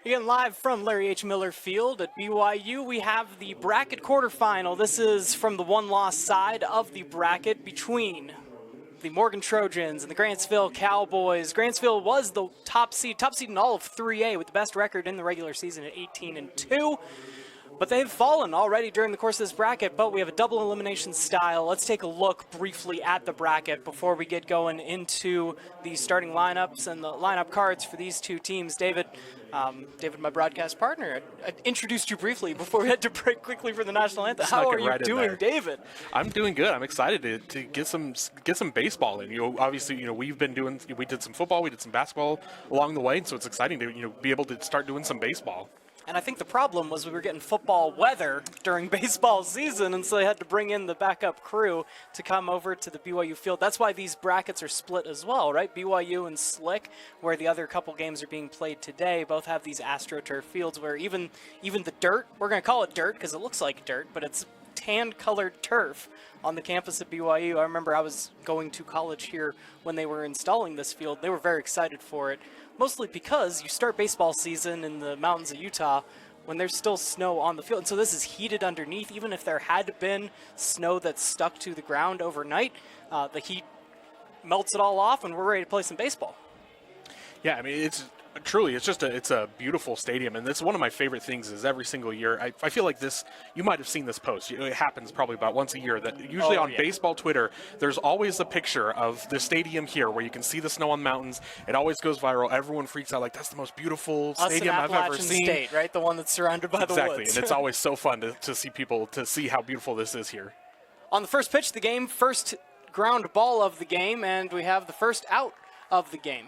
Again, live from Larry H. Miller Field at BYU, we have the bracket quarterfinal. This is from the one-loss side of the bracket between the Morgan Trojans and the Grantsville Cowboys. Grantsville was the top seed in all of 3A with the best record in the regular season at 18-2. But they've fallen already during the course of this bracket, but we have a double elimination style. Let's take a look briefly at the bracket before we get going into the starting lineups and the lineup cards for these two teams. David, my broadcast partner, I introduced you briefly before we had to break quickly for the national anthem. How are you doing, David? I'm doing good. I'm excited to get some baseball in. Obviously, we did some football, we did some basketball along the way, and so it's exciting to be able to start doing some baseball. And I think the problem was we were getting football weather during baseball season, and so they had to bring in the backup crew to come over to the BYU field. That's why these brackets are split as well, right? BYU and Slick, where the other couple games are being played today, both have these AstroTurf fields where even the dirt, we're going to call it dirt because it looks like dirt, but it's tan-colored turf on the campus at BYU. I remember I was going to college here when they were installing this field. They were very excited for it, mostly because you start baseball season in the mountains of Utah when there's still snow on the field. And so this is heated underneath. Even if there had been snow that stuck to the ground overnight, the heat melts it all off and we're ready to play some baseball. Yeah, I mean, it's a beautiful stadium, and it's one of my favorite things is every single year. I feel like this, you might have seen this post. It happens probably about once a year that usually baseball Twitter, there's always a picture of the stadium here where you can see the snow on the mountains. It always goes viral. Everyone freaks out like, that's the most beautiful stadium I've ever seen. State, right? The one that's surrounded by the woods. Exactly, and it's always so fun to see how beautiful this is here. On the first pitch of the game, first ground ball of the game, and we have the first out of the game.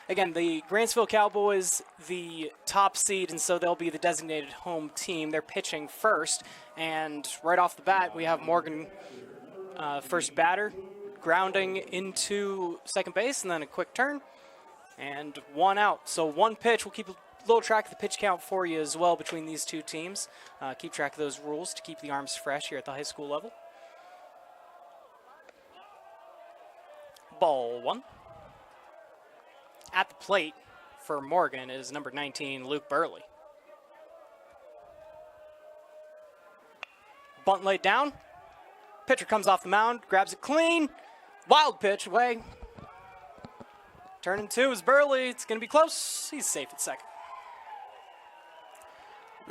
Again, the Grantsville Cowboys, the top seed, and so they'll be the designated home team. They're pitching first, and right off the bat, we have Morgan, first batter, grounding into second base, and then a quick turn, and one out. So one pitch. We'll keep a little track of the pitch count for you as well between these two teams. Keep track of those rules to keep the arms fresh here at the high school level. Ball one. At the plate for Morgan is number 19, Luke Burley. Bunt laid down. Pitcher comes off the mound, grabs it clean. Wild pitch away. Turning two is Burley. It's going to be close. He's safe at second.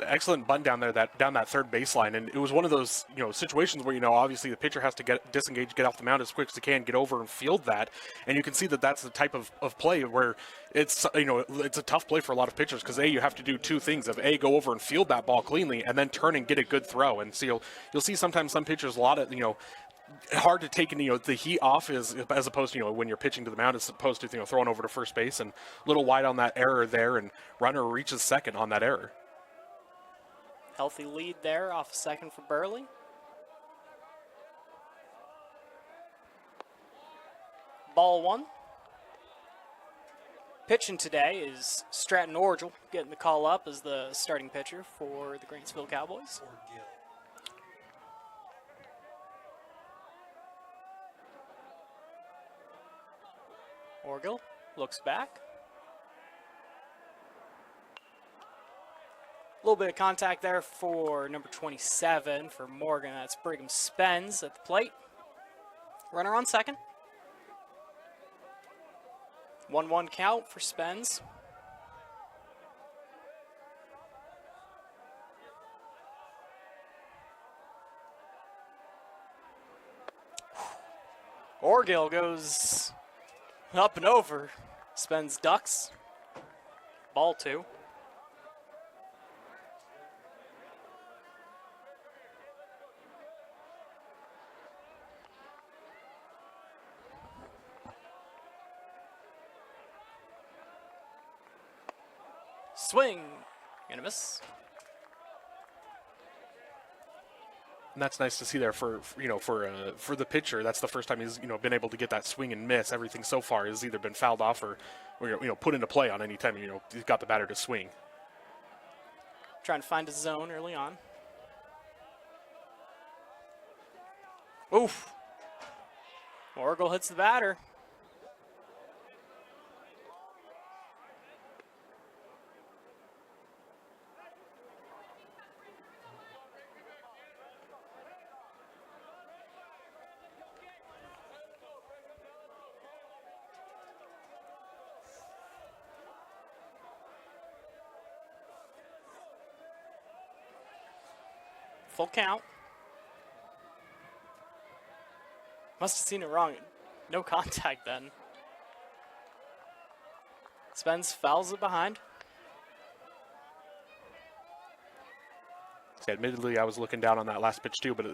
Excellent bunt down that third baseline, and it was one of those situations where obviously the pitcher has to disengage, get off the mound as quick as he can, get over and field that, and you can see that that's the type of play where it's it's a tough play for a lot of pitchers because you have to do two things of go over and field that ball cleanly and then turn and get a good throw, and so you'll see sometimes some pitchers a lot of hard to take the heat off as opposed to when you're pitching to the mound as opposed to throwing over to first base, and a little wide on that error there, and runner reaches second on that error. Healthy lead there off second for Burley. Ball one. Pitching today is Stratton Orgel, getting the call up as the starting pitcher for the Grantsville Cowboys. Orgel looks back. A little bit of contact there for number 27 for Morgan. That's Brigham Spence at the plate. Runner on second. 1-1 count for Spence. Orgill goes up and over. Spence ducks. Ball two. Swing, gonna miss. And that's nice to see there for the pitcher. That's the first time he's been able to get that swing and miss. Everything so far has either been fouled off or put into play on any time he's got the batter to swing. Trying to find a zone early on. Oof. Orgel hits the batter. Full count. Must have seen it wrong. No contact then. Spence fouls it behind. See, admittedly, I was looking down on that last pitch too, but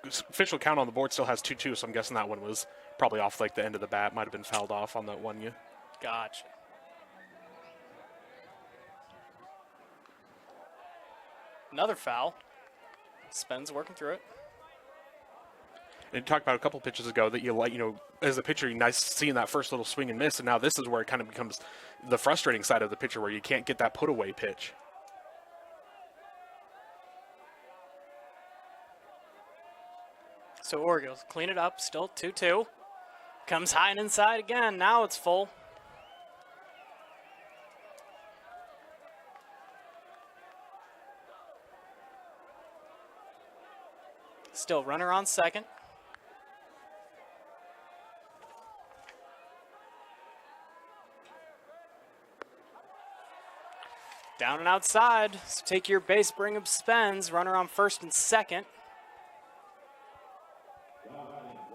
official count on the board still has 2-2, so I'm guessing that one was probably off like the end of the bat. Might have been fouled off on that one. Gotcha. Another foul. Spence working through it. And you talked about a couple pitches ago that you like, as a pitcher, you're nice seeing that first little swing and miss, and now this is where it kind of becomes the frustrating side of the pitcher where you can't get that put away pitch. So Orioles clean it up, still 2-2. Comes high and inside again, now it's full. Still runner on second. Down and outside, so take your base, bring up Spence. Runner on first and second.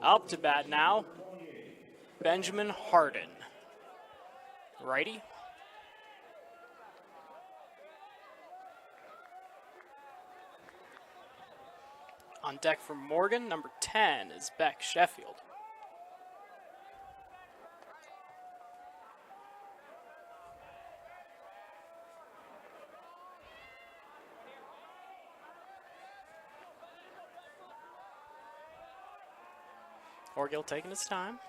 Up to bat now, Benjamin Harden. Righty. On deck for Morgan, number 10 is Beck Sheffield. Orgill taking his time.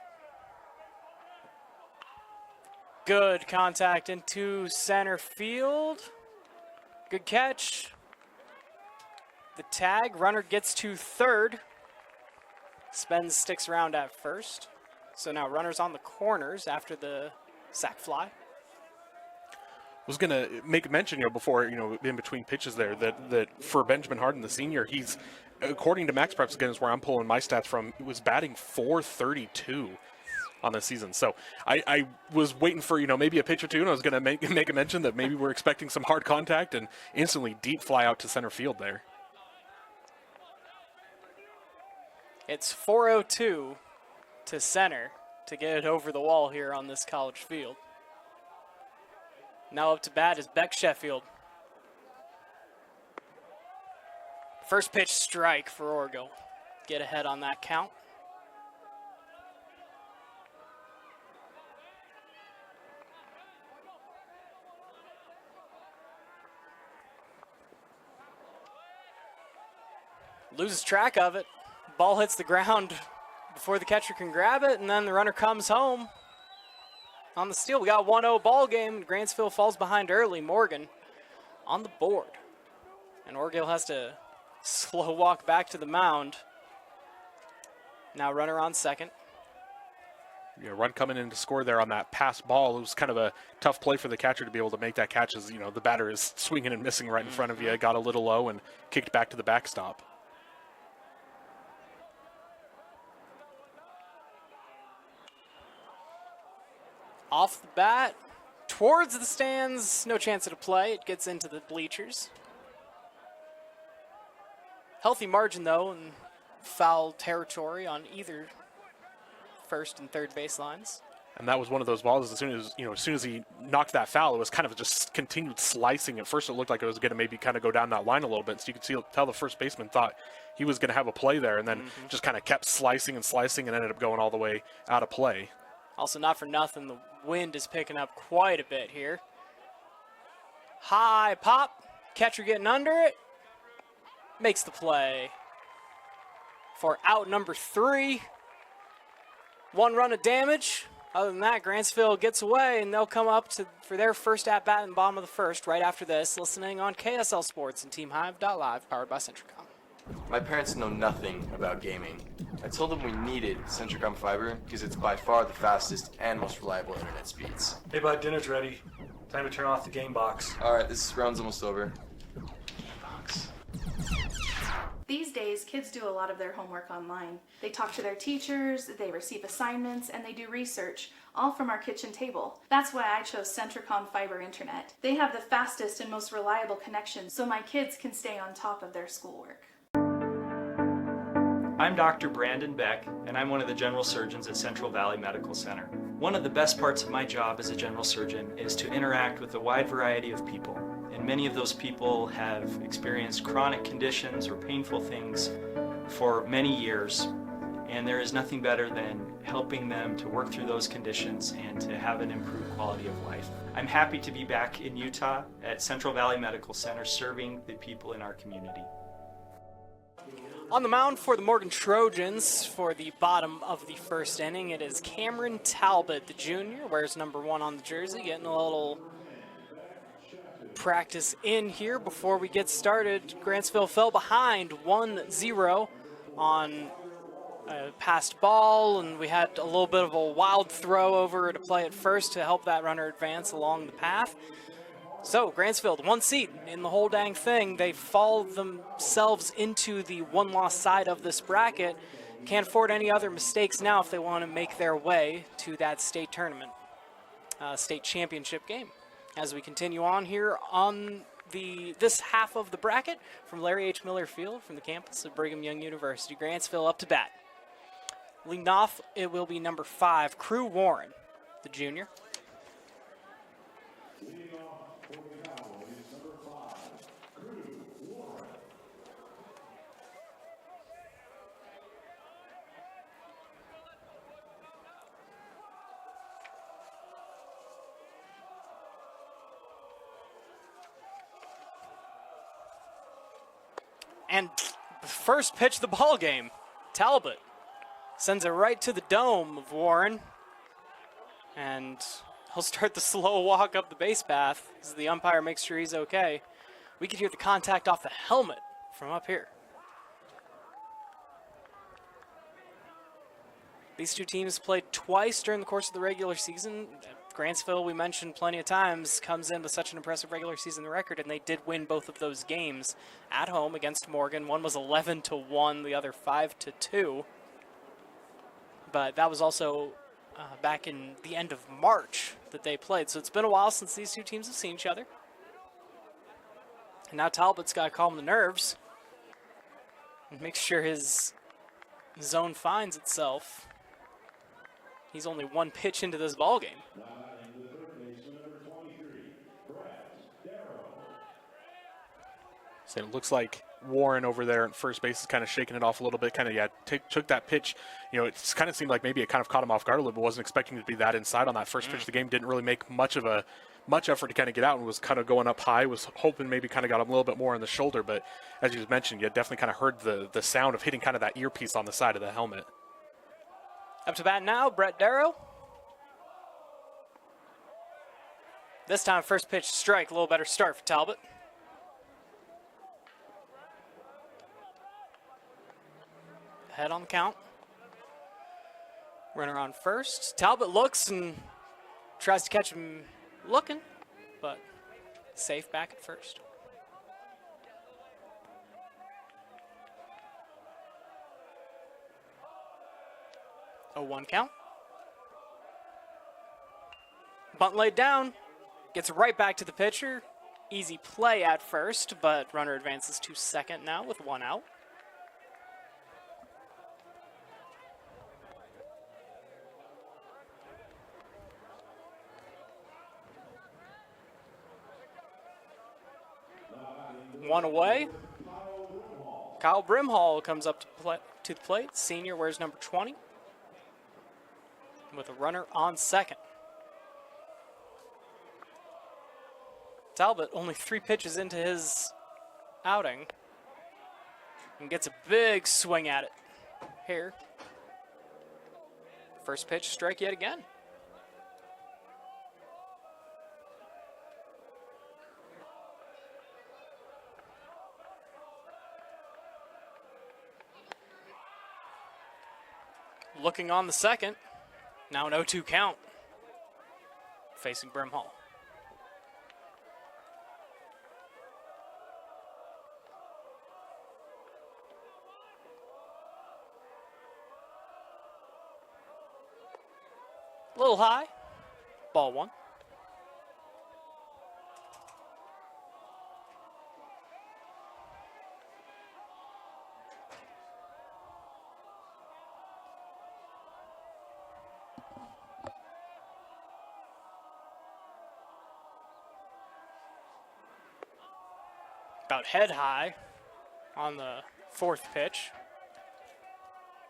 Good contact into center field. Good catch. The tag, runner gets to third. Spence sticks around at first. So now runners on the corners after the sac fly. Was going to make a mention, before, in between pitches there, that for Benjamin Harden, the senior, he's, according to Max Preps, again, is where I'm pulling my stats from, he was batting .432 on the season. So I was waiting for, maybe a pitch or two, and I was going to make a mention that maybe we're expecting some hard contact, and instantly deep fly out to center field there. It's 4:02 to center to get it over the wall here on this college field. Now up to bat is Beck Sheffield. First pitch strike for Orgill. Get ahead on that count. Loses track of it. Ball hits the ground before the catcher can grab it, and then the runner comes home. On the steal, we got 1-0 ball game. Grantsville falls behind early. Morgan on the board. And Orgill has to slow walk back to the mound. Now runner on second. Run coming in to score there on that pass ball. It was kind of a tough play for the catcher to be able to make that catch as, the batter is swinging and missing right in front of you. Got a little low and kicked back to the backstop. Off the bat, towards the stands, no chance at a play. It gets into the bleachers. Healthy margin, though, in foul territory on either first and third baselines. And that was one of those balls. As soon as he knocked that foul, it was kind of just continued slicing. At first, it looked like it was going to maybe kind of go down that line a little bit. So you could tell the first baseman thought he was going to have a play there, and then just kind of kept slicing and slicing, and ended up going all the way out of play. Also, not for nothing, the wind is picking up quite a bit here. High pop, catcher getting under it, makes the play for out number 3. 1 run of damage. Other than that, Grantsville gets away, and they'll come up for their first at-bat in the bottom of the first right after this, listening on KSL Sports and TeamHive.live, powered by Centricom. My parents know nothing about gaming. I told them we needed Centricom Fiber because it's by far the fastest and most reliable internet speeds. Hey bud, dinner's ready. Time to turn off the game box. Alright, this round's almost over. These days, kids do a lot of their homework online. They talk to their teachers, they receive assignments, and they do research, all from our kitchen table. That's why I chose Centricom Fiber Internet. They have the fastest and most reliable connection, so my kids can stay on top of their schoolwork. I'm Dr. Brandon Beck, and I'm one of the general surgeons at Central Valley Medical Center. One of the best parts of my job as a general surgeon is to interact with a wide variety of people. And many of those people have experienced chronic conditions or painful things for many years. And there is nothing better than helping them to work through those conditions and to have an improved quality of life. I'm happy to be back in Utah at Central Valley Medical Center serving the people in our community. On the mound for the Morgan Trojans for the bottom of the first inning, it is Cameron Talbot, the junior, wears number 1 on the jersey, getting a little practice in here before we get started. Grantsville fell behind 1-0 on a passed ball, and we had a little bit of a wild throw over to play at first to help that runner advance along the path. So, Grantsville, 1 seed in the whole dang thing. They fall themselves into the 1-loss side of this bracket. Can't afford any other mistakes now if they want to make their way to that state tournament, state championship game. As we continue on here on this half of the bracket from Larry H. Miller Field from the campus of Brigham Young University, Grantsville up to bat. Leading off, it will be number 5, Crew Warren, the junior. And the first pitch of the ball game, Talbot sends it right to the dome of Warren. And he'll start the slow walk up the base path as the umpire makes sure he's okay. We could hear the contact off the helmet from up here. These two teams played twice during the course of the regular season. Grantsville, we mentioned plenty of times, comes in with such an impressive regular season record, and they did win both of those games at home against Morgan. One was 11-1, the other 5-2. But that was also back in the end of March that they played. So it's been a while since these two teams have seen each other. And now Talbot's got to calm the nerves and make sure his zone finds itself. He's only 1 pitch into this ball game. So it looks like Warren over there at first base is kind of shaking it off a little bit, kind of, took that pitch. You know, it kind of seemed like maybe it kind of caught him off guard a little bit, wasn't expecting to be that inside on that first pitch of the game, didn't really make much effort to kind of get out and was kind of going up high, was hoping maybe kind of got him a little bit more on the shoulder, but as you mentioned, you definitely kind of heard the sound of hitting kind of that earpiece on the side of the helmet. Up to bat now, Brett Darrow. This time, first pitch strike, a little better start for Talbot. Ahead on the count. Runner on first. Talbot looks and tries to catch him looking, but safe back at first. A 1 count. Bunt laid down. Gets right back to the pitcher. Easy play at first, but runner advances to second now with 1 out. One away. Kyle Brimhall comes up to the plate. Senior wears number 20 with a runner on second. Talbot only 3 pitches into his outing and gets a big swing at it here. First pitch, strike yet again. Looking on the second, now an 0-2 count, facing Brimhall. A little high, ball 1. About head high on the 4th pitch.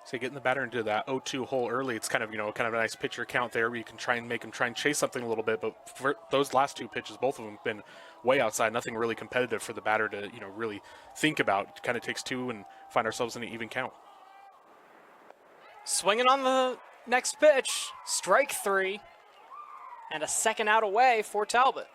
So getting the batter into that 0-2 hole early, it's kind of, kind of a nice pitcher count there where you can try and make him try and chase something a little bit. But for those last 2 pitches, both of them have been way outside. Nothing really competitive for the batter to, really think about. It kind of takes 2 and find ourselves in an even count. Swinging on the next pitch, strike 3, and a second out away for Talbot.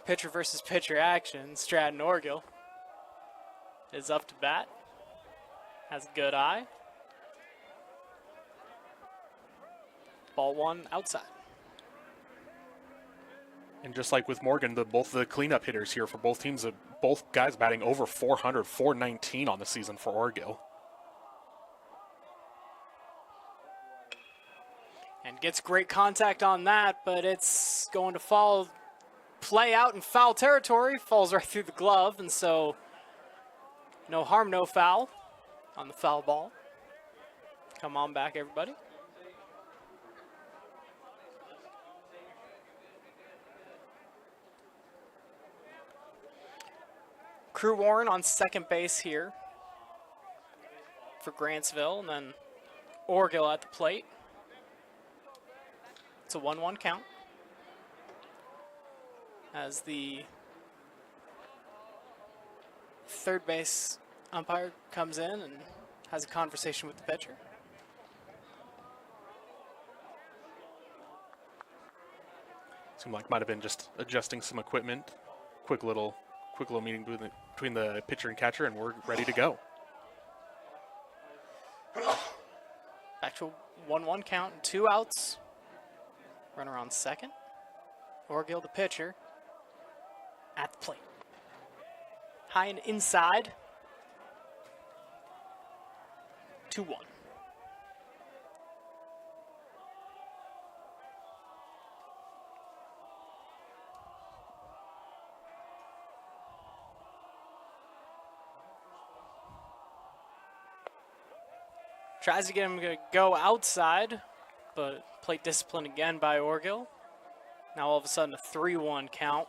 Pitcher versus pitcher action. Stratton Orgill is up to bat. Has a good eye. Ball 1 outside. And just like with Morgan, both the cleanup hitters here for both teams, both guys batting over 400, 419 on the season for Orgill. And gets great contact on that, but it's going to fall. Play out in foul territory, falls right through the glove, and so no harm, no foul on the foul ball. Come on back, everybody. Crew Warren on second base here for Grantsville, and then Orgill at the plate. It's a 1-1 count. As the third base umpire comes in and has a conversation with the pitcher. Seemed like might have been just adjusting some equipment. Quick little meeting between the pitcher and catcher, and we're ready to go. Back to a 1-1 count and 2 outs. Runner on second. Orgill, the pitcher, at the plate. High and inside. 2-1. Tries to get him to go outside, but plate discipline again by Orgill. Now all of a sudden a 3-1 count.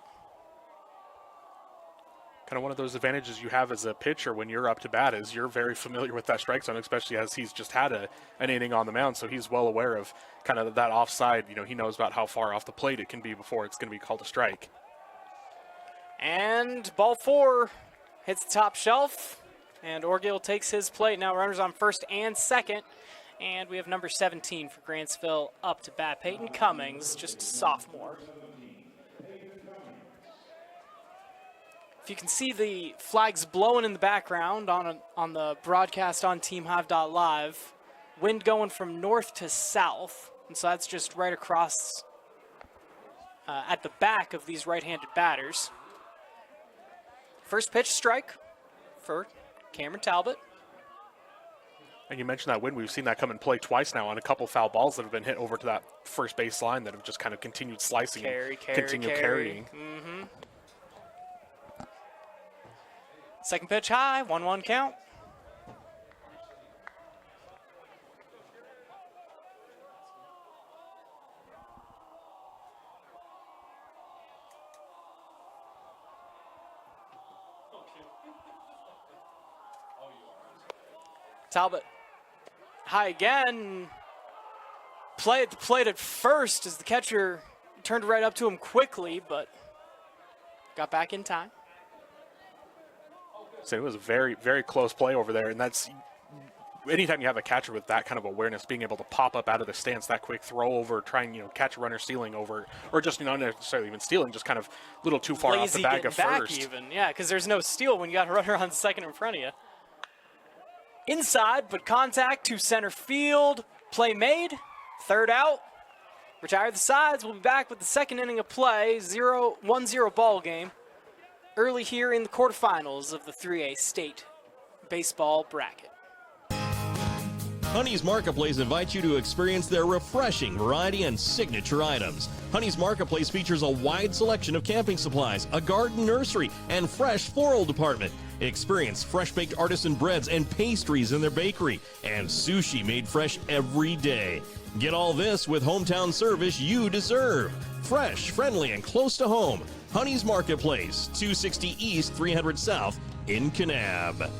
Kind of one of those advantages you have as a pitcher when you're up to bat is you're very familiar with that strike zone, especially as he's just had an inning on the mound, so he's well aware of kind of that offside. He knows about how far off the plate it can be before it's going to be called a strike. And ball 4 hits the top shelf, and Orgill takes his plate. Now runners on first and second, and we have number 17 for Grantsville up to bat. Peyton Cummings, just a sophomore. If you can see the flags blowing in the background on the broadcast on TeamHive.live, wind going from north to south, and so that's just right across at the back of these right-handed batters. First pitch strike for Cameron Talbot. And you mentioned that wind. We've seen that come in play twice now on a couple foul balls that have been hit over to that first base line that have just kind of continued slicing and continue carrying. Mm-hmm. Second pitch high, 1-1 count. Talbot high again. Play at the plate at first as the catcher turned right up to him quickly, but got back in time. So it was a very, very close play over there, and that's anytime you have a catcher with that kind of awareness, being able to pop up out of the stance that quick, throw over, try and catch a runner stealing over, or just not necessarily even stealing, just kind of a little too far off the bag at first. Even, yeah, because there's no steal when you got a runner on second in front of you. Inside, but contact to center field. Play made. Third out. Retire the sides. We'll be back with the second inning of play. 1-0 ball game. Early here in the quarterfinals of the 3A state baseball bracket. Honey's Marketplace invites you to experience their refreshing variety and signature items. Honey's Marketplace features a wide selection of camping supplies, a garden nursery, and fresh floral department. Experience fresh-baked artisan breads and pastries in their bakery, and sushi made fresh every day. Get all this with hometown service you deserve. Fresh, friendly, and close to home. Honey's Marketplace, 260 East, 300 South in Kanab.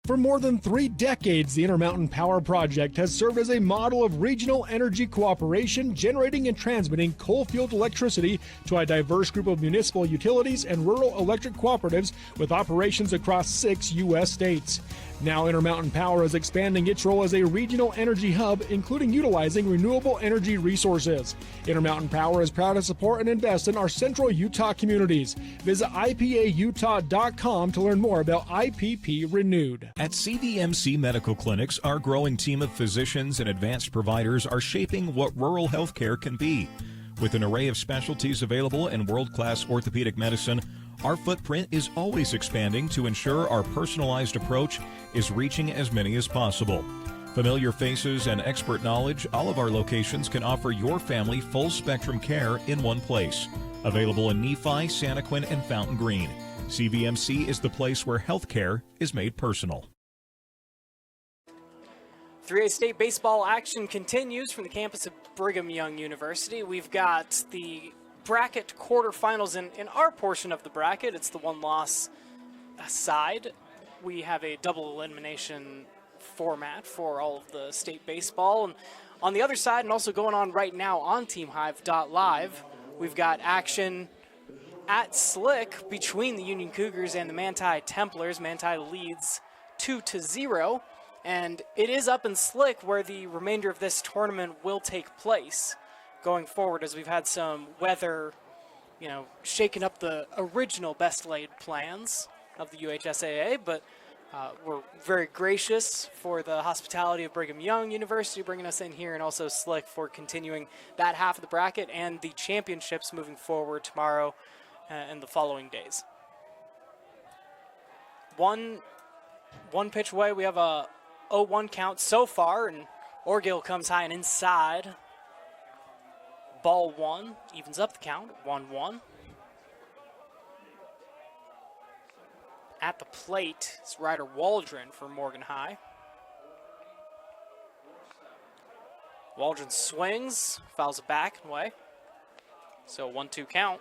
For more than 3 decades, the Intermountain Power Project has served as a model of regional energy cooperation, generating and transmitting coal-fueled electricity to a diverse group of municipal utilities and rural electric cooperatives with operations across 6 U.S. states. Now Intermountain Power is expanding its role as a regional energy hub, including utilizing renewable energy resources. Intermountain Power is proud to support and invest in our central Utah communities. Visit ipautah.com to learn more about IPP Renewed. At CVMC Medical Clinics, our growing team of physicians and advanced providers are shaping what rural healthcare can be. With an array of specialties available in world-class orthopedic medicine, our footprint is always expanding to ensure our personalized approach is reaching as many as possible. Familiar faces and expert knowledge, all of our locations can offer your family full-spectrum care in one place. Available in Nephi, Santaquin, and Fountain Green. CVMC is the place where healthcare is made personal. 3A state baseball action continues from the campus of Brigham Young University. We've got the bracket quarterfinals in our portion of the bracket. It's the one-loss side. We have a double elimination format for all of the state baseball. And on the other side, and also going on right now on TeamHive.live, we've got action at Slick between the Union Cougars and the Manti Templars. Manti leads 2-0. And it is up in Slick where the remainder of this tournament will take place going forward, as we've had some weather, shaking up the original best laid plans of the UHSAA, but we're very gracious for the hospitality of Brigham Young University bringing us in here, and also Slick for continuing that half of the bracket and the championships moving forward tomorrow and the following days. One pitch away, we have a 0-1 count so far, and Orgill comes high and inside. Ball 1 evens up the count, 1-1. At the plate is Ryder Waldron for Morgan High. Waldron swings, fouls it back and away. So 1-2 count.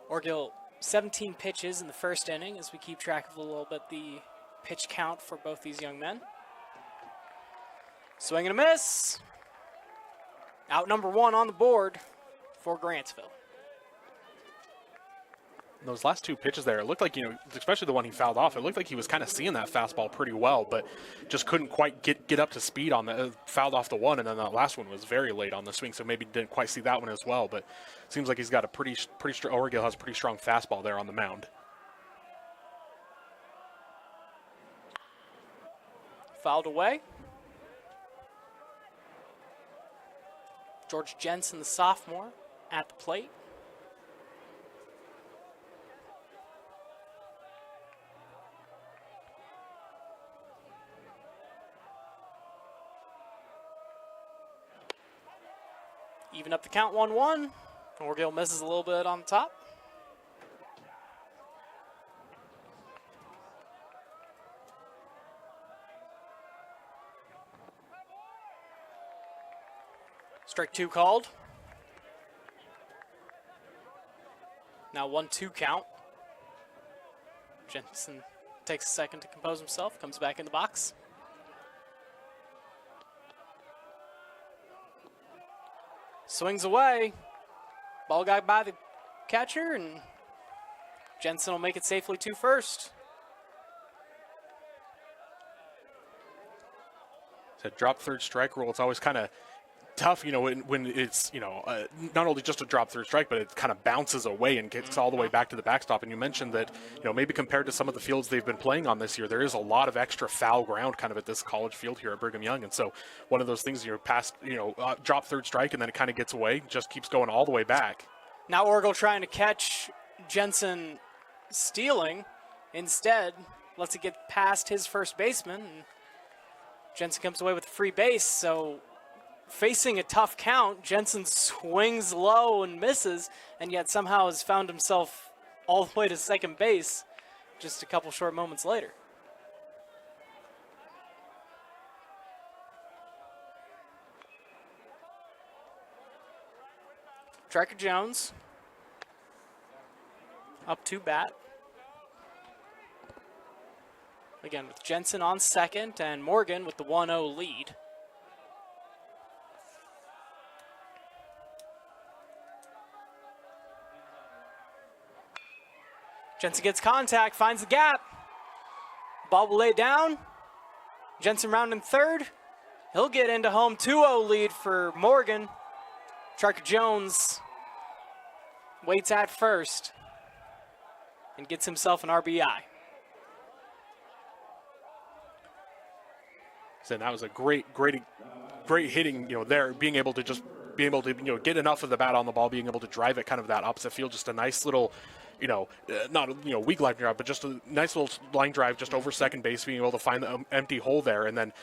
Orgill 17 pitches in the first inning as we keep track of a little bit the pitch count for both these young men. Swing and a miss. Out number 1 on the board for Grantsville. Those last 2 pitches there, it looked like, especially the one he fouled off, it looked like he was kind of seeing that fastball pretty well, but just couldn't quite get up to speed on the, fouled off the one, and then that last one was very late on the swing, so maybe didn't quite see that one as well, but seems like he's got a pretty strong, Orgill has a pretty strong fastball there on the mound. Fouled away. George Jensen, the sophomore, at the plate. Even up the count, 1-1. Orgill misses a little bit on the top. Strike 2 called. Now 1-2 count. Jensen takes a second to compose himself, comes back in the box. Swings away. Ball got by the catcher, and Jensen will make it safely to first. It's a drop third strike rule. It's always kind of tough, when it's, not only just a drop through strike, but it kind of bounces away and gets all the way back to the backstop. And you mentioned that, maybe compared to some of the fields they've been playing on this year, there is a lot of extra foul ground kind of at this college field here at Brigham Young. And so one of those things, past, drop third strike, and then it kind of gets away, just keeps going all the way back. Now Orgel trying to catch Jensen stealing. Instead, lets it get past his first baseman. And Jensen comes away with a free base, so facing a tough count, Jensen swings low and misses, and yet somehow has found himself all the way to second base just a couple short moments later. Striker Jones up to bat. Again, with Jensen on second and Morgan with the 1-0 lead. Jensen gets contact, finds the gap. Ball will lay down. Jensen rounding third. He'll get into home. 2-0 lead for Morgan. Striker Jones waits at first and gets himself an RBI. And that was a great hitting, there, being able to get enough of the bat on the ball, being able to drive it kind of that opposite field, just a nice little, not weak line drive, but just a nice little line drive just over second base, being able to find the empty hole there. And then,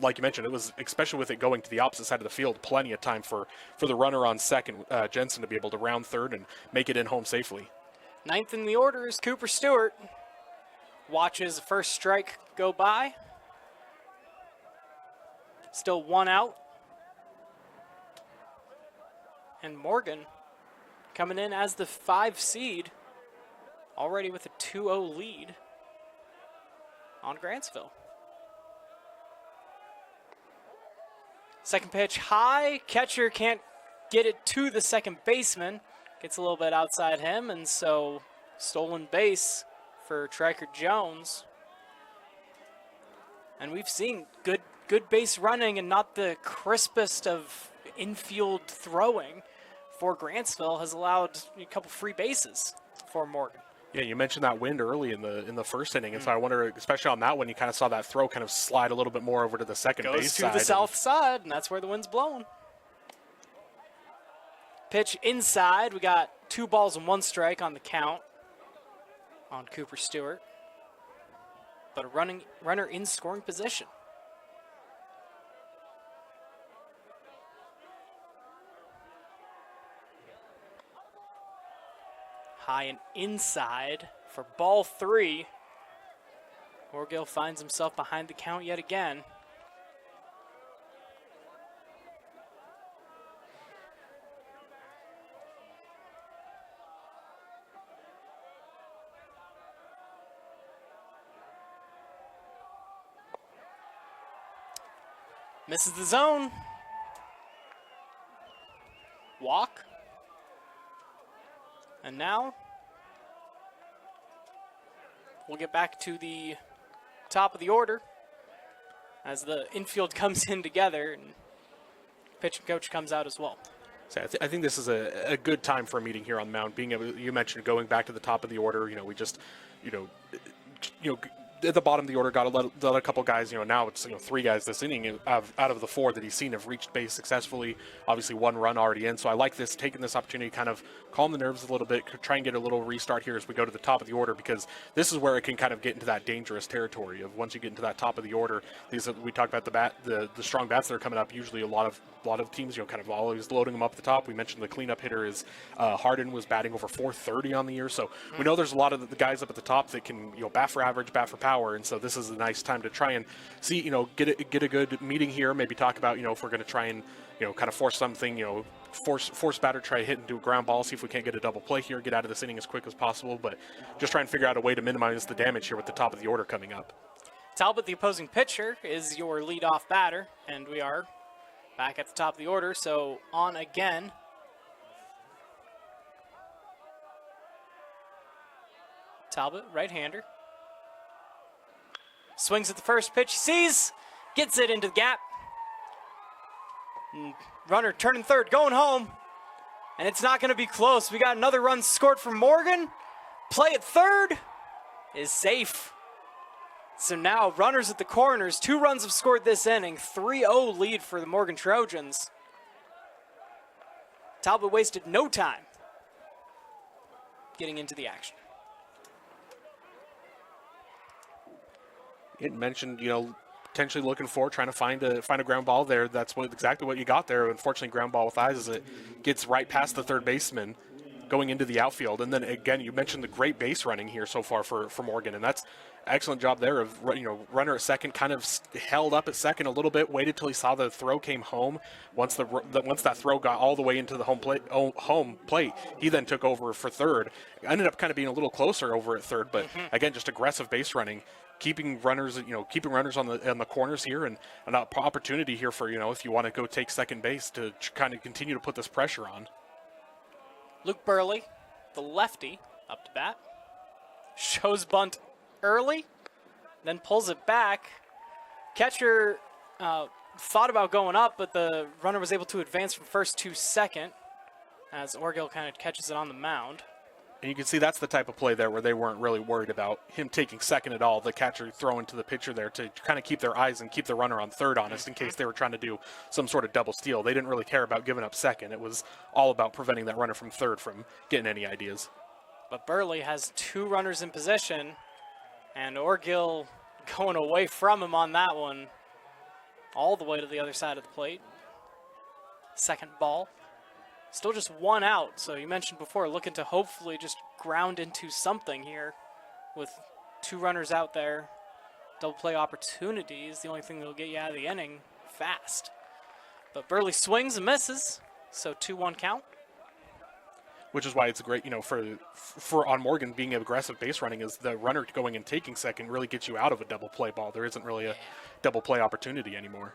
like you mentioned, it was, especially with it going to the opposite side of the field, plenty of time for the runner on second, Jensen, to be able to round third and make it in home safely. Ninth in the order is Cooper Stewart. Watches the first strike go by. Still one out. And Morgan coming in as the 5 seed, already with a 2-0 lead on Grantsville. Second pitch high. Catcher can't get it to the second baseman. Gets a little bit outside him, and so stolen base for Striker Jones. And we've seen good base running and not the crispest of infield throwing for Grantsville has allowed a couple free bases for Morgan. Yeah, you mentioned that wind early in the first inning, and so I wonder, especially on that one, you kind of saw that throw kind of slide a little bit more over to the second base side. Goes to the south side, and that's where the wind's blowing. Pitch inside. We got 2 balls and 1 strike on the count on Cooper Stewart, but a runner in scoring position. High and inside for ball 3. Orgill finds himself behind the count yet again. Misses the zone. Walk. And now we'll get back to the top of the order as the infield comes in together and pitching coach comes out as well. So I think this is a good time for a meeting here on the mound. Being able, you mentioned going back to the top of the order. We just, at the bottom of the order, got to let a couple guys. Now it's 3 guys this inning out of the 4 that he's seen have reached base successfully. Obviously, 1 run already in. So I like taking this opportunity to kind of calm the nerves a little bit, try and get a little restart here as we go to the top of the order, because this is where it can kind of get into that dangerous territory of once you get into that top of the order. We talked about the strong bats that are coming up. Usually a lot of teams, kind of always loading them up at the top. We mentioned the cleanup hitter is Hardin was batting over 430 on the year. So we know there's a lot of the guys up at the top that can bat for average, bat for power, and so this is a nice time to try and see, get a good meeting here. Maybe talk about, if we're going to try and, kind of force something, force batter, try to hit and do a ground ball, see if we can't get a double play here, get out of this inning as quick as possible, but just try and figure out a way to minimize the damage here with the top of the order coming up. Talbot, the opposing pitcher, is your leadoff batter, and we are back at the top of the order, so on again. Talbot, right-hander. Swings at the first pitch, sees, gets it into the gap. Runner turning third, going home. And it's not going to be close. We got another run scored from Morgan. Play at third is safe. So now runners at the corners. 2 runs have scored this inning. 3-0 lead for the Morgan Trojans. Talbot wasted no time getting into the action. It mentioned, potentially looking for, trying to find a ground ball there. That's exactly what you got there. Unfortunately, ground ball with eyes as it gets right past the third baseman going into the outfield. And then again, you mentioned the great base running here so far for Morgan, and that's excellent job there of, runner at second kind of held up at second a little bit, waited till he saw the throw came home. Once that throw got all the way into the home plate, he then took over for third. Ended up kind of being a little closer over at third, but again, just aggressive base running. Keeping runners on the corners here, and an opportunity here for, if you want to go take second base to kind of continue to put this pressure on. Luke Burley, the lefty, up to bat. Shows bunt early, then pulls it back. Catcher thought about going up, but the runner was able to advance from first to second as Orgill kind of catches it on the mound. And you can see that's the type of play there where they weren't really worried about him taking second at all. The catcher throwing to the pitcher there to kind of keep their eyes and keep the runner on third honest in case they were trying to do some sort of double steal. They didn't really care about giving up second. It was all about preventing that runner from third from getting any ideas. But Burley has 2 runners in position, and Orgill going away from him on that one all the way to the other side of the plate. Second ball. Still just 1 out, so you mentioned before, looking to hopefully just ground into something here with 2 runners out there. Double play opportunities, the only thing that'll get you out of the inning fast. But Burley swings and misses, so 2-1 count. Which is why it's great, for on Morgan being aggressive base running is the runner going and taking second really gets you out of a double play ball. There isn't really a double play opportunity anymore.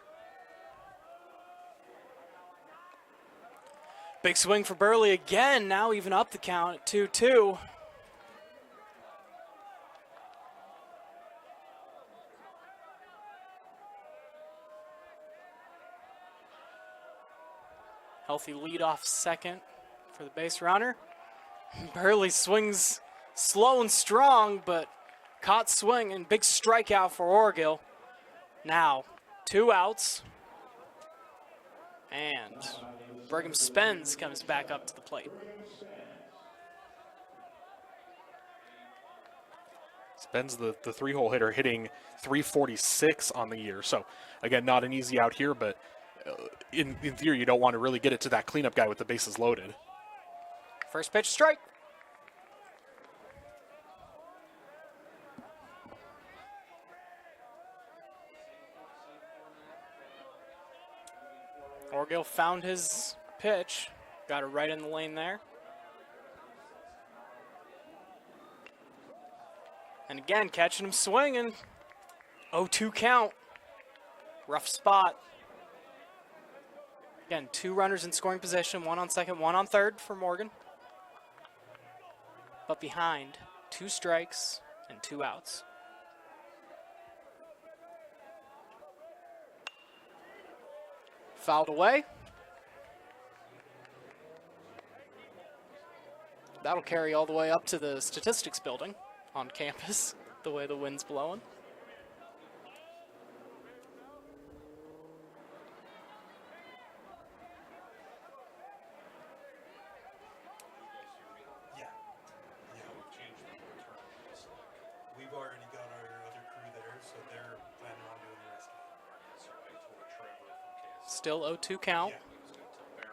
Big swing for Burley again, now even up the count at 2-2. Healthy lead off second for the base runner. Burley swings slow and strong, but caught swing and big strikeout for Orgill. Now, 2 outs. And Brigham Spence comes back up to the plate. Spence, the 3-hole hitter, hitting .346 on the year. So, again, not an easy out here, but in theory, you don't want to really get it to that cleanup guy with the bases loaded. First pitch, strike. Orgill found his pitch, got it right in the lane there. And again, catching him swinging. 0-2 count. Rough spot. Again, 2 runners in scoring position, 1 on second, 1 on third for Morgan. But behind, 2 strikes and 2 outs. Fouled away. That'll carry all the way up to the statistics building on campus, the way the wind's blowing. Yeah, we've changed the terms. We've already got our other crew there, so they're planning on doing the rest of it. So I told Trevor from KS. Still 0-2 count. Yeah.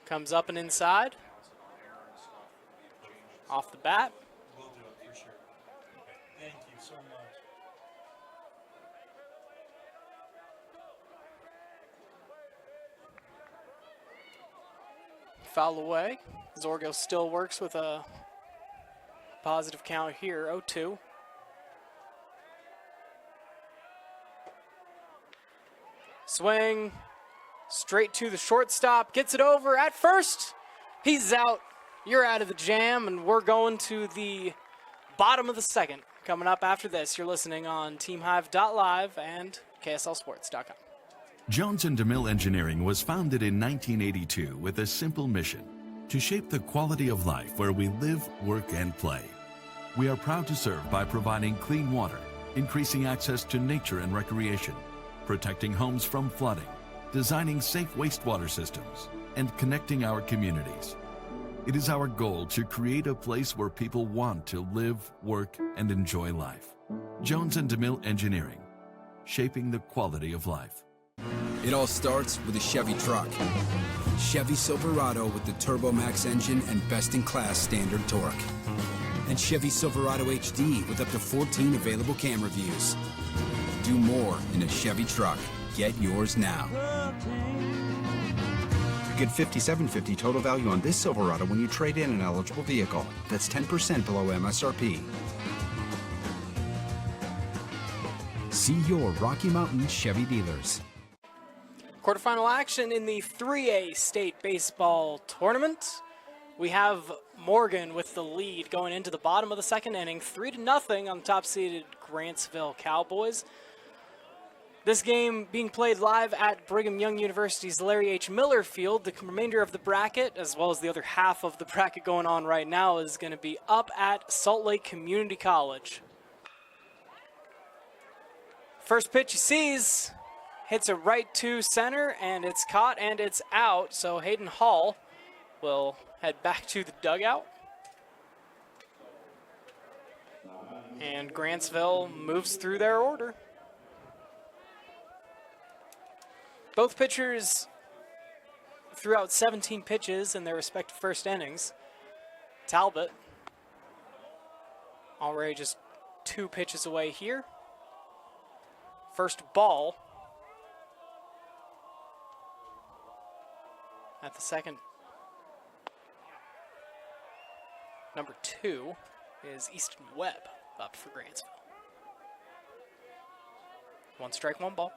Comes up and inside. Off the bat. We'll do it for sure. Okay. Thank you so much. Foul away. Zorgo still works with a positive count here, 0-2. Swing, straight to the shortstop, gets it over at first. He's out. You're out of the jam, and we're going to the bottom of the second. Coming up after this, you're listening on TeamHive.live and KSLSports.com. Jones and DeMille Engineering was founded in 1982 with a simple mission: to shape the quality of life where we live, work, and play. We are proud to serve by providing clean water, increasing access to nature and recreation, protecting homes from flooding, designing safe wastewater systems, and connecting our communities. It is our goal to create a place where people want to live, work, and enjoy life. Jones and DeMille Engineering, shaping the quality of life. It all starts with a Chevy truck. Chevy Silverado with the Turbo Max engine and best-in-class standard torque. And Chevy Silverado HD with up to 14 available camera views. Do more in a Chevy truck. Get yours now. Get $5,750 total value on this Silverado when you trade in an eligible vehicle. That's 10% below MSRP. See your Rocky Mountain Chevy dealers. Quarterfinal action in the 3A state baseball tournament. We have Morgan with the lead going into the bottom of the second inning, 3-0 on the top-seeded Grantsville Cowboys. This game being played live at Brigham Young University's Larry H. Miller Field. The remainder of the bracket, as well as the other half of the bracket going on right now, is going to be up at Salt Lake Community College. First pitch he sees, hits it right to center, and it's caught and it's out. So Hayden Hall will head back to the dugout. And Grantsville moves through their order. Both pitchers threw out 17 pitches in their respective first innings. Talbot already just 2 pitches away here. First ball at the second. Number 2 is Easton Webb up for Grantsville. 1 strike, 1 ball.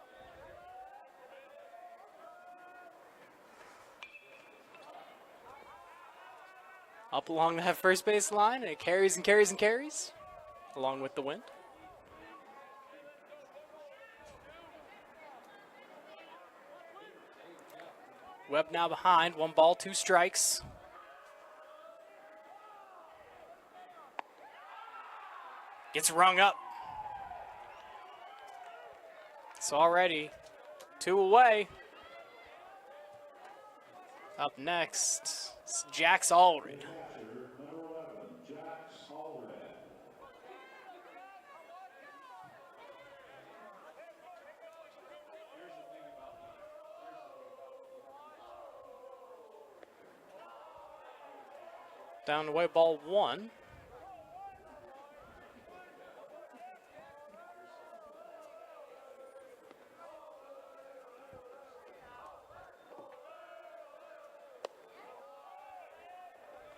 Up along that first base line, and it carries and carries and carries, along with the wind. Webb now behind, 1 ball, 2 strikes. Gets rung up. So already 2 away. Up next, it's Jax Allred. Down the way, ball 1.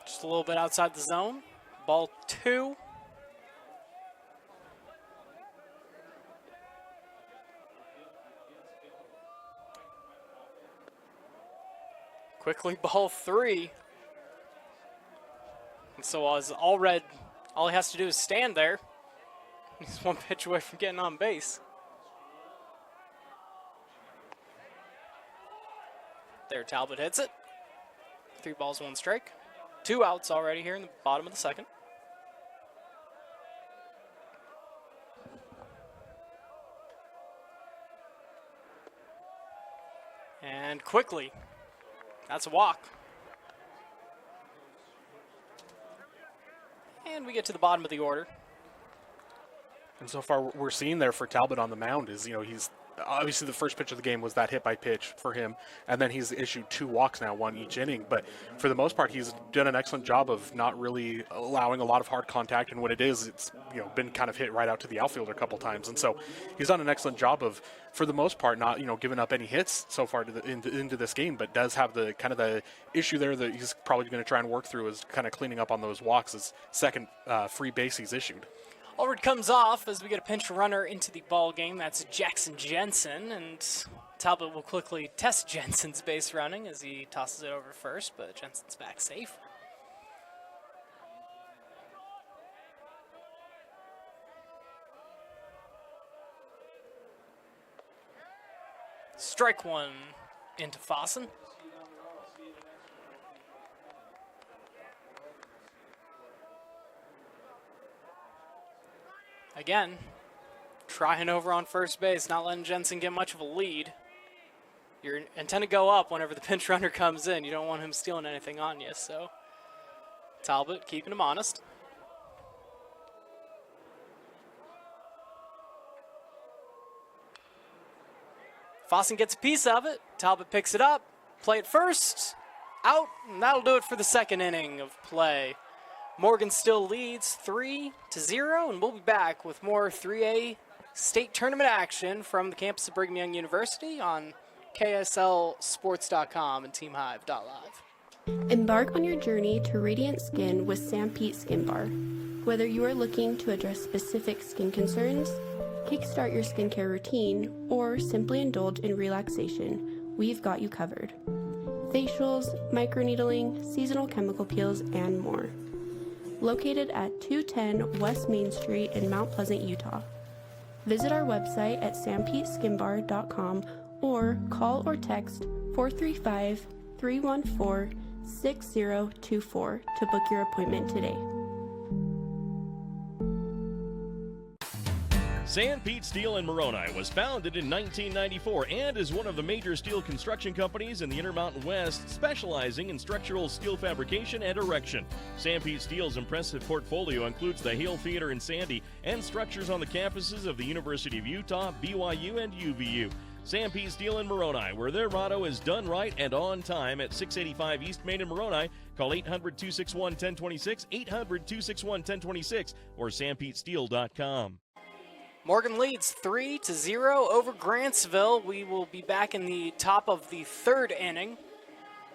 Just a little bit outside the zone. Ball 2. Quickly, ball 3. And so as Allred, all he has to do is stand there. He's 1 pitch away from getting on base. There, Talbot hits it. 3 balls, 1 strike. 2 outs already here in the bottom of the second. And quickly, that's a walk. And we get to the bottom of the order. And so far, what we're seeing there for Talbot on the mound is, he's obviously the first pitch of the game was that hit by pitch for him, and then he's issued 2 walks now, 1 each inning. But for the most part, he's done an excellent job of not really allowing a lot of hard contact, and when it is, it's been kind of hit right out to the outfielder a couple times. And so he's done an excellent job of, for the most part, not giving up any hits so far into this game, but does have the kind of the issue there that he's probably going to try and work through is kind of cleaning up on those walks. As second free base he's issued. Allred comes off as we get a pinch runner into the ball game. That's Jackson Jensen, and Talbot will quickly test Jensen's base running as he tosses it over first, but Jensen's back safe. Strike one into Fossen. Again, trying over on first base, not letting Jensen get much of a lead. You intend to go up whenever the pinch runner comes in. You don't want him stealing anything on you, so Talbot keeping him honest. Fossen gets a piece of it. Talbot picks it up, play it first, out, and that'll do it for the second inning of play. Morgan still leads 3-0, and we'll be back with more 3A state tournament action from the campus of Brigham Young University on KSLSports.com and TeamHive.live. Embark on your journey to radiant skin with Sam Pete Skin Bar. Whether you are looking to address specific skin concerns, kickstart your skincare routine, or simply indulge in relaxation, we've got you covered. Facials, microneedling, seasonal chemical peels, and more. Located at 210 West Main Street in Mount Pleasant, Utah. Visit our website at sampeteskinbar.com or call or text 435-314-6024 to book your appointment today. San Pete Steel in Moroni was founded in 1994 and is one of the major steel construction companies in the Intermountain West, specializing in structural steel fabrication and erection. San Pete Steel's impressive portfolio includes the Hale Theater in Sandy and structures on the campuses of the University of Utah, BYU, and UVU. San Pete Steel in Moroni, where their motto is done right and on time, at 685 East Main in Moroni. Call 800-261-1026, 800-261-1026, or sanpetesteel.com. Morgan leads 3-0 over Grantsville. We will be back in the top of the third inning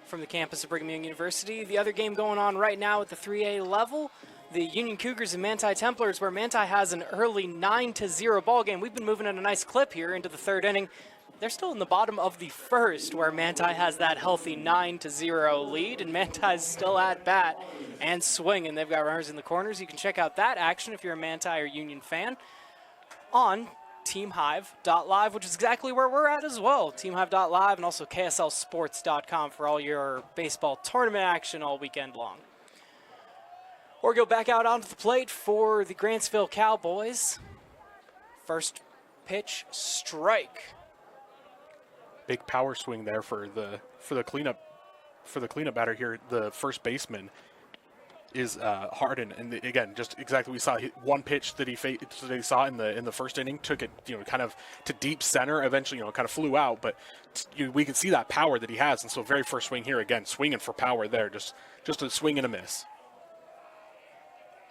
from the campus of Brigham Young University. The other game going on right now at the 3A level, the Union Cougars and Manti Templars, where Manti has an early 9-0 ball game. We've been moving at a nice clip here into the third inning. They're still in the bottom of the first, where Manti has that healthy 9-0 lead, and Manti's still at bat and swinging. They've got runners in the corners. You can check out that action if you're a Manti or Union fan on TeamHive.live, which is exactly where we're at as well. TeamHive.live and also KSLSports.com for all your baseball tournament action all weekend long. Or go back out onto the plate for the Grantsville Cowboys. First pitch, strike. Big power swing there for the cleanup batter here. The first baseman is Harden, and again, just exactly we saw one pitch that he saw in the first inning, took it kind of to deep center, eventually kind of flew out, but we can see that power that he has, and so very first swing here, again swinging for power there, just a swing and a miss.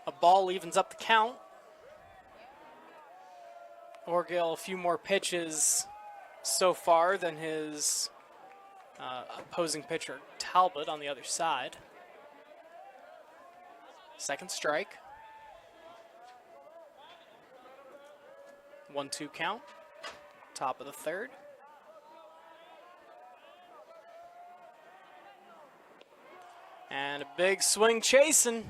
A ball evens up the count. Orgill a few more pitches so far than his opposing pitcher Talbot on the other side. Second strike. 1-2 count. Top of the third. And a big swing chasing.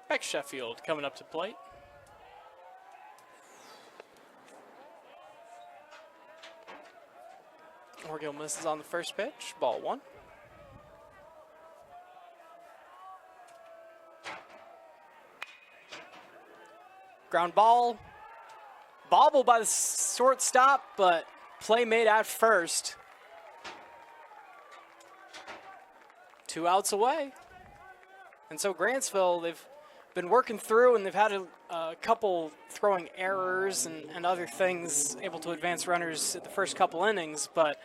Beck Sheffield coming up to plate. Orgill misses on the first pitch. Ball one. Ground ball. Bobble by the shortstop, but play made at first. 2 outs away. And so Grantsville, they've been working through, and they've had a couple throwing errors and other things, able to advance runners at the first couple innings, but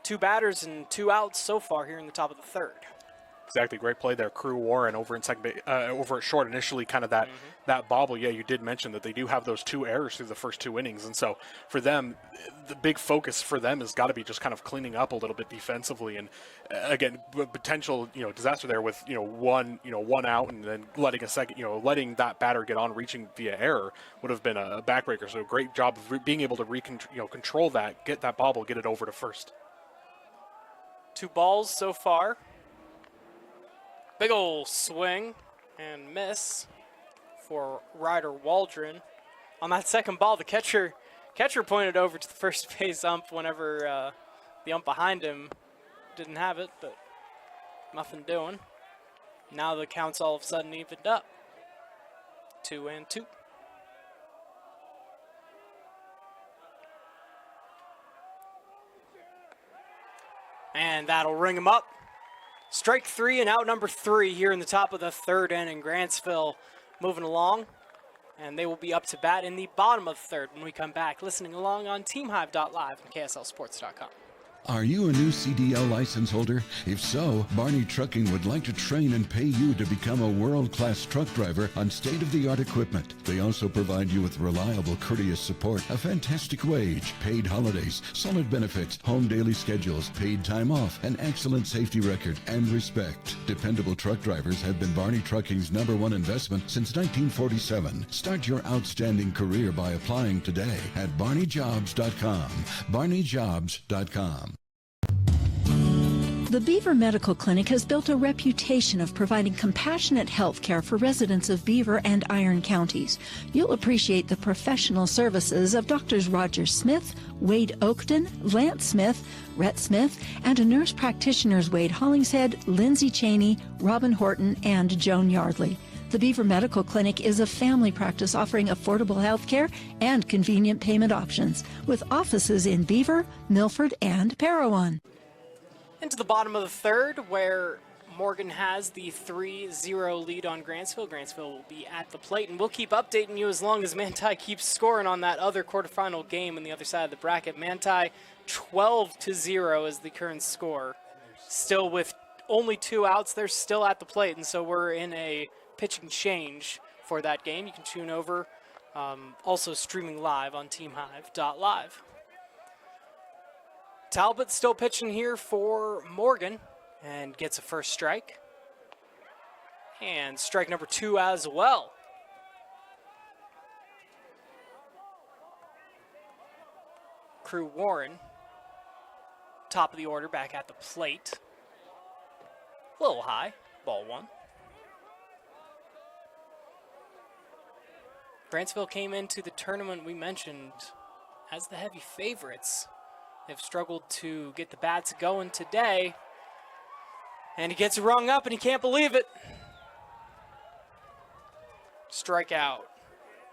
2 batters and 2 outs so far here in the top of the third. Exactly, great play there. Crew Warren over in over at short initially, kind of that bobble. Yeah, you did mention that they do have those 2 errors through the first 2 innings, and so for them, the big focus for them has got to be just kind of cleaning up a little bit defensively. And again, potential disaster there with one out and then letting a second letting that batter get on reaching via error would have been a backbreaker. So great job of being able to control that, get that bobble, get it over to first. 2 balls so far. Big ol' swing and miss for Ryder Waldron. On that second ball, the catcher pointed over to the first base ump whenever the ump behind him didn't have it, but nothing doing. Now the count's all of a sudden evened up. 2-2. And that'll ring him up. Strike 3 and out number 3 here in the top of the 3rd inning. Grantsville moving along, and they will be up to bat in the bottom of the 3rd when we come back. Listening along on TeamHive.live and KSLSports.com. Are you a new CDL license holder? If so, Barney Trucking would like to train and pay you to become a world-class truck driver on state-of-the-art equipment. They also provide you with reliable, courteous support, a fantastic wage, paid holidays, solid benefits, home daily schedules, paid time off, an excellent safety record, and respect. Dependable truck drivers have been Barney Trucking's #1 investment since 1947. Start your outstanding career by applying today at barneyjobs.com. barneyjobs.com. The Beaver Medical Clinic has built a reputation of providing compassionate health care for residents of Beaver and Iron counties. You'll appreciate the professional services of Drs. Roger Smith, Wade Oakton, Lance Smith, Rhett Smith, and a nurse practitioners Wade Hollingshead, Lindsay Cheney, Robin Horton, and Joan Yardley. The Beaver Medical Clinic is a family practice offering affordable health care and convenient payment options, with offices in Beaver, Milford, and Parowan. Into the bottom of the 3rd, where Morgan has the 3-0 lead on Grantsville. Grantsville will be at the plate, and we'll keep updating you as long as Manti keeps scoring on that other quarterfinal game on the other side of the bracket. Manti 12-0 is the current score. Still with only 2 outs, they're still at the plate, and so we're in a pitching change for that game. You can tune over, also streaming live on TeamHive.live. Talbot still pitching here for Morgan and gets a first strike. And strike number 2 as well. Crew Warren, top of the order, back at the plate. A little high, ball 1. Grantsville came into the tournament we mentioned as the heavy favorites. They've struggled to get the bats going today. And he gets it rung up and he can't believe it. Strikeout.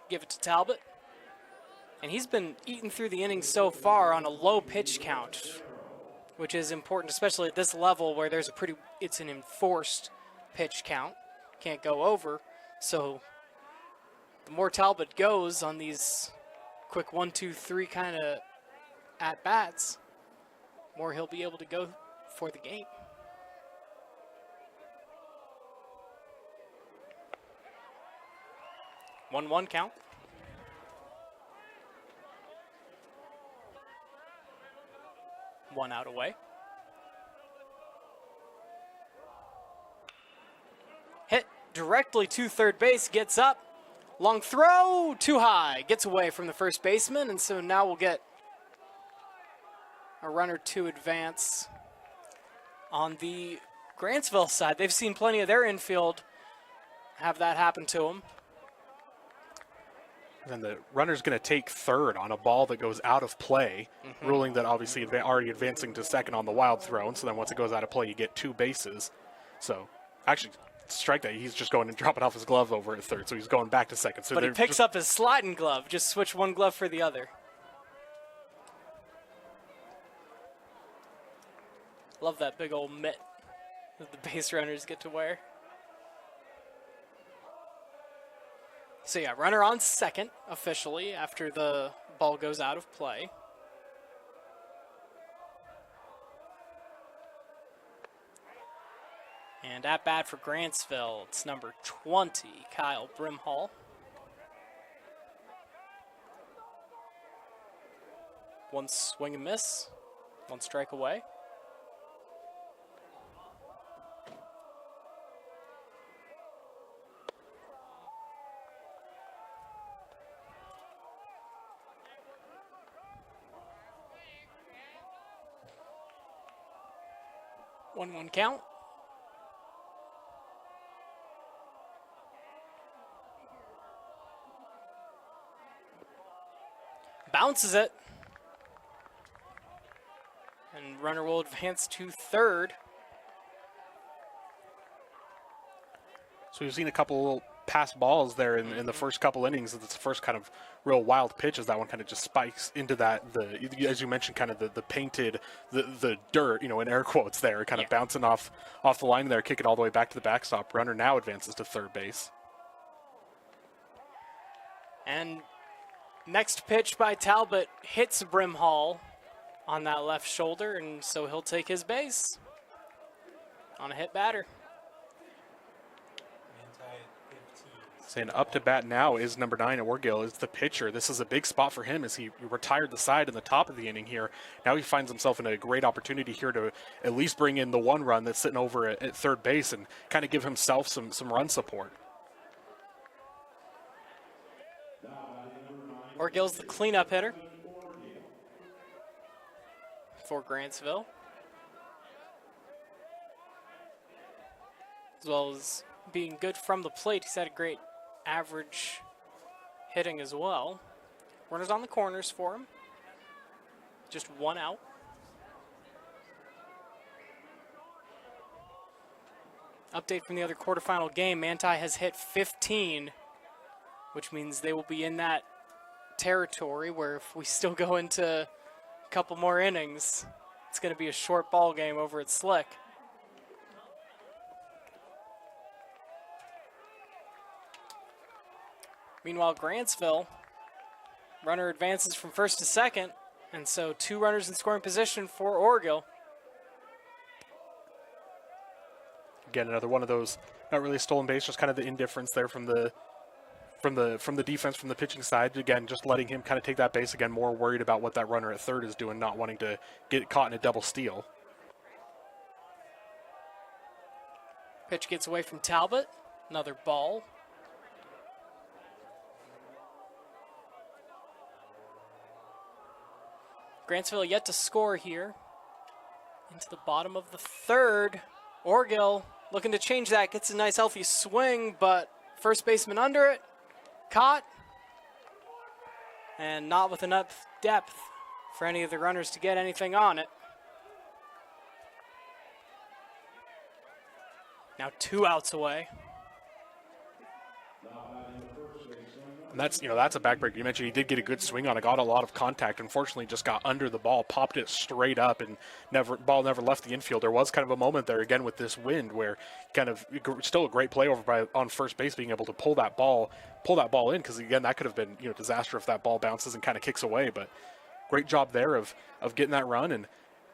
Give it to Talbot. And he's been eating through the innings so far on a low pitch count, which is important, especially at this level where there's it's an enforced pitch count. Can't go over. So the more Talbot goes on these quick 1, 2, 3 kind of at-bats, more he'll be able to go for the game. One count. One out away. Hit directly to third base, gets up. Long throw, too high. Gets away from the first baseman, and so now we'll get a runner to advance on the Grantsville side. They've seen plenty of their infield have that happen to them. Then the runner's going to take third on a ball that goes out of play, ruling that obviously already advancing to second on the wild throw. And so then once it goes out of play, you get 2 bases. So actually, strike that, he's just going and dropping off his glove over at third. So he's going back to second. So but he picks up his sliding glove, just switch one glove for the other. Love that big old mitt that the base runners get to wear. So yeah, runner on second officially after the ball goes out of play. And at bat for Grantsville, it's number 20, Kyle Brimhall. One swing and miss, one strike away. One count. Bounces it. And runner will advance to third. So we've seen a couple little pass balls there in the first couple innings. It's the first kind of real wild pitch as that one kind of just spikes into that, as you mentioned, kind of the painted, the dirt, in air quotes there, kind of bouncing off the line there, kick it all the way back to the backstop. Runner now advances to third base. And next pitch by Talbot hits Brimhall on that left shoulder, and so he'll take his base on a hit batter. Saying up to bat now is number 9, Orgill, is the pitcher. This is a big spot for him as he retired the side in the top of the inning here. Now he finds himself in a great opportunity here to at least bring in the one run that's sitting over at third base and kind of give himself some run support. Orgill's the cleanup hitter for Grantsville, as well as being good from the plate. He's had a great average hitting as well. Runners on the corners for him. Just one out. Update from the other quarterfinal game. Manti has hit 15, which means they will be in that territory where if we still go into a couple more innings, it's going to be a short ball game over at Slick. Meanwhile, Grantsville, runner advances from first to second, and so 2 runners in scoring position for Orgill. Again, another one of those, not really a stolen base, just kind of the indifference there from the defense, from the pitching side. Again, just letting him kind of take that base. Again, more worried about what that runner at third is doing, not wanting to get caught in a double steal. Pitch gets away from Talbot. Another ball. Grantsville yet to score here. Into the bottom of the third. Orgill looking to change that. Gets a nice healthy swing, but first baseman under it. Caught. And not with enough depth for any of the runners to get anything on it. Now 2 outs away. And that's a backbreaker. You mentioned he did get a good swing on it, got a lot of contact. Unfortunately, just got under the ball, popped it straight up, and ball never left the infield. There was kind of a moment there again with this wind where kind of still a great play over on first base, being able to pull that ball in, because again that could have been disaster if that ball bounces and kind of kicks away. But great job there of getting that run, and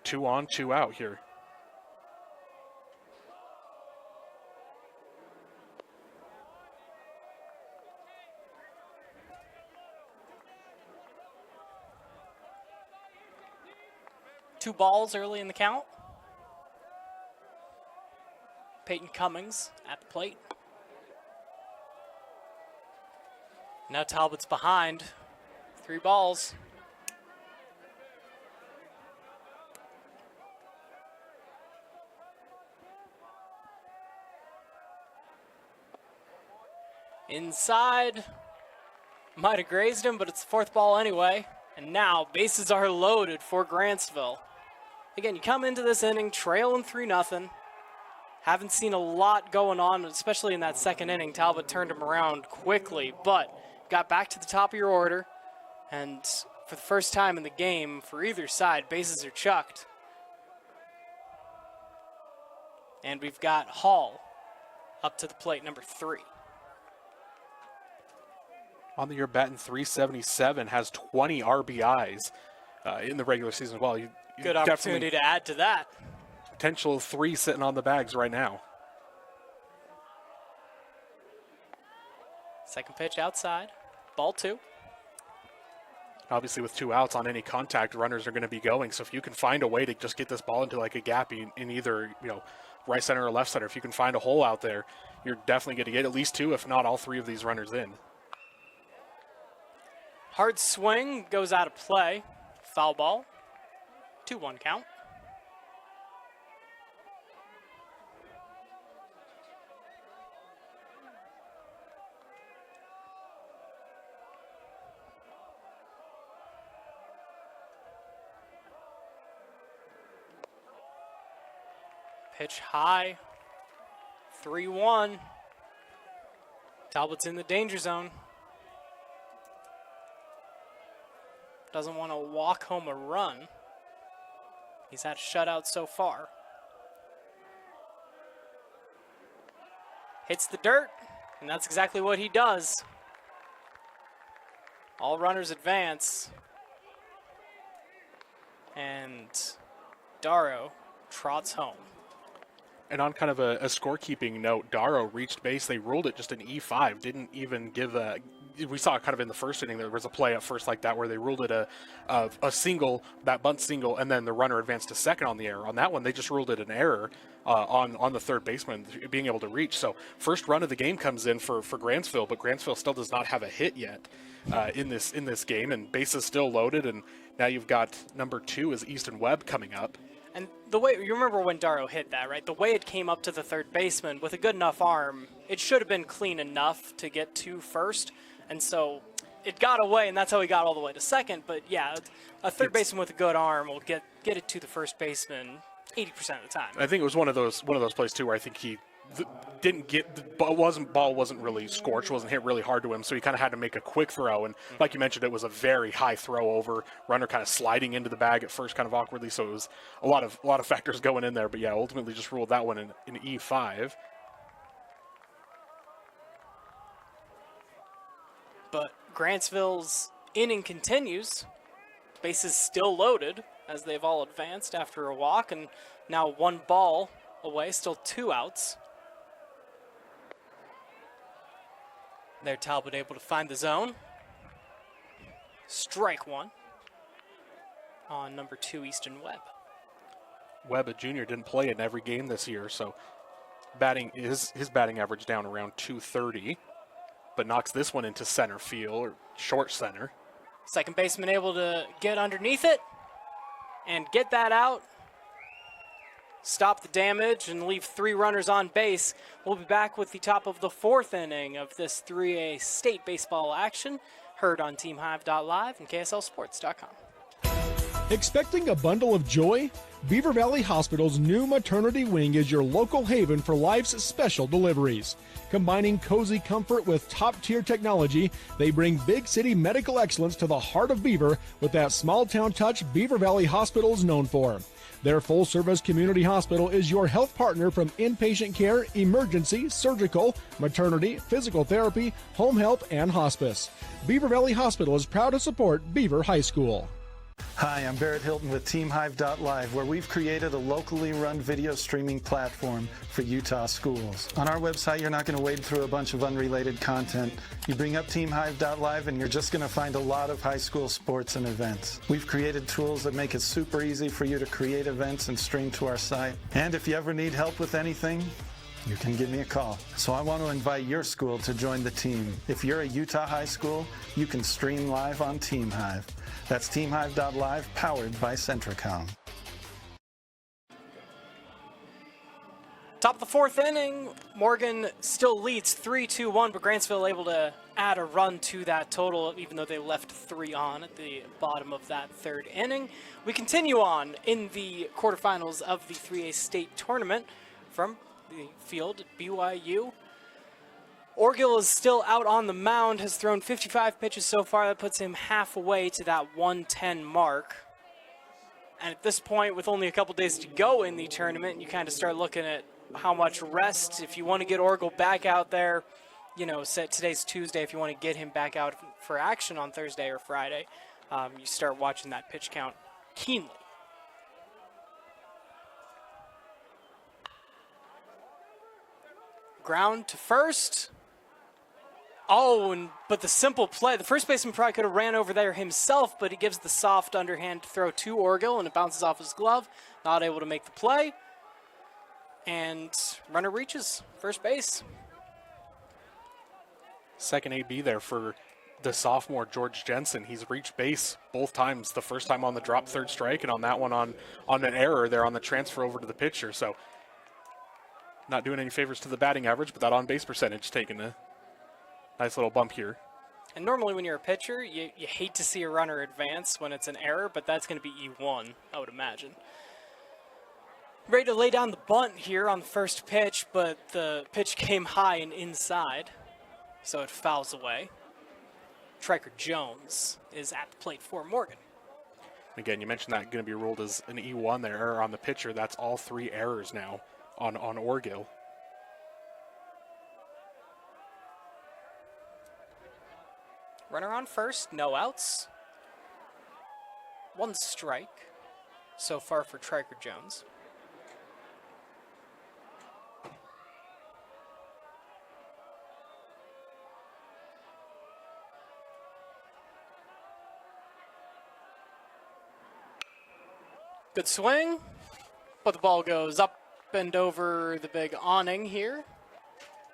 2 on, 2 out here. Two balls early in the count. Peyton Cummings at the plate. Now Talbot's behind. 3 balls. Inside. Might have grazed him, but it's the 4th ball anyway. And now bases are loaded for Grantsville. Again, you come into this inning trailing 3-0. Haven't seen a lot going on, especially in that second inning. Talbot turned him around quickly, but got back to the top of your order. And for the first time in the game, for either side, bases are chucked. And we've got Hall up to the plate, number 3. On the year batting .377, has 20 RBIs in the regular season as well. Good opportunity to add to that. Potential 3 sitting on the bags right now. Second pitch outside. Ball 2. Obviously, with 2 outs on any contact, runners are going to be going. So if you can find a way to just get this ball into like a gap in either, right center or left center, if you can find a hole out there, you're definitely going to get at least 2, if not all 3 of these runners in. Hard swing goes out of play. Foul ball. 2-1 count. Pitch high. 3-1. Talbot's in the danger zone. Doesn't want to walk home a run. He's had a shutout so far. Hits the dirt, and that's exactly what he does. All runners advance. And Darrow trots home. And on kind of a scorekeeping note, Darrow reached base. They ruled it just an E5. Didn't even give a. We saw kind of in the first inning there was a play at first like that where they ruled it a single, that bunt single, and then the runner advanced to second on the error. On that one, they just ruled it an error on the third baseman being able to reach. So first run of the game comes in for Grantsville, but Grantsville still does not have a hit yet in this game, and base is still loaded. And now you've got number 2 is Easton Webb coming up. And the way, you remember when Darrow hit that, right? The way it came up to the third baseman with a good enough arm, it should have been clean enough to get to first. And so it got away, and that's how he got all the way to second. But yeah, a third baseman with a good arm will get it to the first baseman 80% of the time. I think it was one of those plays too where I think he didn't get the ball wasn't really scorched, wasn't hit really hard to him, so he kind of had to make a quick throw. And like you mentioned, it was a very high throw over, runner kind of sliding into the bag at first, kind of awkwardly. So it was a lot of factors going in there. But yeah, ultimately just ruled that one in E5. But Grantsville's inning continues. Bases still loaded as they've all advanced after a walk, and now 1 ball away, still 2 outs. There, Talbot able to find the zone. Strike 1 on number 2, Easton Webb. Webb, a junior, didn't play in every game this year, so his batting average down around 230, but knocks this one into center field, or short center. Second baseman able to get underneath it and get that out. Stop the damage and leave 3 runners on base. We'll be back with the top of the 4th inning of this 3A state baseball action, heard on TeamHive.live and KSLSports.com. Expecting a bundle of joy? Beaver Valley Hospital's new maternity wing is your local haven for life's special deliveries. Combining cozy comfort with top-tier technology, they bring big city medical excellence to the heart of Beaver with that small-town touch Beaver Valley Hospital is known for. Their full-service community hospital is your health partner from inpatient care, emergency, surgical, maternity, physical therapy, home health, and hospice. Beaver Valley Hospital is proud to support Beaver High School. Hi, I'm Barrett Hilton with TeamHive.live, where we've created a locally run video streaming platform for Utah schools. On our website, you're not going to wade through a bunch of unrelated content. You bring up TeamHive.live and you're just going to find a lot of high school sports and events. We've created tools that make it super easy for you to create events and stream to our site. And if you ever need help with anything, you can give me a call. So I want to invite your school to join the team. If you're a Utah high school, you can stream live on TeamHive. That's TeamHive.live, powered by Centricom. Top of the 4th inning, Morgan still leads 3-2-1, but Grantsville able to add a run to that total, even though they left 3 on at the bottom of that 3rd inning. We continue on in the quarterfinals of the 3A state tournament from the field at BYU. Orgill is still out on the mound, has thrown 55 pitches so far. That puts him halfway to that 110 mark. And at this point, with only a couple days to go in the tournament, you kind of start looking at how much rest. If you want to get Orgill back out there, today's Tuesday, if you want to get him back out for action on Thursday or Friday, you start watching that pitch count keenly. Ground to first. Oh, but the simple play, the first baseman probably could have ran over there himself, but he gives the soft underhand throw to Orgill, and it bounces off his glove. Not able to make the play. And runner reaches first base. Second AB there for the sophomore George Jensen. He's reached base both times. The first time on the drop, third strike, and on that one on an error there on the transfer over to the pitcher. So not doing any favors to the batting average, but that on-base percentage taking a nice little bump here. And normally when you're a pitcher, you hate to see a runner advance when it's an error, but that's going to be E1, I would imagine. Ready to lay down the bunt here on the first pitch, but the pitch came high and inside, so it fouls away. Triker Jones is at the plate for Morgan. Again, you mentioned that going to be ruled as an E1 there, error on the pitcher. That's all 3 errors now on Orgill. Runner on first, no outs. 1 strike so far for Triker Jones. Good swing, but the ball goes up and over the big awning here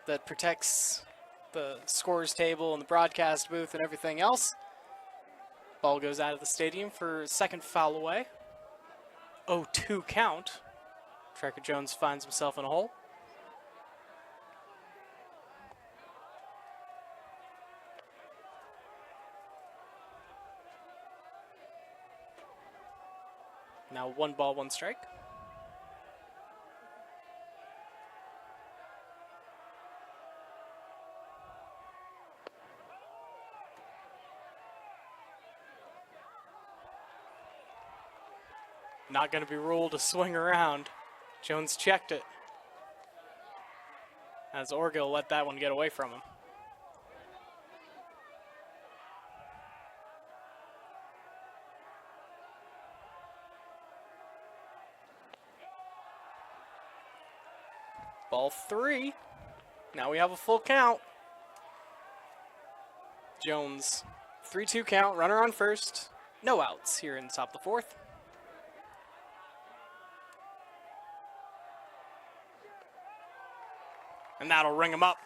that protects the scores table and the broadcast booth and everything else. Ball goes out of the stadium for second foul away. 0-2 count. Triker Jones finds himself in a hole. Now 1 ball, 1 strike. Not going to be ruled a swing around. Jones checked it, as Orgill let that one get away from him. Ball 3. Now we have a full count. Jones, 3-2 count, runner on first. No outs here in the top of the 4th. And that'll ring him up.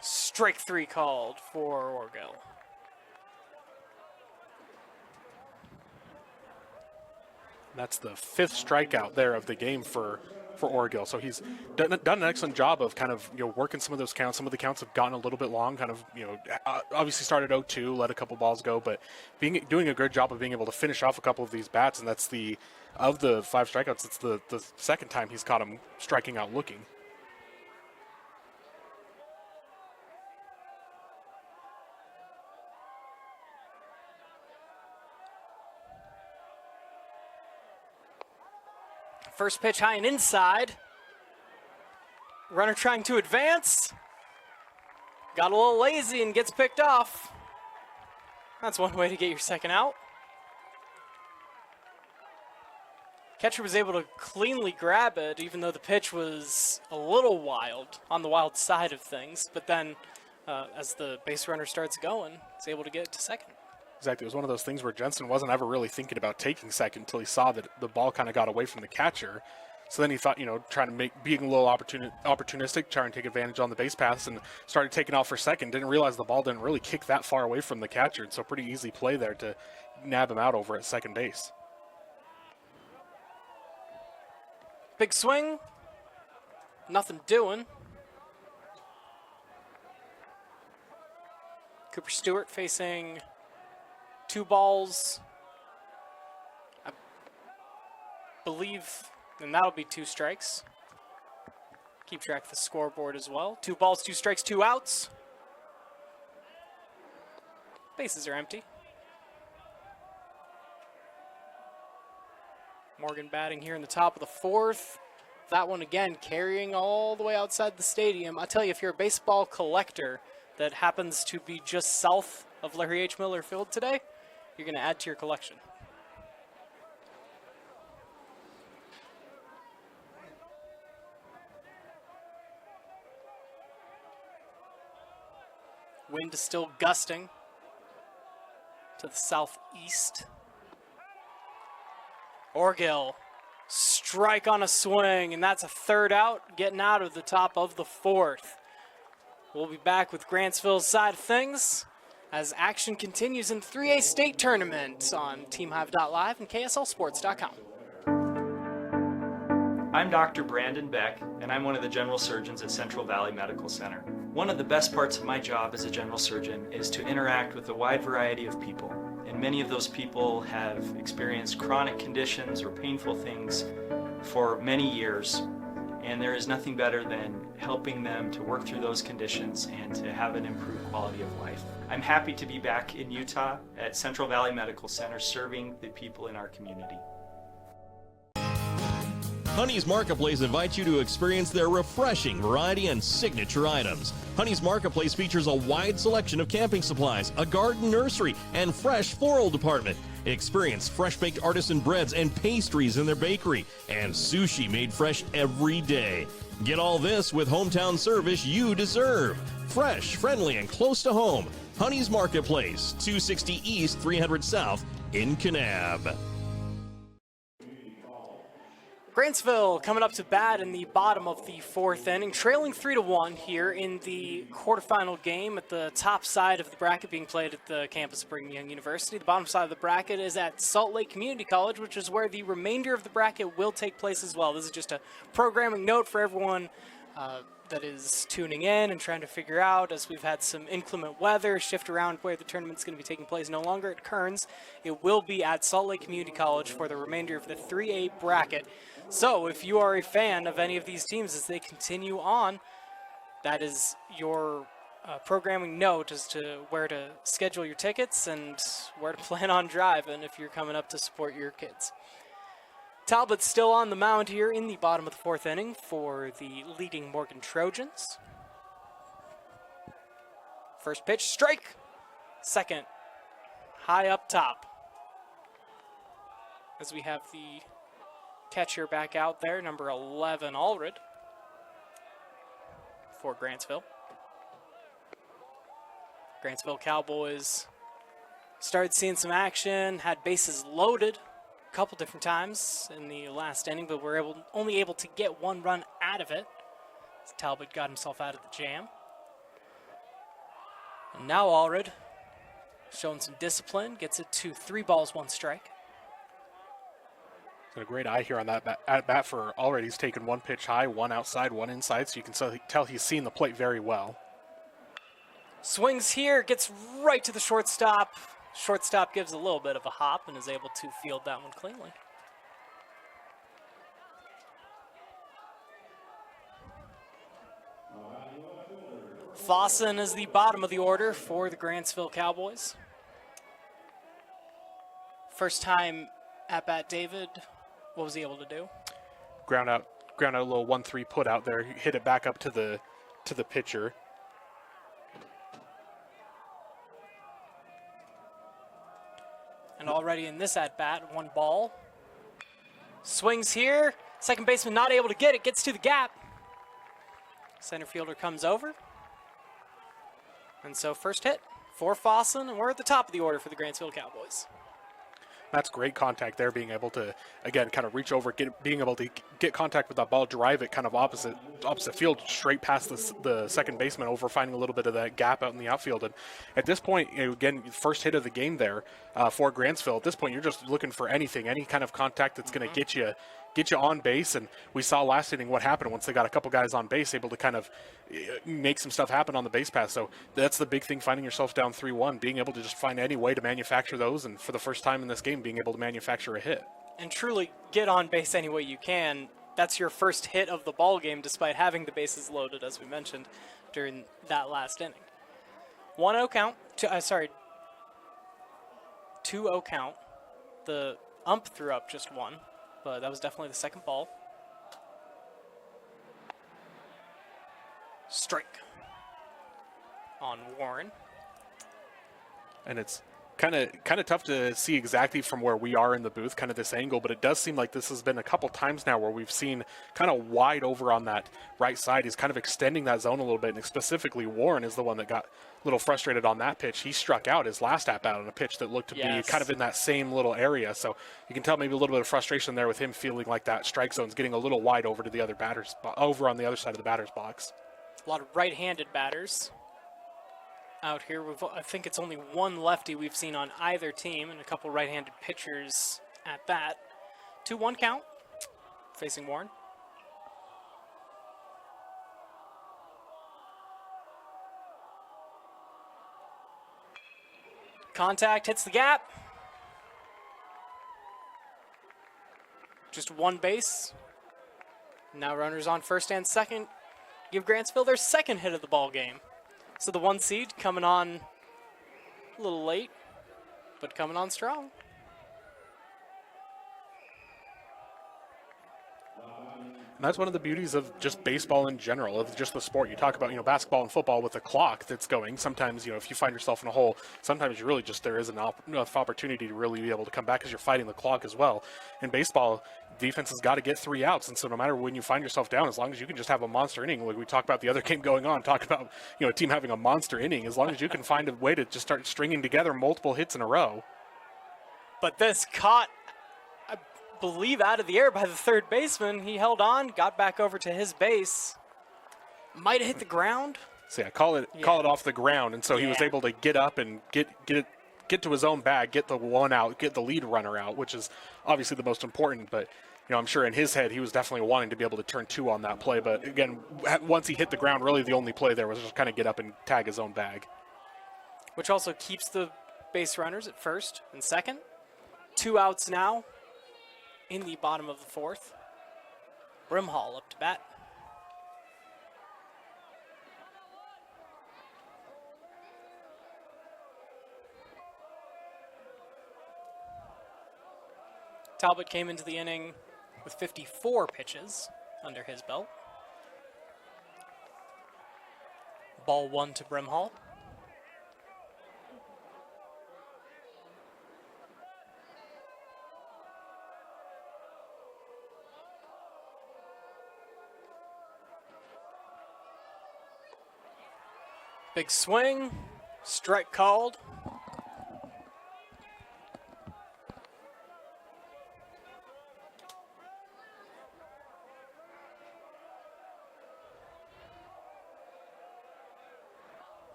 Strike 3 called for Orgill. That's the 5th strikeout there of the game for Orgill. So he's done an excellent job of kind of, working some of those counts. Some of the counts have gotten a little bit long, kind of, obviously started 0-2, let a couple balls go, but doing a good job of being able to finish off a couple of these bats. And that's of the 5 strikeouts, it's the second time he's caught him striking out looking. First pitch high and inside. Runner trying to advance. Got a little lazy and gets picked off. That's one way to get your second out. Catcher was able to cleanly grab it, even though the pitch was a little wild, on the wild side of things. But then, as the base runner starts going, he's able to get it to second. Exactly. It was one of those things where Jensen wasn't ever really thinking about taking second until he saw that the ball kind of got away from the catcher. So then he thought, trying to being a little opportunistic, trying to take advantage on the base paths, and started taking off for second. Didn't realize the ball didn't really kick that far away from the catcher. And so pretty easy play there to nab him out over at second base. Big swing. Nothing doing. Cooper Stewart facing 2 balls, I believe, and that'll be 2 strikes. Keep track of the scoreboard as well. 2 balls, 2 strikes, 2 outs. Bases are empty. Morgan batting here in the top of the 4th. That one again carrying all the way outside the stadium. I tell you, if you're a baseball collector that happens to be just south of Larry H. Miller Field today, you're going to add to your collection. Wind is still gusting to the southeast. Orgill, strike on a swing, and that's a third out, getting out of the top of the fourth. We'll be back with Grantsville's side of things as action continues in the 3A state tournament on TeamHive.live and KSLSports.com. I'm Dr. Brandon Beck, and I'm one of the general surgeons at Central Valley Medical Center. One of the best parts of my job as a general surgeon is to interact with a wide variety of people. And many of those people have experienced chronic conditions or painful things for many years. And there is nothing better than helping them to work through those conditions and to have an improved quality of life. I'm happy to be back in Utah at Central Valley Medical Center serving the people in our community. Honey's Marketplace invites you to experience their refreshing variety and signature items. Honey's Marketplace features a wide selection of camping supplies, a garden nursery, and fresh floral department. Experience fresh-baked artisan breads and pastries in their bakery, and sushi made fresh every day. Get all this with hometown service you deserve. Fresh, friendly, and close to home. Honey's Marketplace, 260 East, 300 South in Kanab. Grantsville coming up to bat in the bottom of the fourth inning, trailing 3-1 here in the quarterfinal game at the top side of the bracket being played at the campus of Brigham Young University. The bottom side of the bracket is at Salt Lake Community College, which is where the remainder of the bracket will take place as well. This is just a programming note for everyone that is tuning in and trying to figure out, as we've had some inclement weather shift around where the tournament's going to be taking place. No longer at Kearns. It will be at Salt Lake Community College for the remainder of the 3A bracket. So if you are a fan of any of these teams as they continue on, that is your programming note as to where to schedule your tickets and where to plan on driving if you're coming up to support your kids. Talbot's still on the mound here in the bottom of the fourth inning for the leading Morgan Trojans. First pitch, strike. Second, high up top. As we have the catcher back out there, number 11, Allred, for Grantsville. Grantsville Cowboys started seeing some action, had bases loaded a couple different times in the last inning, but were only able to get one run out of it. As Talbot got himself out of the jam. And now Allred, showing some discipline, gets it to 3 balls, 1 strike. A great eye here on that at bat for already. He's taken 1 pitch high, 1 outside, 1 inside, so you can tell he's seen the plate very well. Swings here, gets right to the shortstop. Shortstop gives a little bit of a hop and is able to field that one cleanly. Fossen is the bottom of the order for the Grantsville Cowboys. First time at bat, David. What was he able to do? Ground out a little 1-3 put out there. He hit it back up to the pitcher. And already in this at bat, 1 ball. Swings here. Second baseman not able to get it. Gets to the gap. Center fielder comes over. And so first hit for Fossen, and we're at the top of the order for the Grantsville Cowboys. That's great contact there, being able to, again, kind of reach over, being able to get contact with that ball, drive it kind of opposite field, straight past the second baseman over, finding a little bit of that gap out in the outfield. And at this point, again, first hit of the game there for Grantsville. At this point, you're just looking for anything, any kind of contact that's going to get you on base. And we saw last inning what happened once they got a couple guys on base, able to kind of make some stuff happen on the base pass. So that's the big thing, finding yourself down 3-1, being able to just find any way to manufacture those, and for the first time in this game, being able to manufacture a hit. And truly get on base any way you can. That's your first hit of the ball game, despite having the bases loaded, as we mentioned during that last inning. 1-0 count. 2-0 count. The ump threw up just 1, but that was definitely the second ball. Strike on Warren. And it's kind of tough to see exactly from where we are in the booth, kind of this angle, but it does seem like this has been a couple times now where we've seen kind of wide over on that right side. He's kind of extending that zone a little bit, and specifically Warren is the one that got a little frustrated on that pitch. He struck out his last at-bat on a pitch that looked to be kind of in that same little area, so you can tell maybe a little bit of frustration there with him feeling like that strike zone's getting a little wide over to the other batters, over on the other side of the batter's box. A lot of right-handed batters out here. I think it's only one lefty we've seen on either team, and a couple right-handed pitchers at that. 2-1 count, facing Warren. Contact, hits the gap. Just one base. Now runners on first and second. Give Grantsville their second hit of the ball game. So the 1 seed coming on a little late, but coming on strong. And that's one of the beauties of just baseball in general, of just the sport. You talk about, basketball and football with a clock that's going. Sometimes, if you find yourself in a hole, sometimes you really just, there is enough opportunity to really be able to come back because you're fighting the clock as well. In baseball, defense has got to get 3 outs. And so no matter when you find yourself down, as long as you can just have a monster inning, like we talk about the other game going on, talk about, a team having a monster inning, as long as you can find a way to just start stringing together multiple hits in a row. But this caught, I believe, out of the air by the third baseman. He held on, got back over to his base. Might have hit the ground. So call it off the ground, and so he was able to get up and get to his own bag, get the one out, get the lead runner out, which is obviously the most important. But I'm sure in his head he was definitely wanting to be able to turn 2 on that play. But again, once he hit the ground, really the only play there was just kind of get up and tag his own bag, which also keeps the base runners at first and second. 2 outs now in the bottom of the 4th. Brimhall up to bat. Talbot came into the inning with 54 pitches under his belt. Ball 1 to Brimhall. Big swing, strike called.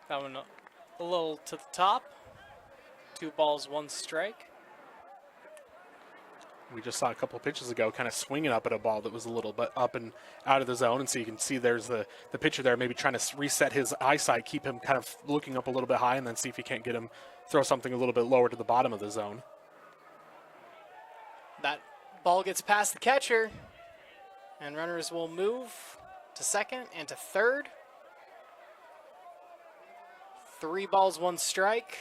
That one a little to the top. 2 balls, 1 strike. We just saw a couple of pitches ago kind of swinging up at a ball that was a little bit up and out of the zone. And so you can see there's the pitcher there maybe trying to reset his eyesight, keep him kind of looking up a little bit high, and then see if he can't get him throw something a little bit lower to the bottom of the zone. That ball gets past the catcher, and runners will move to second and to third. 3 balls, 1 strike.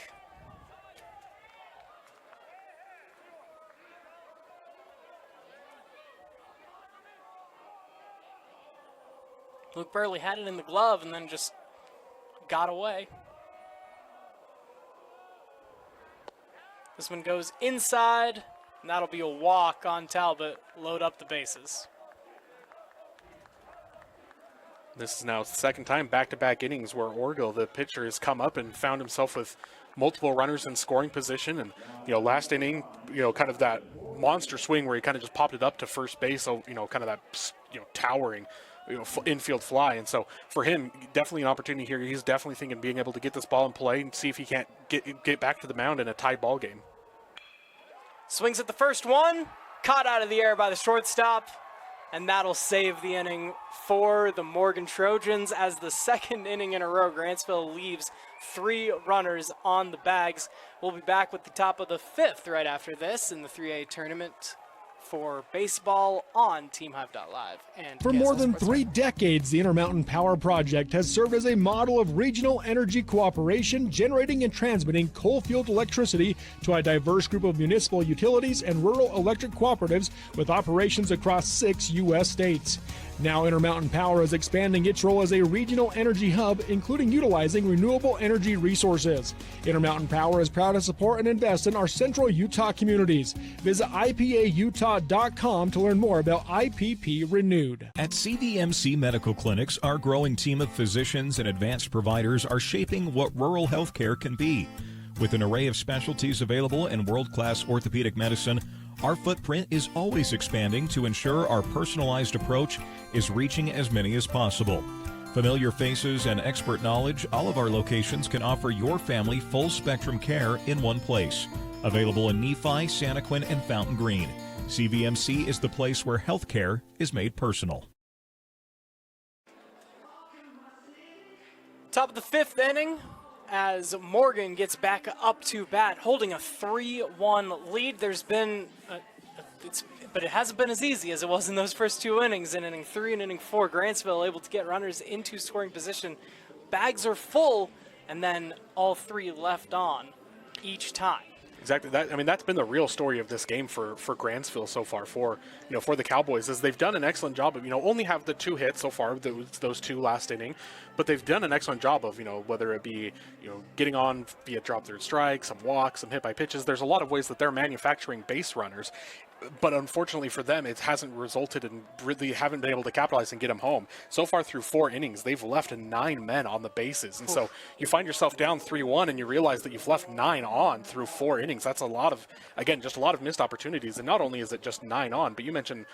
Luke Burley had it in the glove and then just got away. This one goes inside, and that'll be a walk on Talbot. Load up the bases. This is now the second time back-to-back innings where Orgill, the pitcher, has come up and found himself with multiple runners in scoring position. And, last inning, kind of that monster swing where he kind of just popped it up to first base. So, kind of that, towering, infield fly. And so for him, definitely an opportunity here. He's definitely thinking being able to get this ball in play and see if he can't get back to the mound in a tied ball game. Swings at the first one, caught out of the air by the shortstop. And that'll save the inning for the Morgan Trojans as the second inning in a row. Grantsville leaves 3 runners on the bags. We'll be back with the top of the 5th right after this in the 3A tournament for baseball on TeamHive.live. And for more than 3 decades, the Intermountain Power Project has served as a model of regional energy cooperation, generating and transmitting coal-fueled electricity to a diverse group of municipal utilities and rural electric cooperatives with operations across 6 U.S. states. Now Intermountain Power is expanding its role as a regional energy hub, including utilizing renewable energy resources. Intermountain Power is proud to support and invest in our central Utah communities. Visit ipautah.com to learn more about IPP Renewed. At CVMC Medical Clinics, our growing team of physicians and advanced providers are shaping what rural healthcare can be. With an array of specialties available in world-class orthopedic medicine, our footprint is always expanding to ensure our personalized approach is reaching as many as possible. Familiar faces and expert knowledge, all of our locations can offer your family full-spectrum care in one place. Available in Nephi, Santaquin, and Fountain Green. CVMC is the place where healthcare is made personal. Top of the 5th inning as Morgan gets back up to bat, holding a 3-1 lead. There's been, but it hasn't been as easy as it was in those first 2 innings. In inning 3 and inning 4, Grantsville able to get runners into scoring position. Bags are full, and then all 3 left on each time. Exactly. That's been the real story of this game for Grantsville so far. For the Cowboys, is they've done an excellent job of only have the 2 hits so far, those 2 last inning, but they've done an excellent job of whether it be getting on via drop third strike, some walks, some hit by pitches. There's a lot of ways that they're manufacturing base runners. But unfortunately for them, it hasn't resulted in really haven't been able to capitalize and get them home. So far through 4 innings, they've left 9 men on the bases. And so you find yourself down 3-1 and you realize that you've left 9 on through 4 innings. That's a lot of missed opportunities. And not only is it just 9 on, but you mentioned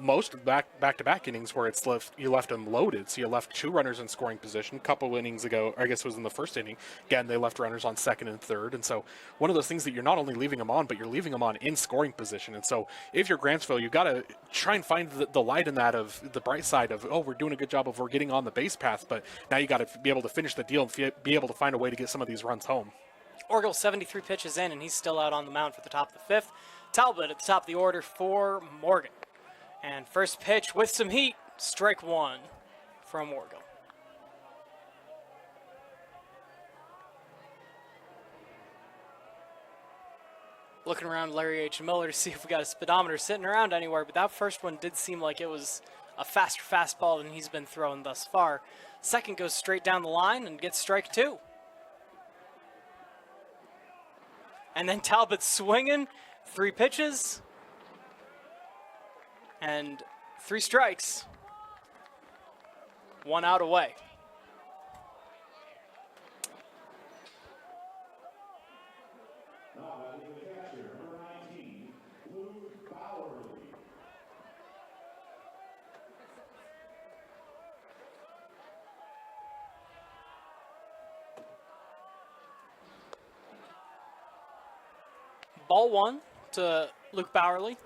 most back-to-back innings where you left them loaded. So you left 2 runners in scoring position. A couple innings ago, I guess it was in the first inning, again, they left runners on second and third. And so one of those things that you're not only leaving them on, but you're leaving them on in scoring position. And so if you're Grantsville, you've got to try and find the light in that, of the bright side of, we're doing a good job of we're getting on the base path, but now you got to be able to finish the deal and be able to find a way to get some of these runs home. Orgel 73 pitches in, and he's still out on the mound for the top of the 5th. Talbot at the top of the order for Morgan. And first pitch with some heat, strike 1 from Orgel. Looking around Larry H. Miller to see if we got a speedometer sitting around anywhere, but that first one did seem like it was a faster fastball than he's been throwing thus far. Second goes straight down the line and gets strike 2. And then Talbot swinging, 3 pitches, and 3 strikes, 1 out away. Ball 1 to Luke Bowerly.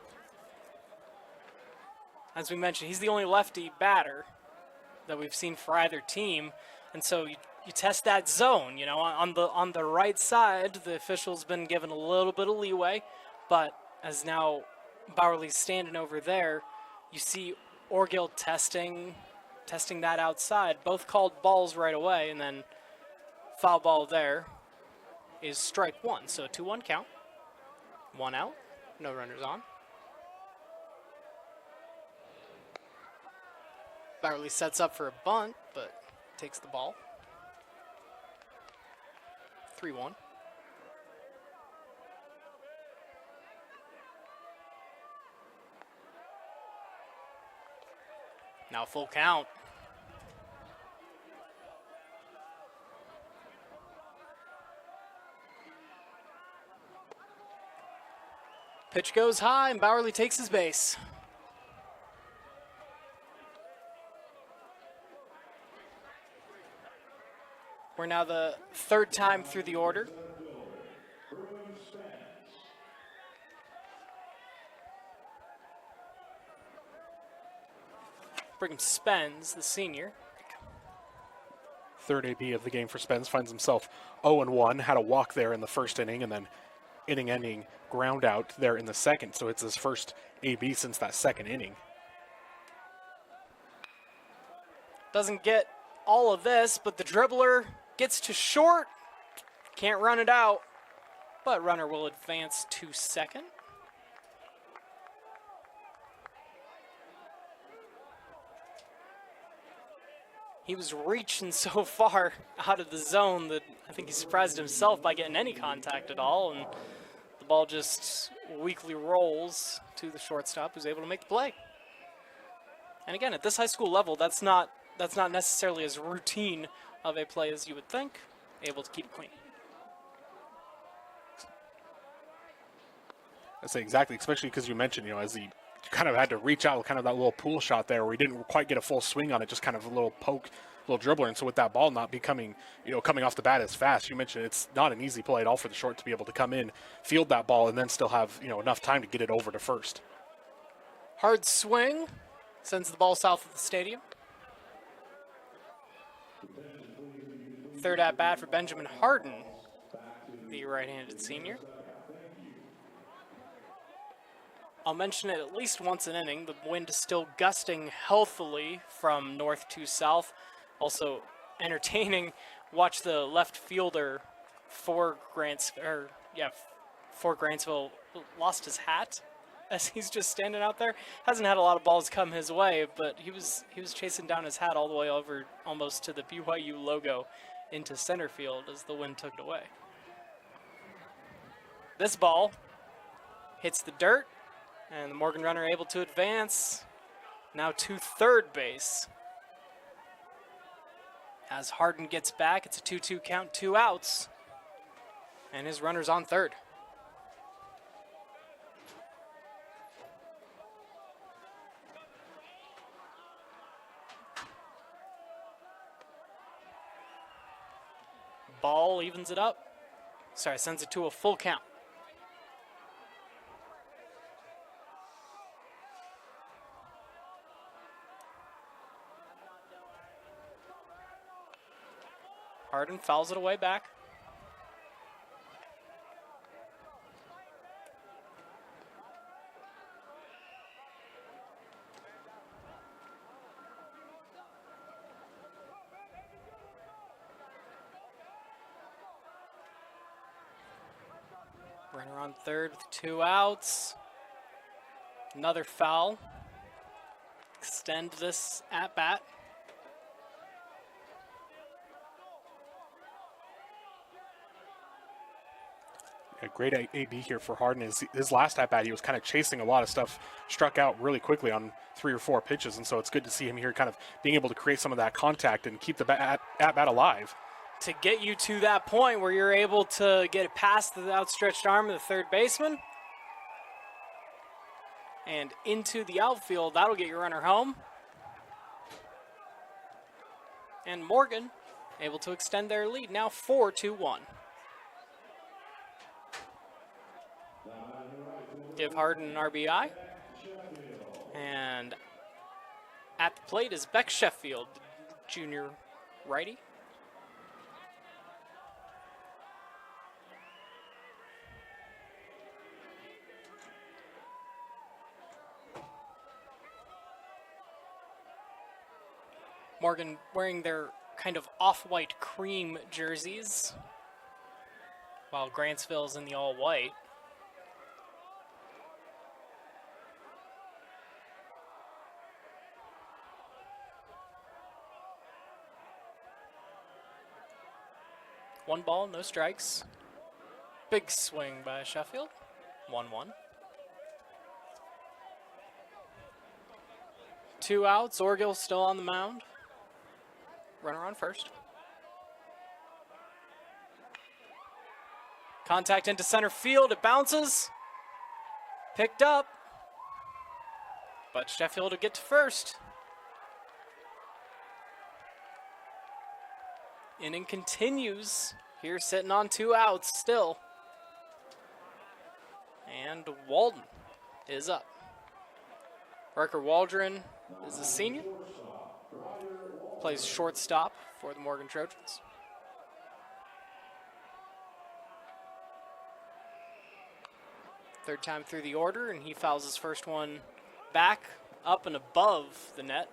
As we mentioned, he's the only lefty batter that we've seen for either team, and so you test that zone. On the right side, the official's been given a little bit of leeway, but as now Bowerly's standing over there, you see Orgel testing that outside. Both called balls right away, and then foul ball there is strike 1. So a 2-1 count, 1 out, no runners on. Bowerly sets up for a bunt, but takes the ball. 3-1. Now full count. Pitch goes high, and Bowerly takes his base. We're now the 3rd time through the order. Brigham Spence, the senior. 3rd AB of the game for Spence, finds himself 0-1, had a walk there in the first inning, and then inning-ending ground out there in the second. So it's his first AB since that second inning. Doesn't get all of this, but the dribbler gets to short, can't run it out, but runner will advance to second. he was reaching so far out of the zone that I think he surprised himself by getting any contact at all, and the ball just weakly rolls to the shortstop, who's able to make the play. And again, at this high school level, that's not necessarily as routine of a play as you would think. Able to keep it clean. I say exactly, especially because you mentioned, as he kind of had to reach out, kind of that little pool shot there where he didn't quite get a full swing on it, just kind of a little poke, little dribbler. And so with that ball not becoming, coming off the bat as fast, you mentioned it's not an easy play at all for the short to be able to come in, field that ball, and then still have, enough time to get it over to first. Hard swing, sends the ball south of the stadium. Third at bat for Benjamin Harden, the right-handed senior. I'll mention it at least once an inning. The wind is still gusting healthily from north to south. Also entertaining. Watch the left fielder for Grantsville lost his hat as he's just standing out there. Hasn't had a lot of balls come his way, but he was chasing down his hat all the way over almost to the BYU logo into center field as the wind took it away. This ball hits the dirt, and the Morgan runner able to advance now to third base. As Harden gets back, it's a 2-2 count, 2 outs, and his runner's on third. Ball evens it up. Sorry, sends it to a full count. Harden fouls it away back. Runner on third with 2 outs. Another foul. Extend this at bat. A great AB here for Harden. His last at bat, he was kind of chasing a lot of stuff, struck out really quickly on 3 or 4 pitches, and so it's good to see him here kind of being able to create some of that contact and keep the at bat alive. To get you to that point where you're able to get it past the outstretched arm of the third baseman and into the outfield, that'll get your runner home. And Morgan able to extend their lead, now 4-1. Give Harden an RBI. And at the plate is Beck Sheffield, junior righty. Morgan wearing their kind of off-white cream jerseys, while Grantsville's in the all-white. One ball, no strikes. Big swing by Sheffield. 1-1. 2 outs. Orgill still on the mound. Runner on first. Contact into center field. It bounces. Picked up. But Sheffield will get to first. Inning continues. Here sitting on 2 outs still. And Walden is up. Riker Waldron is a senior. Plays shortstop for the Morgan Trojans. Third time through the order, and he fouls his first one back, up and above the net.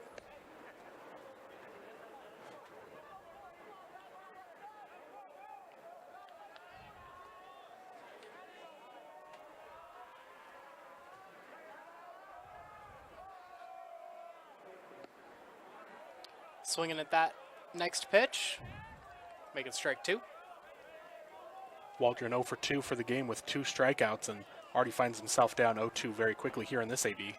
Swinging at that Next pitch. Make it strike 2. Waldron 0 for 2 for the game with 2 strikeouts and already finds himself down 0-2 very quickly here in this AB.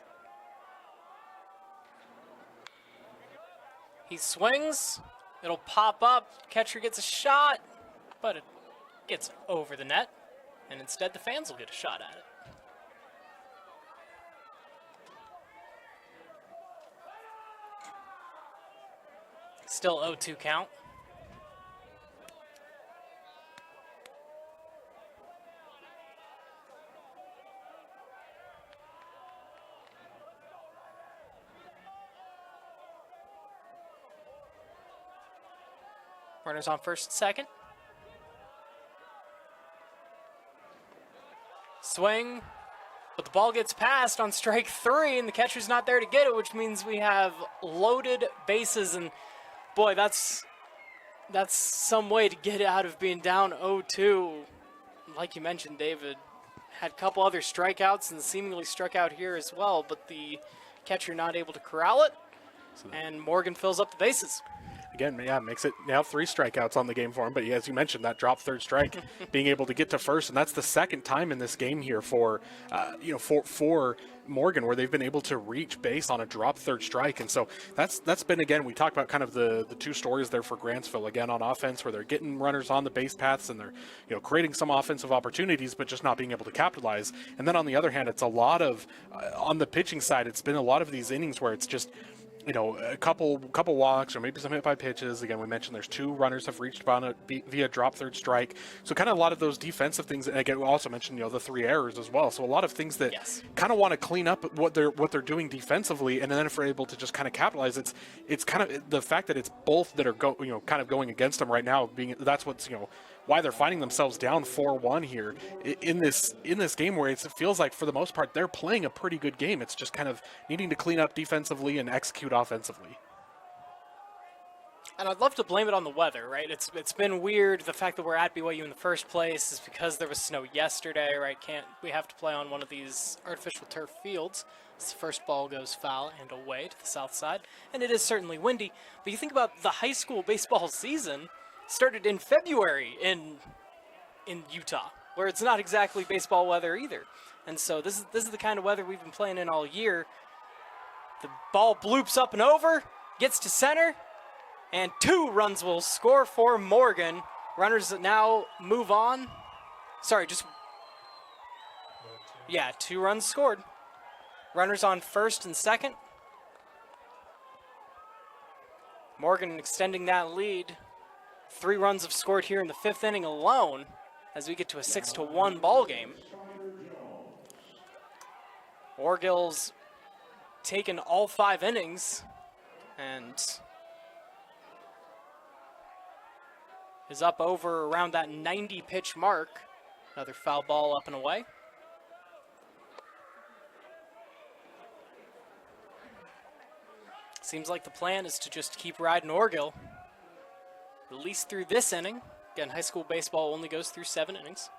He swings. It'll pop up. Catcher gets a shot, but it gets over the net, and instead the fans will get a shot at it. Still 0-2 count. Runners on first and second. Swing, but the ball gets passed on strike 3, and the catcher's not there to get it, which means we have loaded bases. And boy, that's some way to get out of being down 0-2. Like you mentioned, David had a couple other strikeouts and seemingly struck out here as well, but the catcher not able to corral it, and Morgan fills up the bases. Again, yeah, makes it now 3 strikeouts on the game for him. But as you mentioned, that drop third strike, being able to get to first, and that's the second time in this game here for Morgan where they've been able to reach base on a drop third strike. And so that's been, again, we talked about kind of the 2 stories there for Grantsville, again, on offense, where they're getting runners on the base paths and they're creating some offensive opportunities, but just not being able to capitalize. And then on the other hand, it's a lot of on the pitching side, it's been a lot of these innings where it's just a couple walks or maybe some hit by pitches. Again, we mentioned there's 2 runners have reached via drop third strike. So kind of a lot of those defensive things. And again, we also mentioned the 3 errors as well. So a lot of things that kind of want to clean up what they're doing defensively. And then if we're able to just kind of capitalize, it's kind of the fact that it's both that are kind of going against them right now. That's what's why they're finding themselves down 4-1 here in this game, where it feels like for the most part they're playing a pretty good game. It's just kind of needing to clean up defensively and execute offensively. And I'd love to blame it on the weather, right? It's been weird. The fact that we're at BYU in the first place is because there was snow yesterday, right? We have to play on one of these artificial turf fields. The first ball goes foul and away to the south side, and it is certainly windy. But you think about the high school baseball season started in February in Utah, where it's not exactly baseball weather either. And so this is the kind of weather we've been playing in all year. The ball bloops up and over, gets to center, and 2 runs will score for Morgan. Runners now move on. Sorry, 2 runs scored. Runners on first and second. Morgan extending that lead. 3 runs have scored here in the 5th inning alone as we get to a 6-1 ball game. Orgill's taken all 5 innings and is up over around that 90 pitch mark. Another foul ball up and away. Seems like the plan is to just keep riding Orgill, at least through this inning. Again, high school baseball only goes through 7 innings.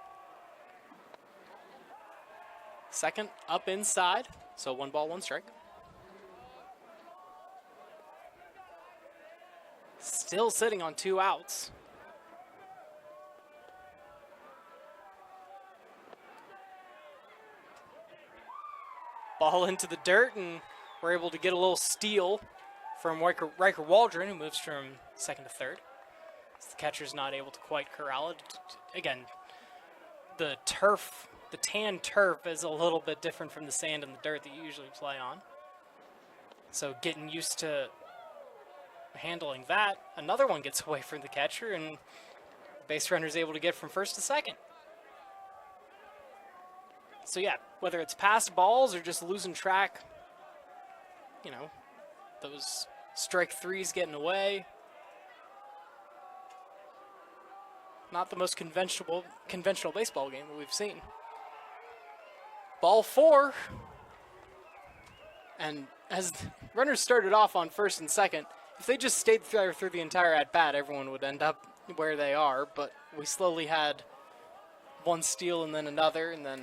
Second up inside, so 1 ball, 1 strike. Still sitting on 2 outs. Ball into the dirt, and we're able to get a little steal from Riker Waldron, who moves from second to third. The catcher's not able to quite corral it. Again, the tan turf is a little bit different from the sand and the dirt that you usually play on. So getting used to handling that. Another one gets away from the catcher, and base runner's able to get from first to second. So yeah, whether it's passed balls or just losing track, those strike 3s getting away. Not the most conventional baseball game that we've seen. Ball 4. And as runners started off on first and second, if they just stayed there through the entire at-bat, everyone would end up where they are. But we slowly had 1 steal and then another, and then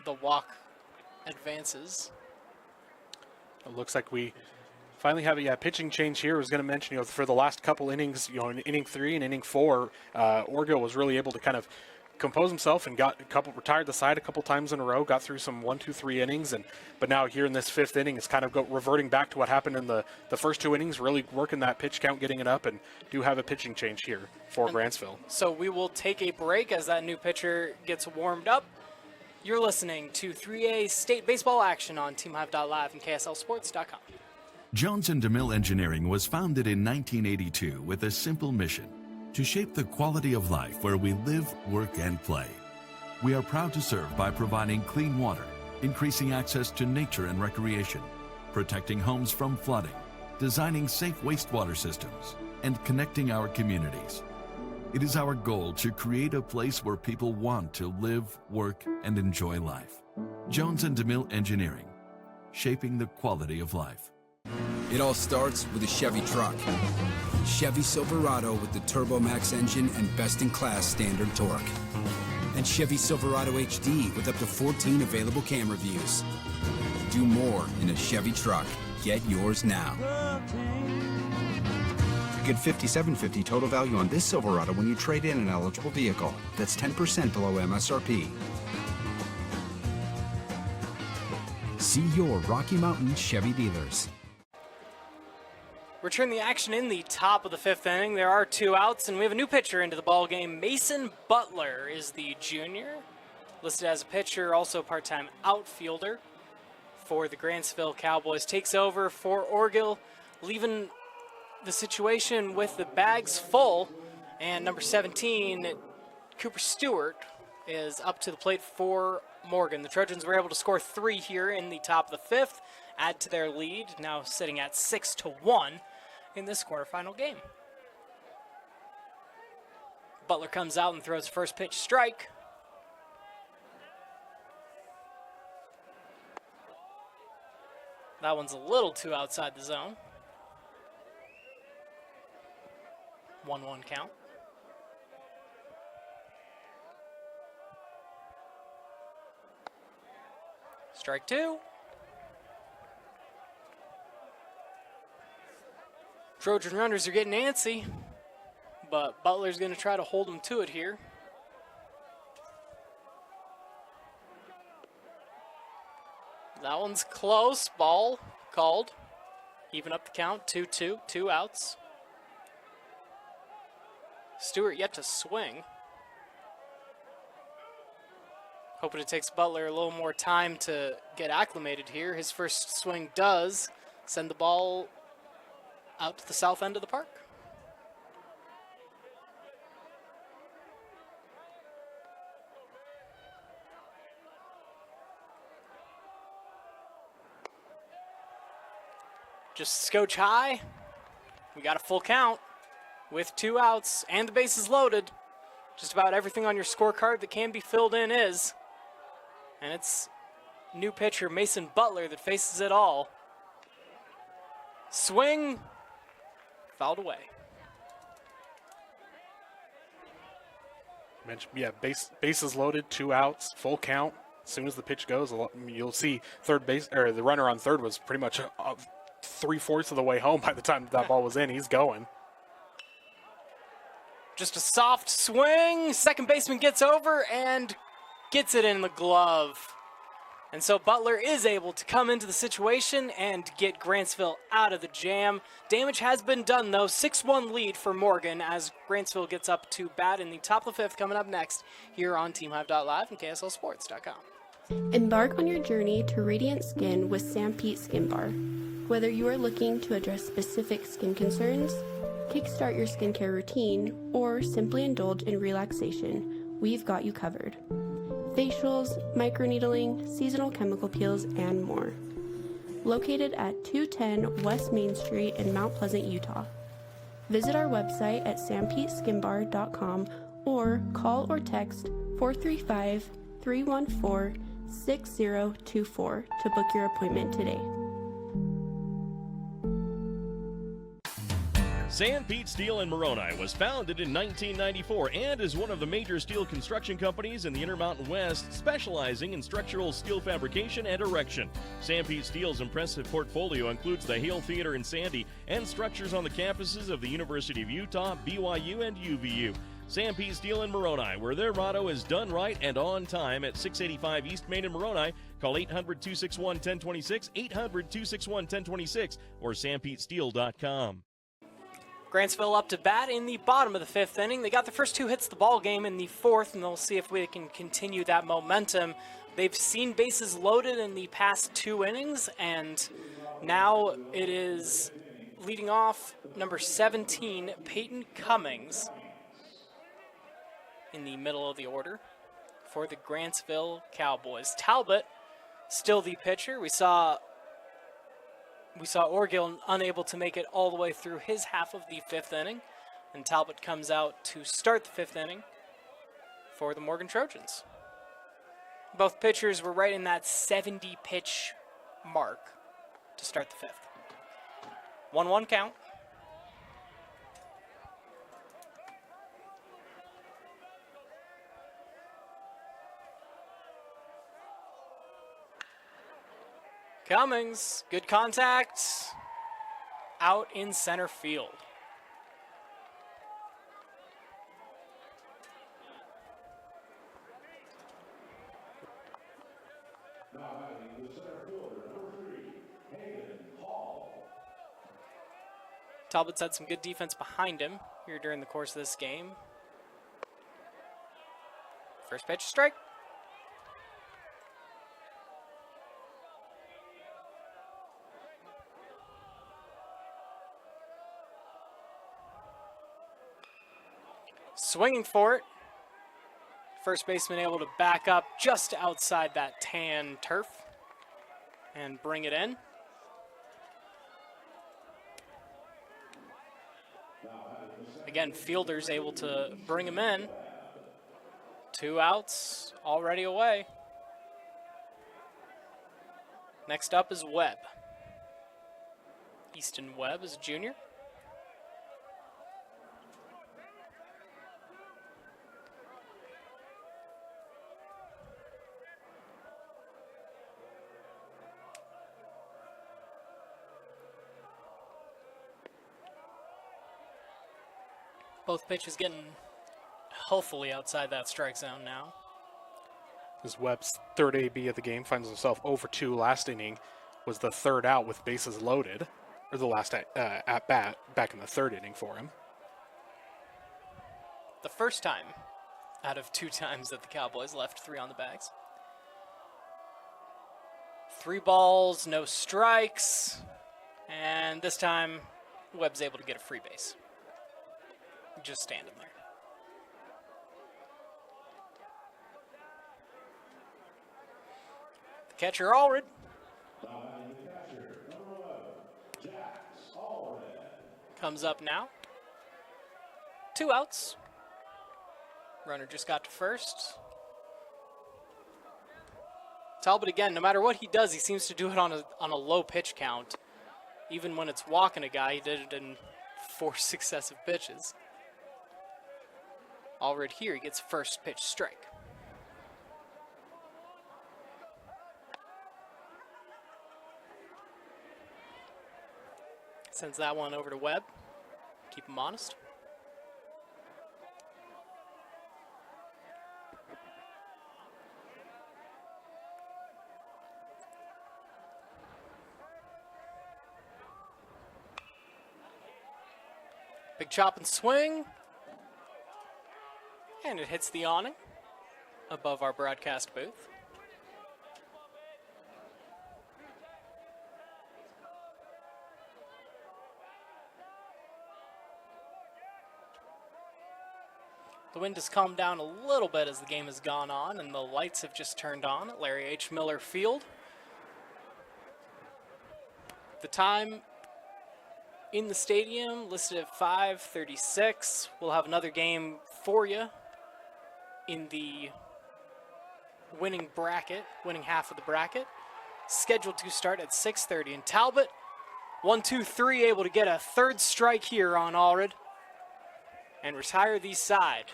the walk advances. It looks like we Finally have a pitching change here. I was going to mention, for the last couple innings, in inning 3 and inning 4, Orgill was really able to kind of compose himself and retired the side a couple times in a row, got through some 1, 2, 3 innings, but now here in this 5th inning, it's kind of reverting back to what happened in the first 2 innings, really working that pitch count, getting it up, and do have a pitching change here for Grantsville. So we will take a break as that new pitcher gets warmed up. You're listening to 3A State Baseball action on TeamHive.live and KSLSports.com. Jones & DeMille Engineering was founded in 1982 with a simple mission: to shape the quality of life where we live, work, and play. We are proud to serve by providing clean water, increasing access to nature and recreation, protecting homes from flooding, designing safe wastewater systems, and connecting our communities. It is our goal to create a place where people want to live, work, and enjoy life. Jones & DeMille Engineering, shaping the quality of life. It all starts with a Chevy truck. Chevy Silverado with the Turbo Max engine and best-in-class standard torque. And Chevy Silverado HD with up to 14 available camera views. Do more in a Chevy truck. Get yours now. You get $5,750 total value on this Silverado when you trade in an eligible vehicle. That's 10% below MSRP. See your Rocky Mountain Chevy dealers. Return the action in the top of the 5th inning. There are 2 outs, and we have a new pitcher into the ball game. Mason Butler is the junior, listed as a pitcher, also part-time outfielder for the Grantsville Cowboys. Takes over for Orgill, leaving the situation with the bags full, and number 17, Cooper Stewart, is up to the plate for Morgan. The Trojans were able to score 3 here in the top of the 5th, add to their lead, now sitting at 6-1 in this quarterfinal game. Butler comes out and throws first pitch strike. That one's a little too outside the zone. 1-1 count. Strike 2. Trojan runners are getting antsy, but Butler's going to try to hold them to it here. That one's close. Ball called. Even up the count. 2-2. 2 outs. Stewart yet to swing. Hoping it takes Butler a little more time to get acclimated here. His first swing does send the ball out to the south end of the park. Just scotch high. We got a full count with 2 outs and the bases loaded. Just about everything on your scorecard that can be filled in is. And it's new pitcher Mason Butler that faces it all. Swing. Fouled away. Bases loaded, 2 outs, full count. As soon as the pitch goes, you'll see third base, or the runner on third was pretty much 3/4 of the way home by the time that ball was in. He's going. Just a soft swing. Second baseman gets over and gets it in the glove. And so Butler is able to come into the situation and get Grantsville out of the jam. Damage has been done, though. 6-1 lead for Morgan as Grantsville gets up to bat in the top of the 5th, coming up next here on TeamHive.live and KSLSports.com. Embark on your journey to radiant skin with Sam Pete Skin Bar. Whether you are looking to address specific skin concerns, kickstart your skincare routine, or simply indulge in relaxation, we've got you covered. Facials, microneedling, seasonal chemical peels, and more. Located at 210 West Main Street in Mount Pleasant, Utah. Visit our website at sampeteskinbar.com or call or text 435-314-6024 to book your appointment today. Sanpete Steel in Moroni was founded in 1994 and is one of the major steel construction companies in the Intermountain West, specializing in structural steel fabrication and erection. Sanpete Steel's impressive portfolio includes the Hale Theater in Sandy and structures on the campuses of the University of Utah, BYU, and UVU. Sanpete Steel in Moroni, where their motto is done right and on time, at 685 East Main in Moroni. Call 800-261-1026, 800-261-1026, or sanpetesteel.com. Grantsville up to bat in the bottom of the fifth inning. They got the first two hits of the ball game in the fourth, and they'll see if we can continue that momentum. They've seen bases loaded in the past two innings, and now it is leading off number 17, Peyton Cummings, in the middle of the order for the Grantsville Cowboys. Talbot still the pitcher. We saw Orgill unable to make it all the way through his half of the fifth inning, and Talbot comes out to start the fifth inning for the Morgan Trojans. Both pitchers were right in that 70 pitch mark to start the fifth. 1-1 count. Cummings, good contact, out in center field. Talbot's had some good defense behind him here during the course of this game. First pitch, strike. Swinging for it. First baseman able to back up just outside that tan turf and bring it in. Again, fielders able to bring him in. 2 outs, already away. Next up is Webb. Easton Webb is a junior. Both pitches getting hopefully outside that strike zone now. This Webb's third AB of the game, finds himself over 2 last inning, was the third out with bases loaded, or the last at bat back in the third inning for him. The first time out of 2 times that the Cowboys left 3 on the bags. 3 balls, no strikes, and this time Webb's able to get a free base. Just standing there. The catcher, Allred. Comes up now. 2 outs. Runner just got to first. Talbot again, no matter what he does, he seems to do it on a low pitch count. Even when it's walking a guy, he did it in 4 successive pitches. Allred here, he gets first pitch strike. Sends that one over to Webb. Keep him honest. Big chop and swing. And it hits the awning above our broadcast booth. The wind has calmed down a little bit as the game has gone on, and the lights have just turned on at Larry H. Miller Field. The time in the stadium listed at 5:36. We'll have another game for you in the winning bracket, winning half of the bracket, scheduled to start at 6:30. And Talbot 1-2-3, able to get a third strike here on Allred and retire the side.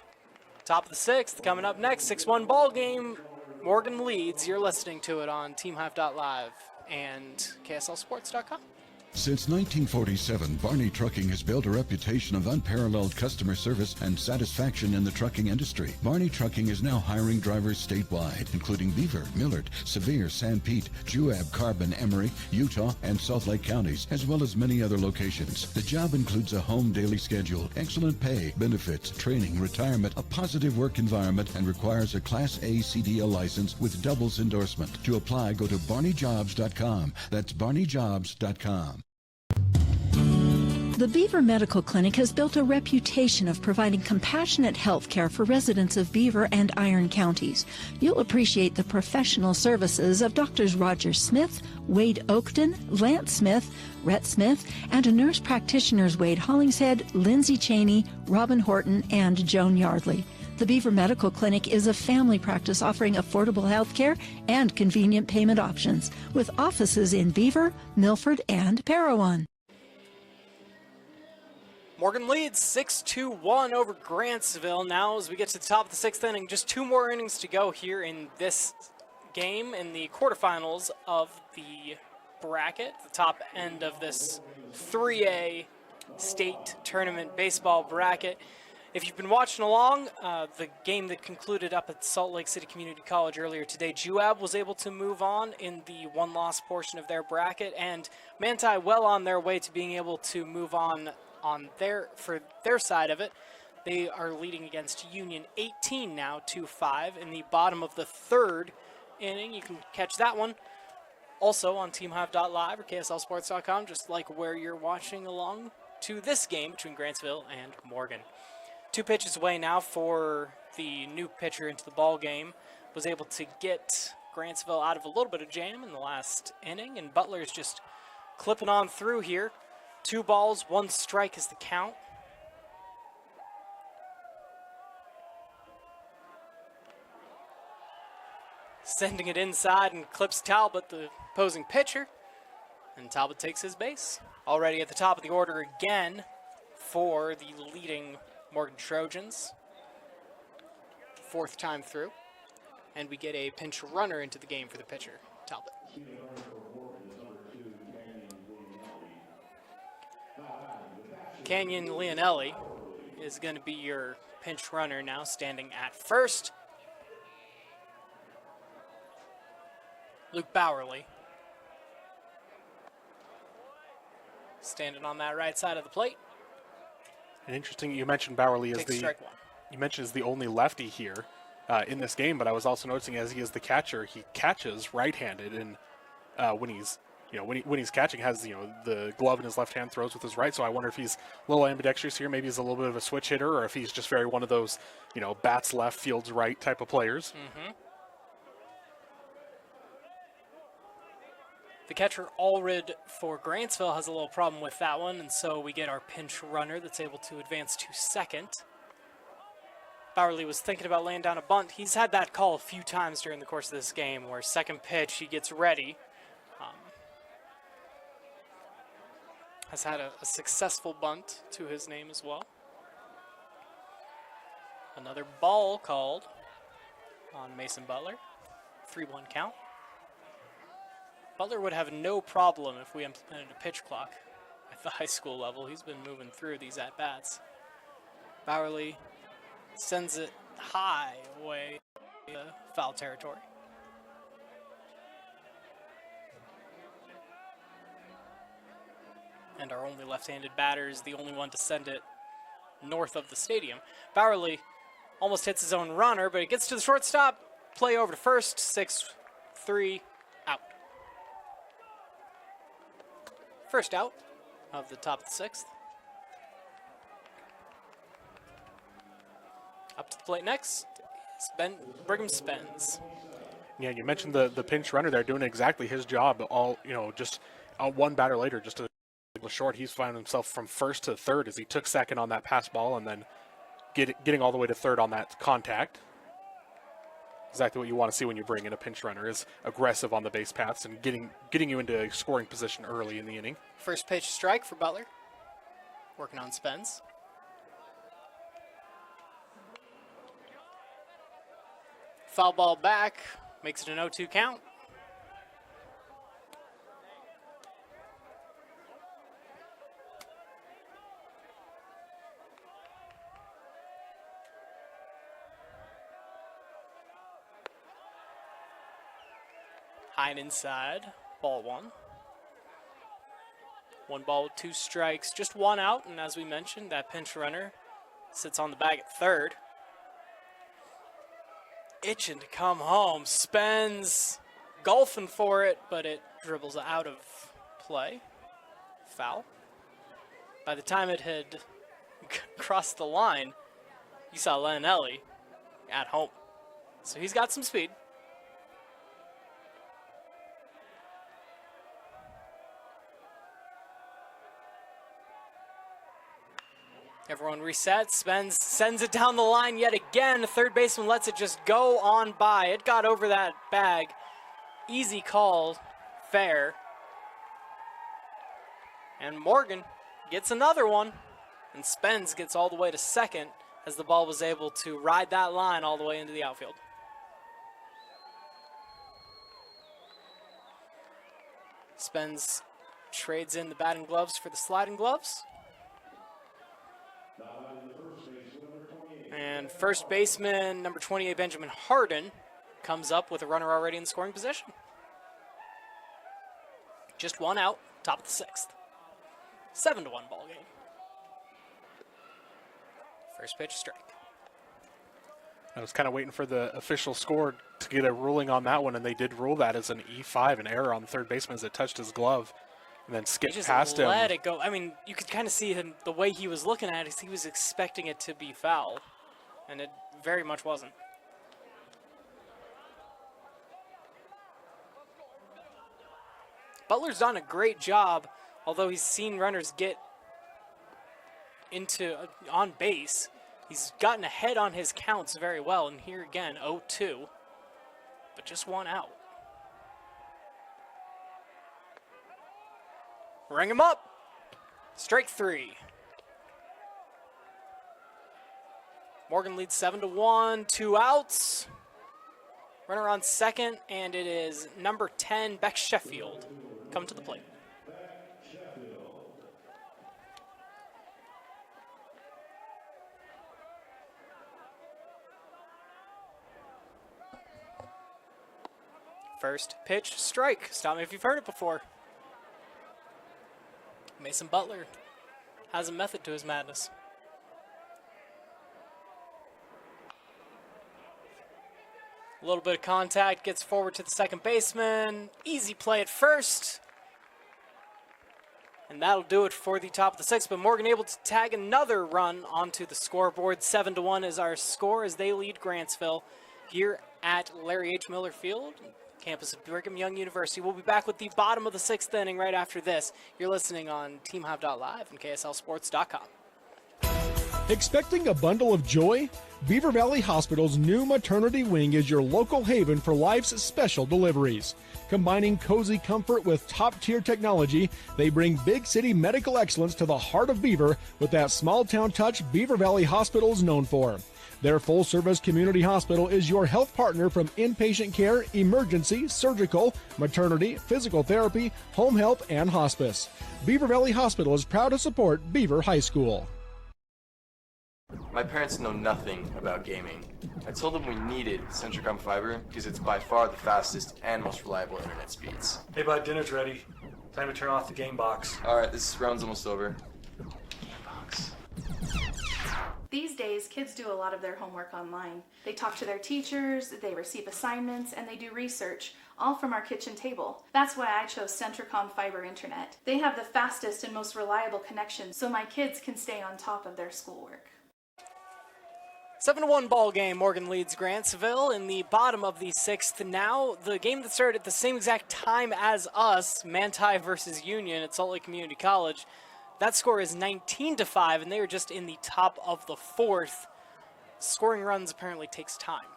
Top of the sixth, coming up next, 6-1 ball game. Morgan leads. You're listening to it on TeamHive.live and KSLSports.com. Since 1947, Barney Trucking has built a reputation of unparalleled customer service and satisfaction in the trucking industry. Barney Trucking is now hiring drivers statewide, including Beaver, Millard, Sevier, San Pete, Juab, Carbon, Emery, Utah, and Salt Lake counties, as well as many other locations. The job includes a home daily schedule, excellent pay, benefits, training, retirement, a positive work environment, and requires a Class A CDL license with doubles endorsement. To apply, go to barneyjobs.com. That's barneyjobs.com. The Beaver Medical Clinic has built a reputation of providing compassionate health care for residents of Beaver and Iron counties. You'll appreciate the professional services of Drs. Roger Smith, Wade Oakton, Lance Smith, Rhett Smith, and nurse practitioners Wade Hollingshead, Lindsay Cheney, Robin Horton, and Joan Yardley. The Beaver Medical Clinic is a family practice offering affordable health care and convenient payment options, with offices in Beaver, Milford, and Parowan. Morgan leads 6-1 over Grantsville. Now as we get to the top of the sixth inning, just 2 more innings to go here in this game in the quarterfinals of the bracket, the top end of this 3A state tournament baseball bracket. If you've been watching along, the game that concluded up at Salt Lake City Community College earlier today, Juab was able to move on in the one-loss portion of their bracket, and Manti well on their way to being able to move on for their side of it. They are leading against Union 18 now, 2-5 in the bottom of the third inning. You can catch that one also on TeamHive.live or KSLSports.com, just like where you're watching along to this game between Grantsville and Morgan. 2 pitches away now for the new pitcher into the ball game. Was able to get Grantsville out of a little bit of jam in the last inning, and Butler's just clipping on through here. 2 balls, 1 strike is the count. Sending it inside and clips Talbot, the opposing pitcher. And Talbot takes his base. Already at the top of the order again for the leading Morgan Trojans. 4th time through. And we get a pinch runner into the game for the pitcher, Talbot. Canyon Leonelli is going to be your pinch runner now, standing at first. Luke Bowerly standing on that right side of the plate. And interesting, you mentioned Bowerly as the only lefty here in this game, but I was also noticing as he is the catcher, he catches right-handed, and when he's catching, has the glove in his left hand, throws with his right. So I wonder if he's a little ambidextrous here. Maybe he's a little bit of a switch hitter, or if he's just very one of those bats left, fields right type of players. Mm-hmm. The catcher Allred for Grantsville has a little problem with that one, and so we get our pinch runner that's able to advance to second. Bowerly was thinking about laying down a bunt. He's had that call a few times during the course of this game, where second pitch he gets ready. Has had a successful bunt to his name as well. Another ball called on Mason Butler. 3-1 count. Butler would have no problem if we implemented a pitch clock at the high school level. He's been moving through these at-bats. Bowerly sends it high away to foul territory. And our only left-handed batter is the only one to send it north of the stadium. Bowerly almost hits his own runner, but it gets to the shortstop. Play over to first, 6-3, out. First out of the top of the 6th. Up to the plate next, Brigham Spence. Yeah, you mentioned the pinch runner there doing exactly his job. Just one batter later, just to short, he's found himself from first to third as he took second on that pass ball and then getting all the way to third on that contact. exactly what you want to see when you bring in a pinch runner, is aggressive on the base paths and getting you into a scoring position early in the inning. First pitch strike for Butler. Working on Spence. Foul ball back, makes it an 0-2 count. High and inside, ball one. 1 ball with 2 strikes, just 1 out, and as we mentioned, that pinch runner sits on the bag at third. Itching to come home. Spence golfing for it, but it dribbles out of play. Foul. By the time it had crossed the line, you saw Lanelli at home. So he's got some speed. Everyone resets. Spence sends it down the line yet again. The third baseman lets it just go on by. It got over that bag. Easy call. Fair. And Morgan gets another one. And Spence gets all the way to second as the ball was able to ride that line all the way into the outfield. Spence trades in the batting gloves for the sliding gloves. And first baseman, number 28, Benjamin Harden, comes up with a runner already in scoring position. Just 1 out, top of the 6th. 7-1 ball game. First pitch, strike. I was kind of waiting for the official score to get a ruling on that one, and they did rule that as an E5, an error on the third baseman as it touched his glove. And then skipped past him. He just let it go. I mean, you could kind of see him, the way he was looking at it, he was expecting it to be foul. And it very much wasn't. Butler's done a great job, although he's seen runners get into on base. He's gotten ahead on his counts very well. And here again, 0-2. But just 1 out. Ring him up. Strike 3. Morgan leads 7-1, 2 outs. Runner on second, and it is number 10, Beck Sheffield, come to the plate. First pitch, strike. Stop me if you've heard it before. Mason Butler has a method to his madness. A little bit of contact, gets forward to the second baseman. Easy play at first. And that'll do it for the top of the 6th, but Morgan able to tag another run onto the scoreboard. 7-1 is our score as they lead Grantsville here at Larry H. Miller Field, campus of Brigham Young University. We'll be back with the bottom of the 6th inning right after this. You're listening on TeamHive.live and KSLSports.com. Expecting a bundle of joy? Beaver Valley Hospital's new maternity wing is your local haven for life's special deliveries. Combining cozy comfort with top-tier technology, they bring big city medical excellence to the heart of Beaver with that small-town touch Beaver Valley Hospital is known for. Their full-service community hospital is your health partner from inpatient care, emergency, surgical, maternity, physical therapy, home health, and hospice. Beaver Valley Hospital is proud to support Beaver High School. My parents know nothing about gaming. I told them we needed Centricom Fiber because it's by far the fastest and most reliable internet speeds. Hey bud, dinner's ready. Time to turn off the game box. Alright, this round's almost over. These days, kids do a lot of their homework online. They talk to their teachers, they receive assignments, and they do research, all from our kitchen table. That's why I chose Centricom Fiber Internet. They have the fastest and most reliable connection, so my kids can stay on top of their schoolwork. 7-1 ball game. Morgan leads Grantsville in the bottom of the 6th. Now, the game that started at the same exact time as us, Manti versus Union at Salt Lake Community College, that score is 19-5, and they are just in the top of the 4th. Scoring runs apparently takes time.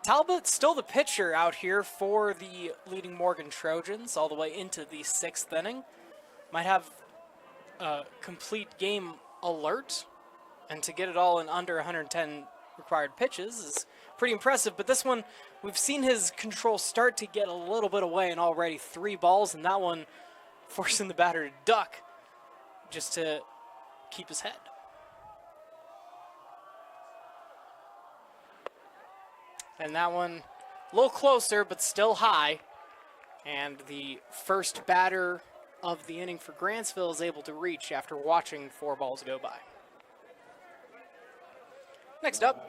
Talbot still the pitcher out here for the leading Morgan Trojans all the way into the 6th inning. Might have a complete game alert, and to get it all in under 110 required pitches is pretty impressive. But this one, we've seen his control start to get a little bit away, and already 3 balls, and that one forcing the batter to duck just to keep his head. And that one a little closer, but still high. And the first batter of the inning for Grantsville is able to reach after watching 4 balls go by. Next up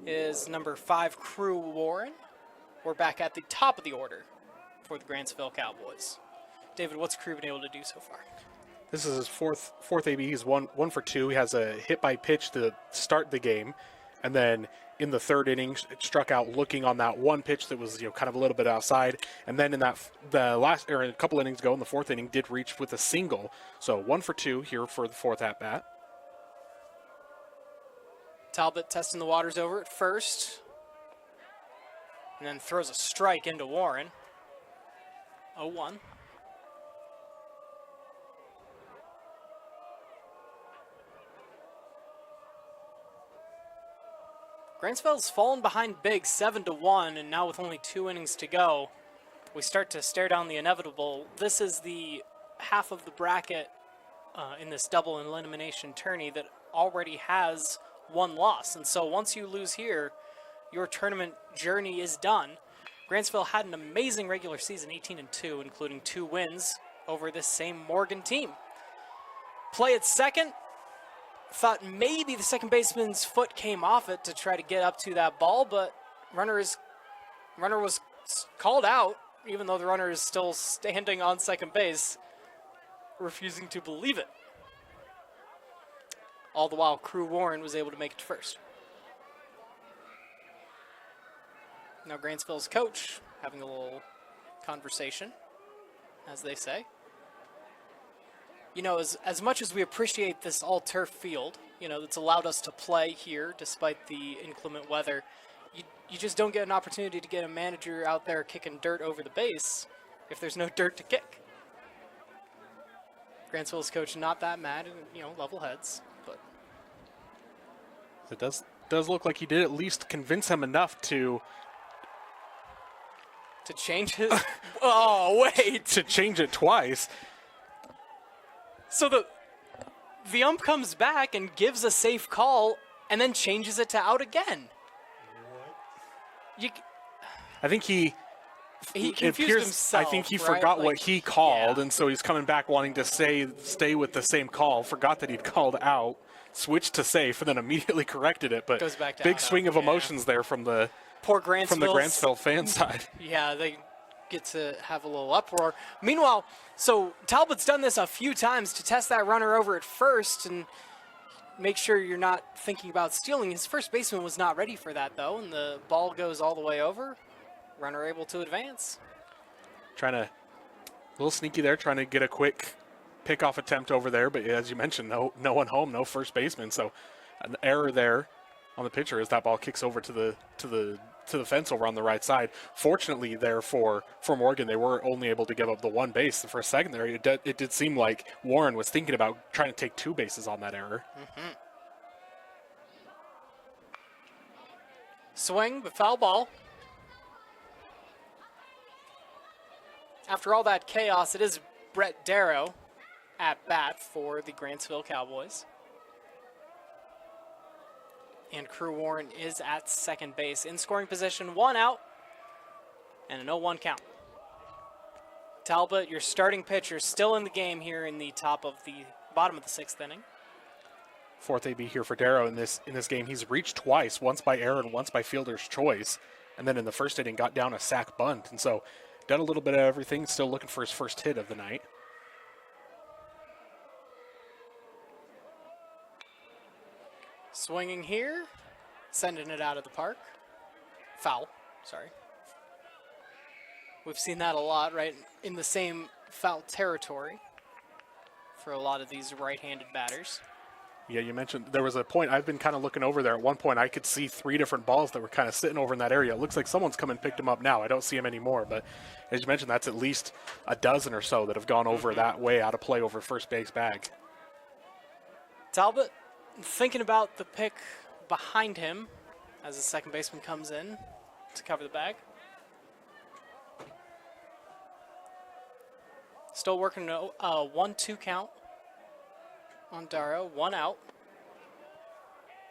is number 5, Crew Warren. We're back at the top of the order for the Grantsville Cowboys. David, what's Crew been able to do so far? This is his fourth AB. He's one for 2. He has a hit by pitch to start the game, and then in the 3rd inning, struck out looking on that one pitch that was kind of a little bit outside, and then in a couple innings ago in the 4th inning, did reach with a single. So 1 for 2 here for the 4th at bat. Talbot testing the waters over at first, and then throws a strike into Warren. 0-1. Grantsville's fallen behind big 7-1, and now with only 2 innings to go, we start to stare down the inevitable. This is the half of the bracket in this double elimination tourney that already has 1 loss. And so once you lose here, your tournament journey is done. Grantsville had an amazing regular season, 18-2, including 2 wins over this same Morgan team. Play at second. Thought maybe the second baseman's foot came off it to try to get up to that ball, but runner was called out, even though the runner is still standing on second base, refusing to believe it. All the while, Crew Warren was able to make it to first. Now Grantsville's coach having a little conversation, as they say. As much as we appreciate this all-turf field, that's allowed us to play here despite the inclement weather, you just don't get an opportunity to get a manager out there kicking dirt over the base if there's no dirt to kick. Grantsville's coach not that mad, and, level heads, but... It does look like he did at least convince him enough to change his... Oh, wait! To change it twice. So the ump comes back and gives a safe call and then changes it to out again. I think he confused himself. I think he right? forgot what he called, yeah. and so he's coming back wanting to stay with the same call. Forgot that he'd called out, switched to safe, and then immediately corrected it. But goes back to big out, swing of emotions there from the poor Grantsville, from the Grantsville fan side. Yeah, they get to have a little uproar. Meanwhile, so Talbot's done this a few times to test that runner over at first and make sure you're not thinking about stealing. His first baseman was not ready for that, though, and the ball goes all the way over. Runner able to advance. A little sneaky there, trying to get a quick pickoff attempt over there, but as you mentioned, no one home, no first baseman, so an error there on the pitcher as that ball kicks over to the fence over on the right side. Fortunately there for Morgan, they were only able to give up the 1 base. For a second there, it did seem like Warren was thinking about trying to take 2 bases on that error. Mm-hmm. Swing, but foul ball. After all that chaos, it is Brett Darrow at bat for the Grantsville Cowboys. And Crew Warren is at second base. In scoring position, 1 out, and an 0-1 count. Talbot, your starting pitcher, still in the game here in the bottom of the 6th inning. 4th AB here for Darrow in this game. He's reached twice, once by error and once by fielder's choice. And then in the 1st inning, got down a sac bunt. And so done a little bit of everything, still looking for his first hit of the night. Swinging here, sending it out of the park. Foul, sorry. We've seen that a lot, right, in the same foul territory for a lot of these right-handed batters. Yeah, you mentioned there was a point, I've been kind of looking over there. At one point, I could see 3 different balls that were kind of sitting over in that area. It looks like someone's come and picked them up now. I don't see them anymore, but as you mentioned, that's at least a dozen or so that have gone over that way out of play over first base bag. Talbot thinking about the pick behind him as the second baseman comes in to cover the bag. Still working a 1-2 count on Darrow, 1 out.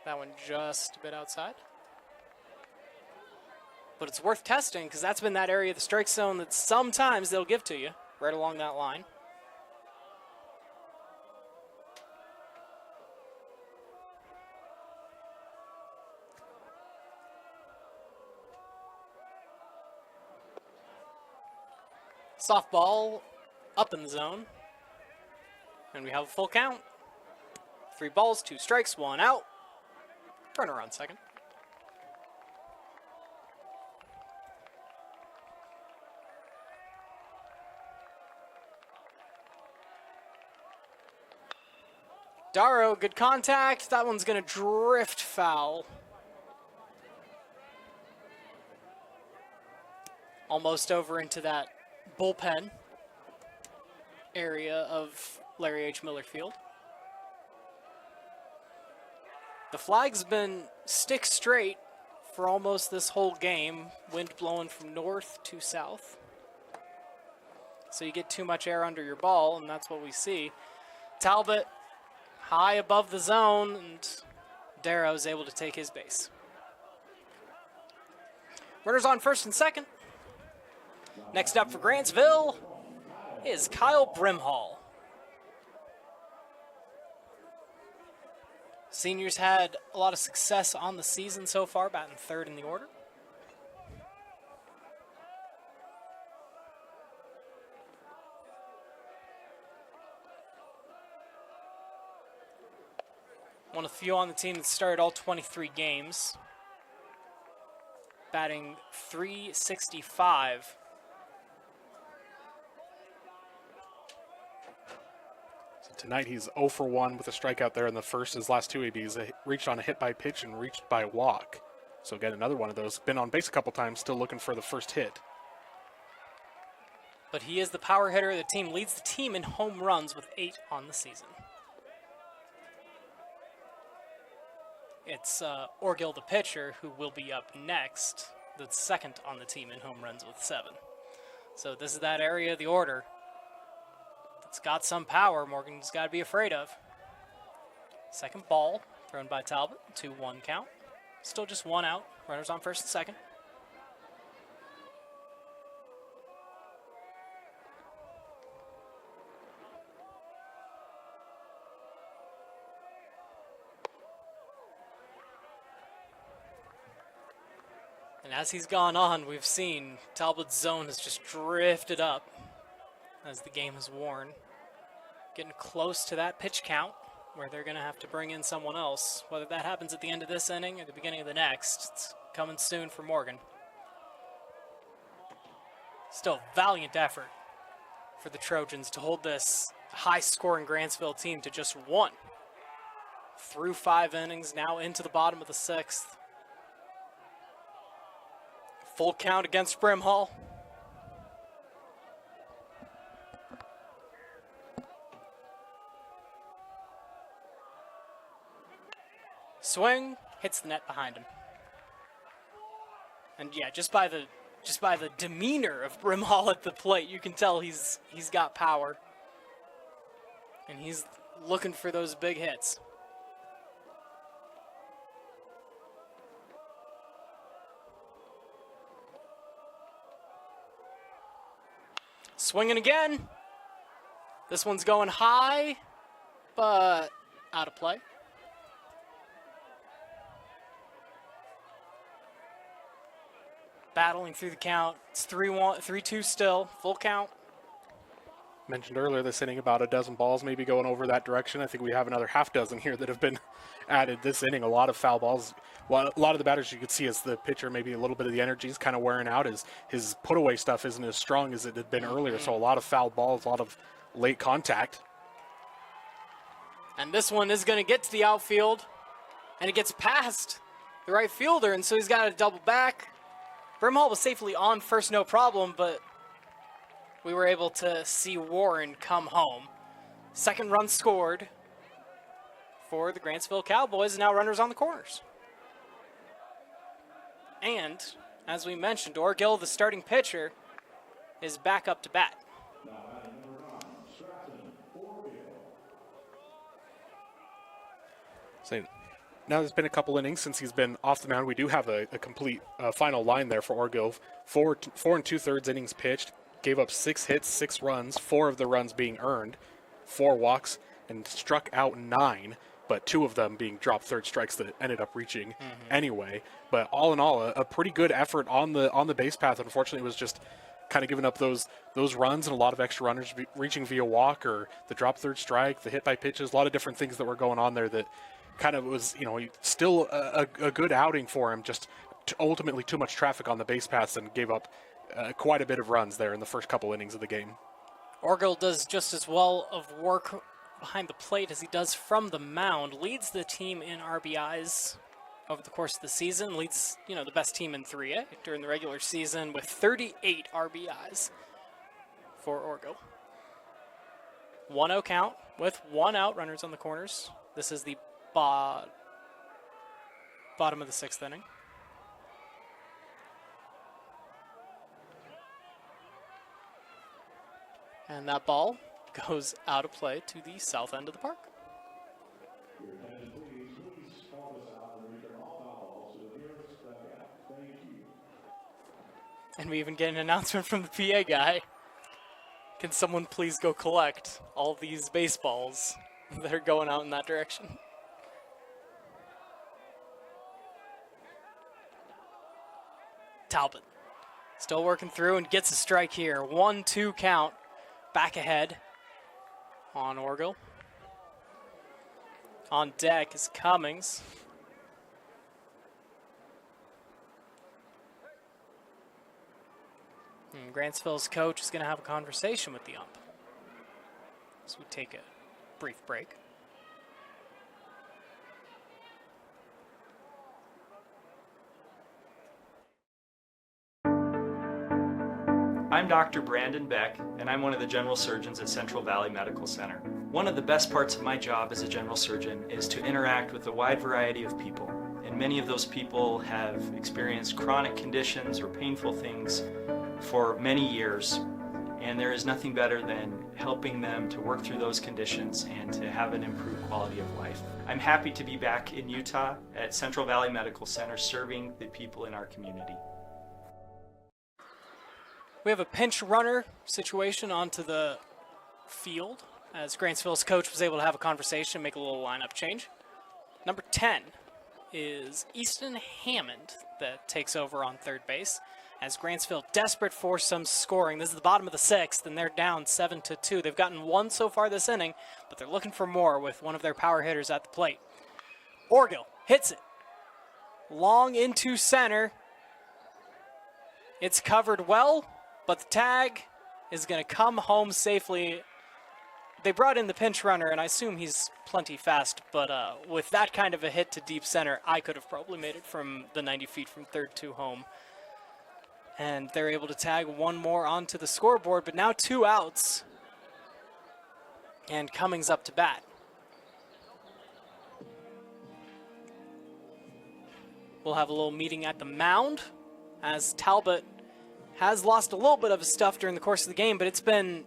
That one just a bit outside. But it's worth testing because that's been that area of the strike zone that sometimes they'll give to you, right along that line. Softball up in the zone. And we have a full count. 3 balls, 2 strikes, 1 out. Runner on second. Darrow, good contact. That one's going to drift foul. Almost over into that bullpen area of Larry H. Miller Field. The flag's been stick straight for almost this whole game. Wind blowing from north to south. So you get too much air under your ball, and that's what we see. Talbot high above the zone, and Darrow's able to take his base. Runners on first and second. Next up for Grantsville is Kyle Brimhall. Seniors had a lot of success on the season so far, batting third in the order. One of the few on the team that started all 23 games. Batting .365. Tonight he's 0 for 1 with a strikeout there in the first. His last 2 ABs, reached on a hit by pitch and reached by walk. So again, another one of those. Been on base a couple times, still looking for the first hit. But he is the power hitter of the team, leads the team in home runs with 8 on the season. It's Orgill, the pitcher, who will be up next, that's second on the team in home runs with 7. So this is that area of the order. It's got some power Morgan's got to be afraid of. Second ball thrown by Talbot, 2-1 count. Still just 1 out. Runners on first and second. And as he's gone on, we've seen Talbot's zone has just drifted up as the game has worn. Getting close to that pitch count where they're going to have to bring in someone else. Whether that happens at the end of this inning or the beginning of the next, it's coming soon for Morgan. Still valiant effort for the Trojans to hold this high-scoring Grantsville team to just 1. Through 5 innings, now into the bottom of the 6th. Full count against Brimhall. Swing, hits the net behind him. And yeah, just by the demeanor of Brimhall at the plate, you can tell he's got power. And he's looking for those big hits. Swinging again. This one's going high, but out of play. Battling through the count. It's 3-1, 3-2 still. Full count. Mentioned earlier this inning about a dozen balls maybe going over that direction. I think we have another half dozen here that have been added this inning. A lot of foul balls. Well, a lot of the batters you could see as the pitcher, maybe a little bit of the energy is kind of wearing out. His put-away stuff isn't as strong as it had been earlier, so a lot of foul balls, a lot of late contact. And this one is going to get to the outfield, and it gets past the right fielder, and so he's got to double back. Brimhall was safely on first, no problem, but we were able to see Warren come home. Second run scored for the Grantsville Cowboys, and now runners on the corners. And, as we mentioned, Orgill, the starting pitcher, is back up to bat. So now there's been a couple innings since he's been off the mound. We do have a complete final line there for Orgill. 4 2/3 innings pitched, gave up 6 hits, 6 runs, 4 of the runs being earned, 4 walks, and struck out 9, but 2 of them being dropped third strikes that ended up reaching anyway. But all in all, a pretty good effort on the base path. Unfortunately, it was just kind of giving up those runs and a lot of extra runners reaching via walk or the drop third strike, the hit by pitches, a lot of different things that were going on there that kind of was, still a good outing for him, just ultimately too much traffic on the base paths and gave up quite a bit of runs there in the first couple innings of the game. Orgill does just as well of work behind the plate as he does from the mound, leads the team in RBIs over the course of the season, leads, the best team in 3A during the regular season with 38 RBIs for Orgill. 1-0 count with 1 out, runners on the corners. This is the bottom of the 6th inning. And that ball goes out of play to the south end of the park. And we even get an announcement from the PA guy. Can someone please go collect all these baseballs that are going out in that direction? Talbot still working through and gets a strike here. 1-2 count. Back ahead on Orgill. On deck is Cummings. And Grantsville's coach is going to have a conversation with the ump. So we take a brief break. I'm Dr. Brandon Beck, and I'm one of the general surgeons at Central Valley Medical Center. One of the best parts of my job as a general surgeon is to interact with a wide variety of people. And many of those people have experienced chronic conditions or painful things for many years. And there is nothing better than helping them to work through those conditions and to have an improved quality of life. I'm happy to be back in Utah at Central Valley Medical Center serving the people in our community. We have a pinch runner situation onto the field as Grantsville's coach was able to have a conversation, make a little lineup change. Number 10 is Easton Hammond that takes over on third base as Grantsville desperate for some scoring. This is the bottom of the 6th, and they're down 7-2. They've gotten 1 so far this inning, but they're looking for more with one of their power hitters at the plate. Orgill hits it long into center. It's covered well, but the tag is going to come home safely. They brought in the pinch runner, and I assume he's plenty fast, but with that kind of a hit to deep center, I could have probably made it from the 90 feet from third to home. And they're able to tag one more onto the scoreboard, but now 2 outs. And Cummings up to bat. We'll have a little meeting at the mound as Talbot has lost a little bit of his stuff during the course of the game, but it's been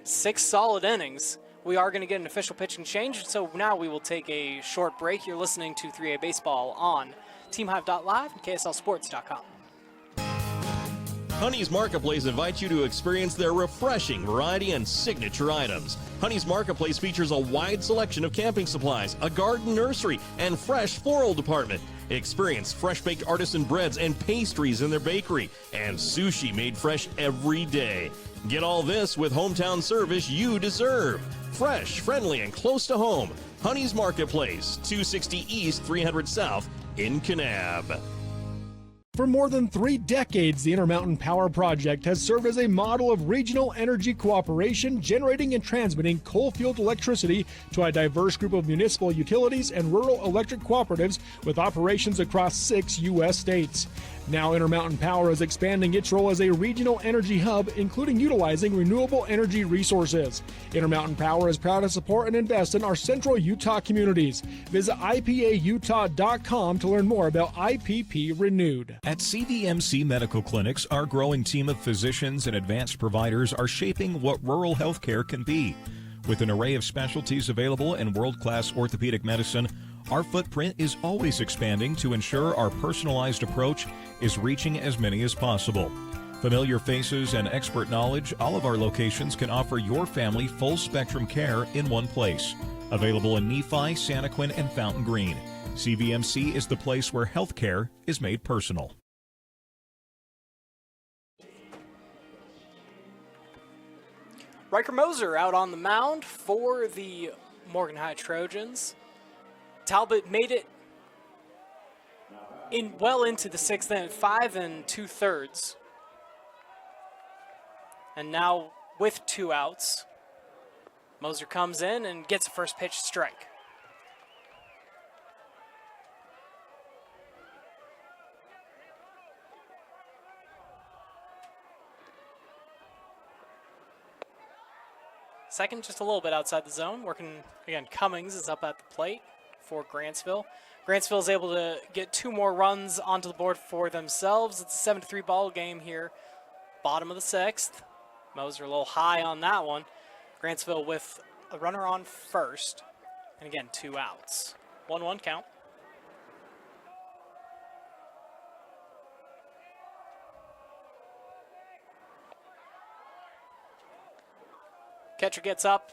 6 solid innings. We are going to get an official pitching change, so now we will take a short break. You're listening to 3A Baseball on TeamHive.live and KSLSports.com. Honey's Marketplace invites you to experience their refreshing variety and signature items. Honey's Marketplace features a wide selection of camping supplies, a garden nursery, and fresh floral department. Experience fresh-baked artisan breads and pastries in their bakery, and sushi made fresh every day. Get all this with hometown service you deserve. Fresh, friendly, and close to home. Honey's Marketplace, 260 East, 300 South in Kanab. For more than 3 decades, the Intermountain Power Project has served as a model of regional energy cooperation, generating and transmitting coal-fueled electricity to a diverse group of municipal utilities and rural electric cooperatives with operations across 6 U.S. states. Now Intermountain Power is expanding its role as a regional energy hub, including utilizing renewable energy resources. Intermountain Power is proud to support and invest in our central Utah communities. Visit IPAUtah.com to learn more about IPP Renewed. At CVMC Medical Clinics, our growing team of physicians and advanced providers are shaping what rural healthcare can be. With an array of specialties available in world-class orthopedic medicine, our footprint is always expanding to ensure our personalized approach is reaching as many as possible. Familiar faces and expert knowledge, all of our locations can offer your family full-spectrum care in one place. Available in Nephi, Santaquin, and Fountain Green. CVMC is the place where healthcare is made personal. Riker Moser out on the mound for the Morgan High Trojans. Talbot made it well into the 6th inning, 5 2/3. And now with 2 outs, Moser comes in and gets a first pitch strike. Second, just a little bit outside the zone. Working, again, Cummings is up at the plate for Grantsville. Grantsville is able to get 2 more runs onto the board for themselves. It's a 7-3 ball game here. Bottom of the 6th. Moser a little high on that one. Grantsville with a runner on first. And again, 2 outs. 1-1 count. Catcher gets up,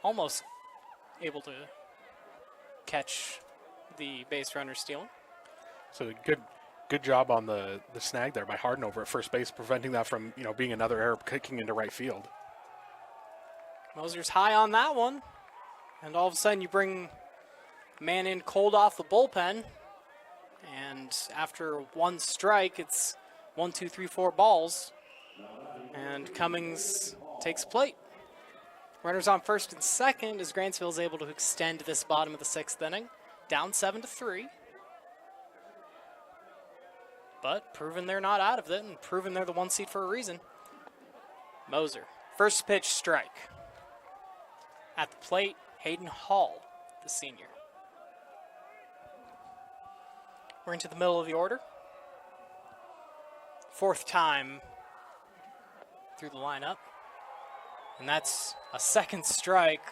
almost able to catch the base runner stealing. So good job on the snag there by Harden over at first base, preventing that from being another error kicking into right field. Moser's high on that one, and all of a sudden you bring a man in cold off the bullpen, and after 1 strike, it's 1, 2, 3, 4 balls, and Cummings takes plate. Runners on first and second as Grantsville is able to extend this bottom of the 6th inning, down 7-3. But proven they're not out of it and proven they're the 1 seed for a reason. Moser, first pitch strike. At the plate, Hayden Hall, the senior. We're into the middle of the order. 4th time through the lineup. And that's a 2nd strike.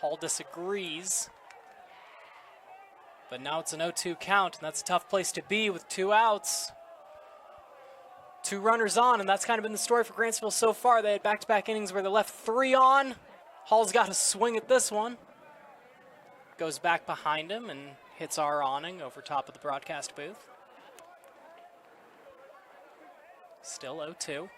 Hall disagrees. But now it's an 0-2 count, and that's a tough place to be with 2 outs. 2 runners on, and that's kind of been the story for Grantsville so far. They had back-to-back innings where they left 3 on. Hall's got a swing at this one. Goes back behind him and hits our awning over top of the broadcast booth. Still 0-2.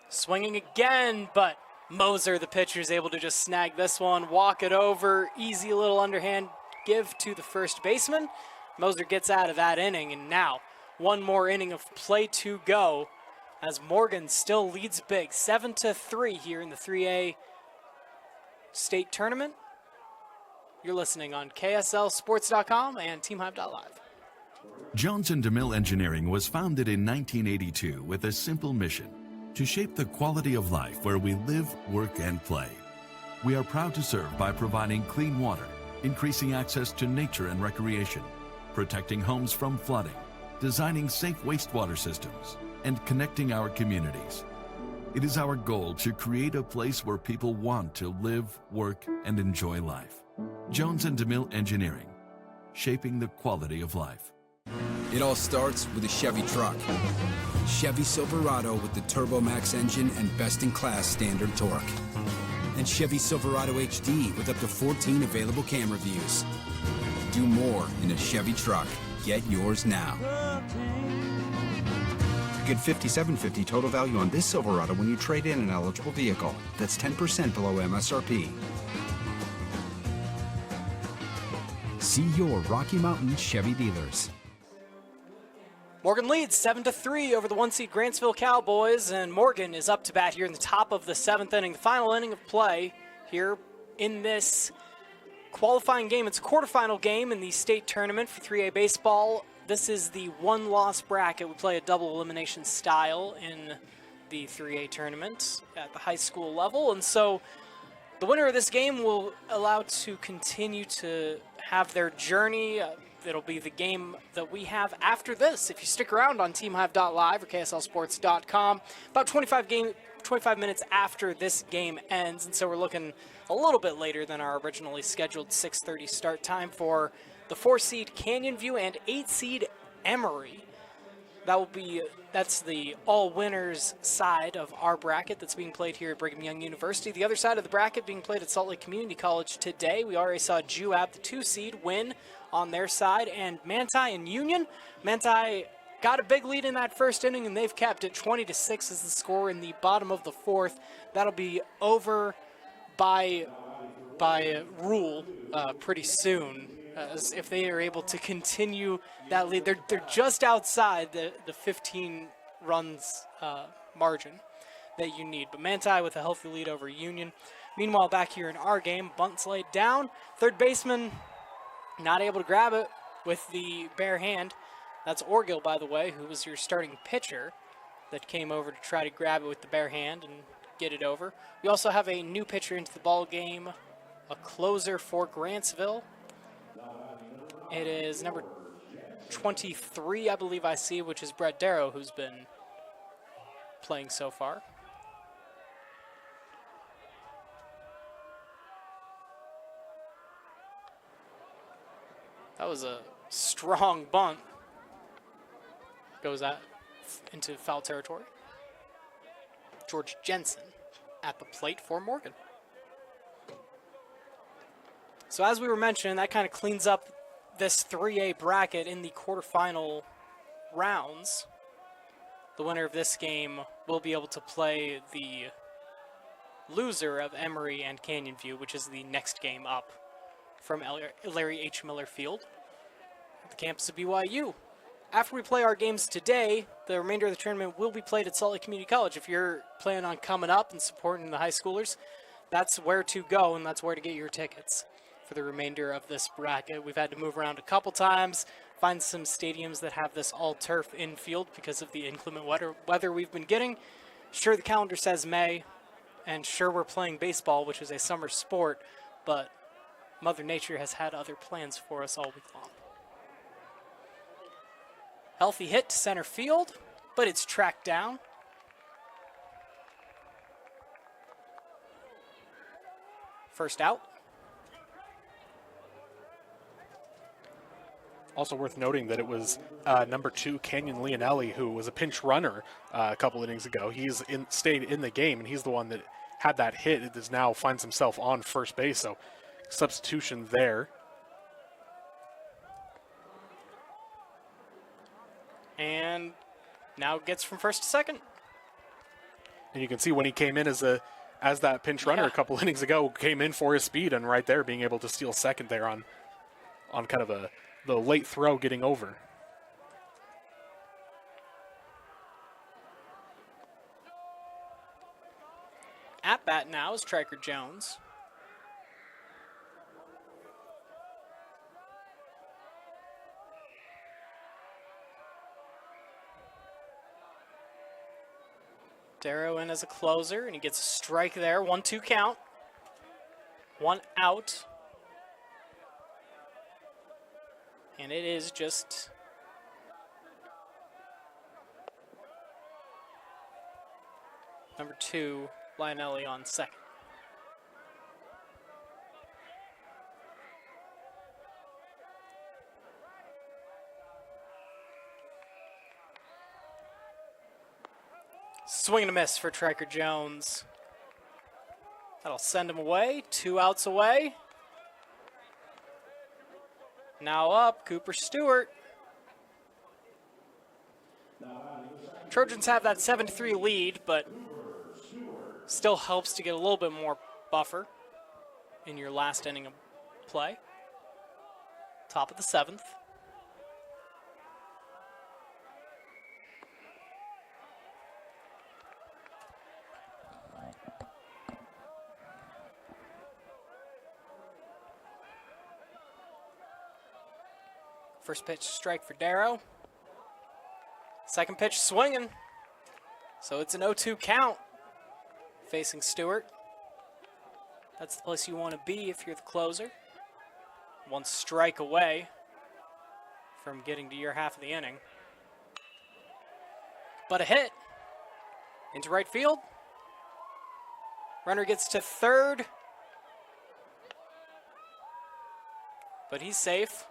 Swinging again, but Moser, the pitcher, is able to just snag this one, walk it over, easy little underhand give to the first baseman. Moser gets out of that inning, and now 1 more inning of play to go as Morgan still leads big, 7-3 here in the 3A state tournament. You're listening on KSLSports.com and TeamHive.live. Jones & DeMille Engineering was founded in 1982 with a simple mission: to shape the quality of life where we live, work, and play. We are proud to serve by providing clean water, increasing access to nature and recreation, protecting homes from flooding, designing safe wastewater systems, and connecting our communities. It is our goal to create a place where people want to live, work, and enjoy life. Jones & DeMille Engineering, shaping the quality of life. It all starts with a Chevy truck. Chevy Silverado with the Turbo Max engine and best-in-class standard torque. And Chevy Silverado HD with up to 14 available camera views. Do more in a Chevy truck. Get yours now. Get $5,750 total value on this Silverado when you trade in an eligible vehicle. That's 10% below MSRP. See your Rocky Mountain Chevy dealers. Morgan leads 7-3 over the 1-seed Grantsville Cowboys, and Morgan is up to bat here in the top of the 7th inning, the final inning of play here in this qualifying game. It's a quarterfinal game in the state tournament for 3A baseball. This is the one-loss bracket. We play a double elimination style in the 3A tournament at the high school level, and so the winner of this game will allow to continue to have their journey. It'll be the game that we have after this. If you stick around on teamhive.live or kslsports.com, about 25 minutes after this game ends, and so we're looking a little bit later than our originally scheduled 6:30 start time for the 4-seed Canyon View and 8-seed Emory. That's the all winners side of our bracket that's being played here at Brigham Young University. The other side of the bracket being played at Salt Lake Community College today. We already saw Juab, the 2-seed, win on their side, and Manti and Union. Manti got a big lead in that first inning, and they've kept it. 20-6 is the score in the bottom of the 4th. That'll be over by rule pretty soon. If they are able to continue that lead. They're just outside the 15 runs margin that you need. But Manti with a healthy lead over Union. Meanwhile, back here in our game, bunt's laid down. Third baseman not able to grab it with the bare hand. That's Orgill, by the way, who was your starting pitcher that came over to try to grab it with the bare hand and get it over. We also have a new pitcher into the ball game, a closer for Grantsville. It is number 23, I believe I see, which is Brett Darrow, who's been playing so far. That was a strong bunt. Goes out into foul territory. George Jensen at the plate for Morgan. So as we were mentioning, that kind of cleans up this 3A bracket in the quarterfinal rounds. The winner of this game will be able to play the loser of Emory and Canyon View, which is the next game up from Larry H. Miller Field at the campus of BYU. After we play our games today, the remainder of the tournament will be played at Salt Lake Community College. If you're planning on coming up and supporting the high schoolers, that's where to go, and that's where to get your tickets for the remainder of this bracket. We've had to move around a couple times, find some stadiums that have this all-turf infield because of the inclement weather we've been getting. Sure, the calendar says May, and sure, we're playing baseball, which is a summer sport, but Mother Nature has had other plans for us all week long. Healthy hit to center field, but it's tracked down. First out. Also worth noting that it was number 2, Canyon Leonelli, who was a pinch runner a couple innings ago. He's stayed in the game, and he's the one that had that hit. It is now finds himself on first base, so substitution there. And now gets from first to second. And you can see when he came in as that pinch runner a couple innings ago, came in for his speed, and right there being able to steal second there on kind of the late throw getting over. At bat now is Striker Jones. Darrow in as a closer, and he gets a strike there. 1-2 count. 1 out. And it is just number 2, Lionelli on second. Swing and a miss for Striker Jones. That'll send him away. 2 outs away. Now up, Cooper Stewart. Trojans have that 7-3 lead, but still helps to get a little bit more buffer in your last inning of play. Top of the 7th. First pitch, strike for Darrow. Second pitch, swinging. So it's an 0-2 count facing Stewart. That's the place you want to be if you're the closer. One strike away from getting to your half of the inning. But a hit into right field. Runner gets to third. But he's safe.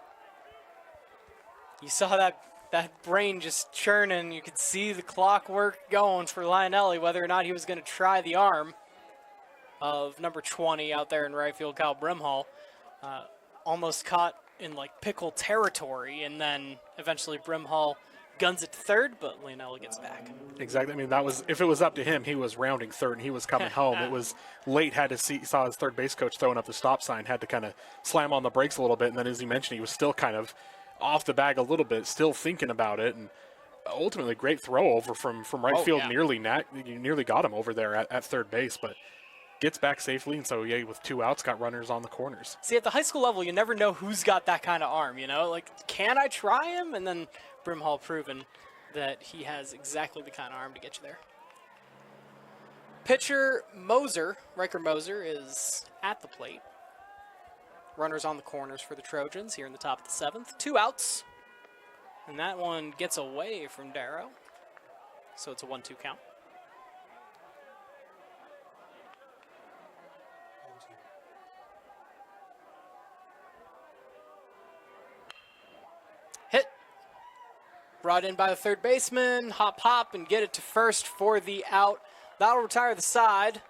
You saw that brain just churning. You could see the clockwork going for Lionelli, whether or not he was going to try the arm of number 20 out there in right field, Kyle Brimhall. Almost caught in like pickle territory, and then eventually Brimhall guns it to third, but Lionelli gets back. Exactly. I mean, that was, if it was up to him, he was rounding third and he was coming home. It was late, saw his third base coach throwing up the stop sign, had to kind of slam on the brakes a little bit, and then as he mentioned, he was still kind of off the bag a little bit, still thinking about it, and ultimately great throw over from right field. Yeah. Nearly got him over there at third base, but gets back safely, and so yeah, with 2 outs, got runners on the corners. See, at the high school level, you never know who's got that kind of arm, you know? Like, can I try him? And then Brimhall proven that he has exactly the kind of arm to get you there. Pitcher Riker Moser, is at the plate. Runners on the corners for the Trojans here in the top of the 7th. 2 outs. And that one gets away from Darrow. So it's a 1-2 count. Hit. Brought in by the third baseman. Hop, and get it to first for the out. That'll retire the side.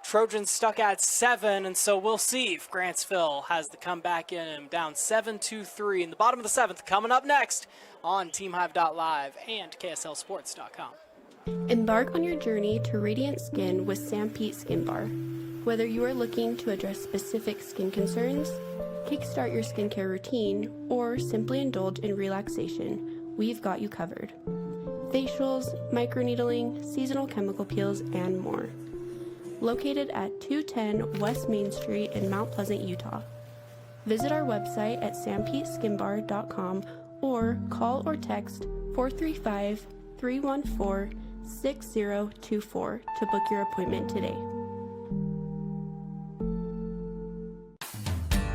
Trojans stuck at 7, and so we'll see if Grantsville has the comeback in him. Down 7-2-3 in the bottom of the 7th. Coming up next on TeamHive.live and KSLSports.com. Embark on your journey to radiant skin with Sam Pete Skin Bar. Whether you are looking to address specific skin concerns, kickstart your skincare routine, or simply indulge in relaxation, we've got you covered. Facials, microneedling, seasonal chemical peels, and more. Located at 210 West Main Street in Mount Pleasant, Utah. Visit our website at sampeteskinbar.com or call or text 435-314-6024 to book your appointment today.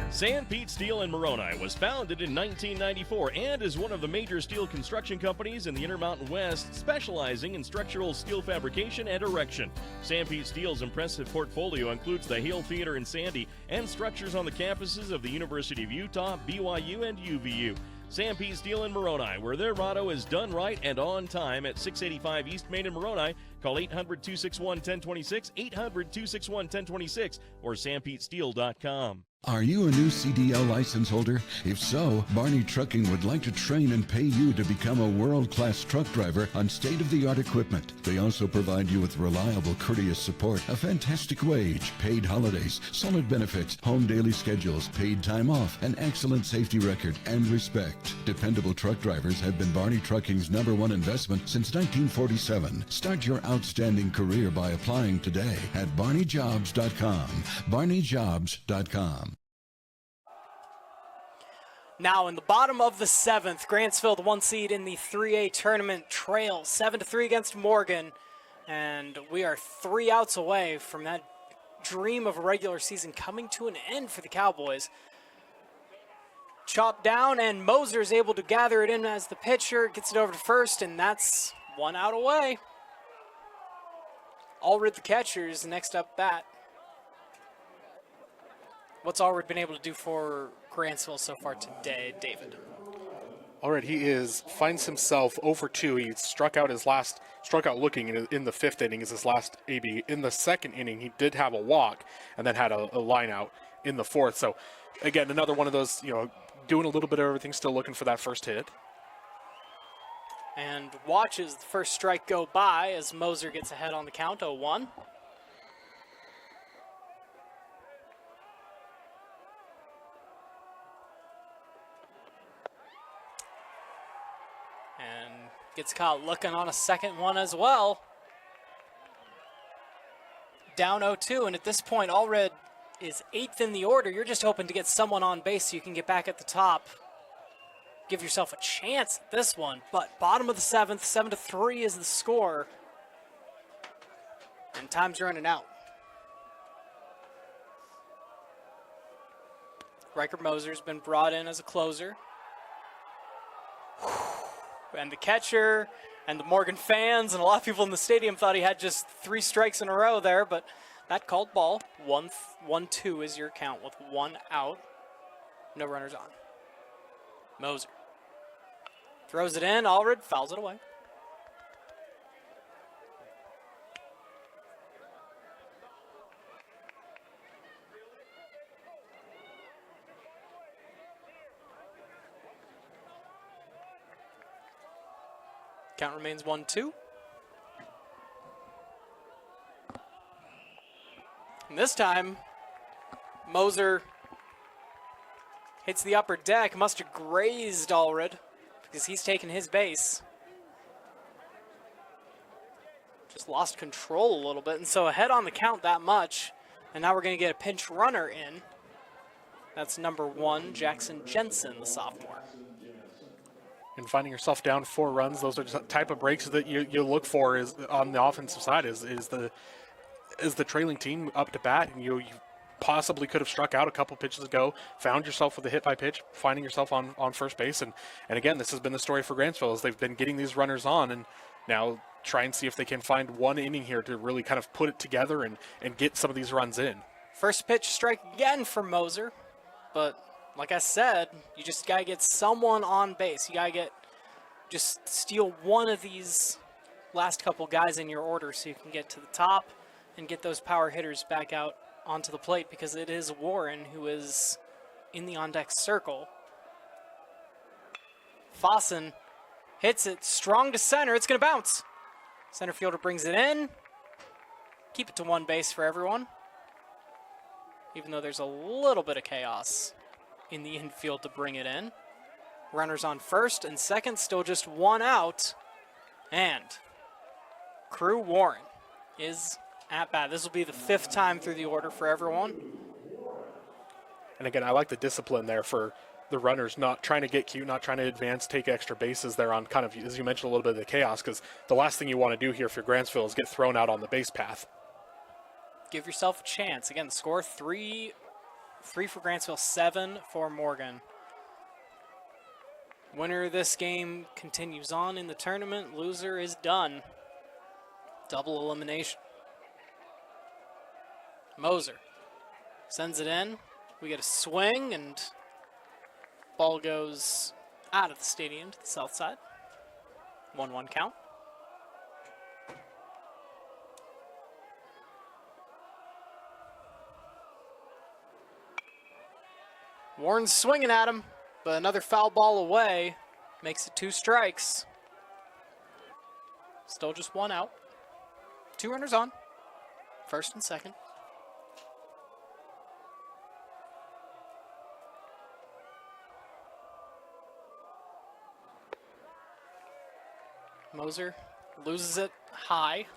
San Pete Steel in Moroni was founded in 1994 and is one of the major steel construction companies in the Intermountain West, specializing in structural steel fabrication and erection. San Pete Steel's impressive portfolio includes the Hale Theater in Sandy and structures on the campuses of the University of Utah, BYU, and UVU. San Pete Steel in Moroni, where their motto is done right and on time, at 685 East Main in Moroni. Call 800-261-1026, 800-261-1026, or sanpetesteel.com. Are you a new CDL license holder? If so, Barney Trucking would like to train and pay you to become a world-class truck driver on state-of-the-art equipment. They also provide you with reliable, courteous support, a fantastic wage, paid holidays, solid benefits, home daily schedules, paid time off, an excellent safety record, and respect. Dependable truck drivers have been Barney Trucking's #1 investment since 1947. Start your outstanding career by applying today at barneyjobs.com. barneyjobs.com. Now in the bottom of the 7th, Grantsville, the 1 seed in the 3A tournament, trails 7-3 against Morgan. And we are 3 outs away from that dream of a regular season coming to an end for the Cowboys. Chopped down, and Moser is able to gather it in as the pitcher, gets it over to first, and that's 1 out away. Allred, the catcher, is next up bat. What's Allred been able to do for Grantsville so far today, David? Allred, he finds himself over 2. He struck out looking in the 5th inning is his last AB. In the 2nd inning, he did have a walk and then had a line out in the 4th. So again, another one of those, doing a little bit of everything, still looking for that first hit. and watches the first strike go by as Moser gets ahead on the count, 0-1. And gets caught looking on a second one as well. Down 0-2, and at this point, Allred is 8th in the order. You're just hoping to get someone on base so you can get back at the top. Give yourself a chance at this one, but bottom of the 7th, 7-3 is the score. And time's running out. Riker Moser's been brought in as a closer. And the catcher and the Morgan fans and a lot of people in the stadium thought he had just 3 strikes in a row there, but that called ball. 1-2 is your count with 1 out. No runners on. Moser throws it in. Allred fouls it away. Count remains 1-2. And this time, Moser hits the upper deck. Must have grazed Allred because he's taken his base. Just lost control a little bit, and so ahead on the count that much. And now we're going to get a pinch runner in. That's number 1, Jackson Jensen, the sophomore. And finding yourself down 4 runs, those are the type of breaks that you look for is on the offensive side is the trailing team up to bat, and you possibly could have struck out a couple pitches ago, found yourself with a hit by pitch, finding yourself on first base. And again, this has been the story for Grantsville, is they've been getting these runners on, and now try and see if they can find one inning here to really kind of put it together and get some of these runs in. First pitch strike again for Moser, but like I said, you just got to get someone on base. You got to just steal one of these last couple guys in your order so you can get to the top and get those power hitters back out onto the plate, because it is Warren who is in the on-deck circle. Fossen hits it strong to center. It's going to bounce. Center fielder brings it in. Keep it to one base for everyone, even though there's a little bit of chaos in the infield to bring it in. Runners on first and second, still just 1 out. And Crew Warren is at bat. This will be the 5th time through the order for everyone. And again, I like the discipline there for the runners, not trying to get cute, not trying to advance, take extra bases there on kind of, as you mentioned, a little bit of the chaos, because the last thing you want to do here for Grantsville is get thrown out on the base path. Give yourself a chance. Again, the score 3 for Grantsville, 7 for Morgan. Winner of this game continues on in the tournament. Loser is done. Double elimination. Moser sends it in. We get a swing, and ball goes out of the stadium to the south side. 1-1 count. Warren's swinging at him, but another foul ball away makes it 2 strikes. Still just 1 out. 2 runners on, first and second. Moser loses it high.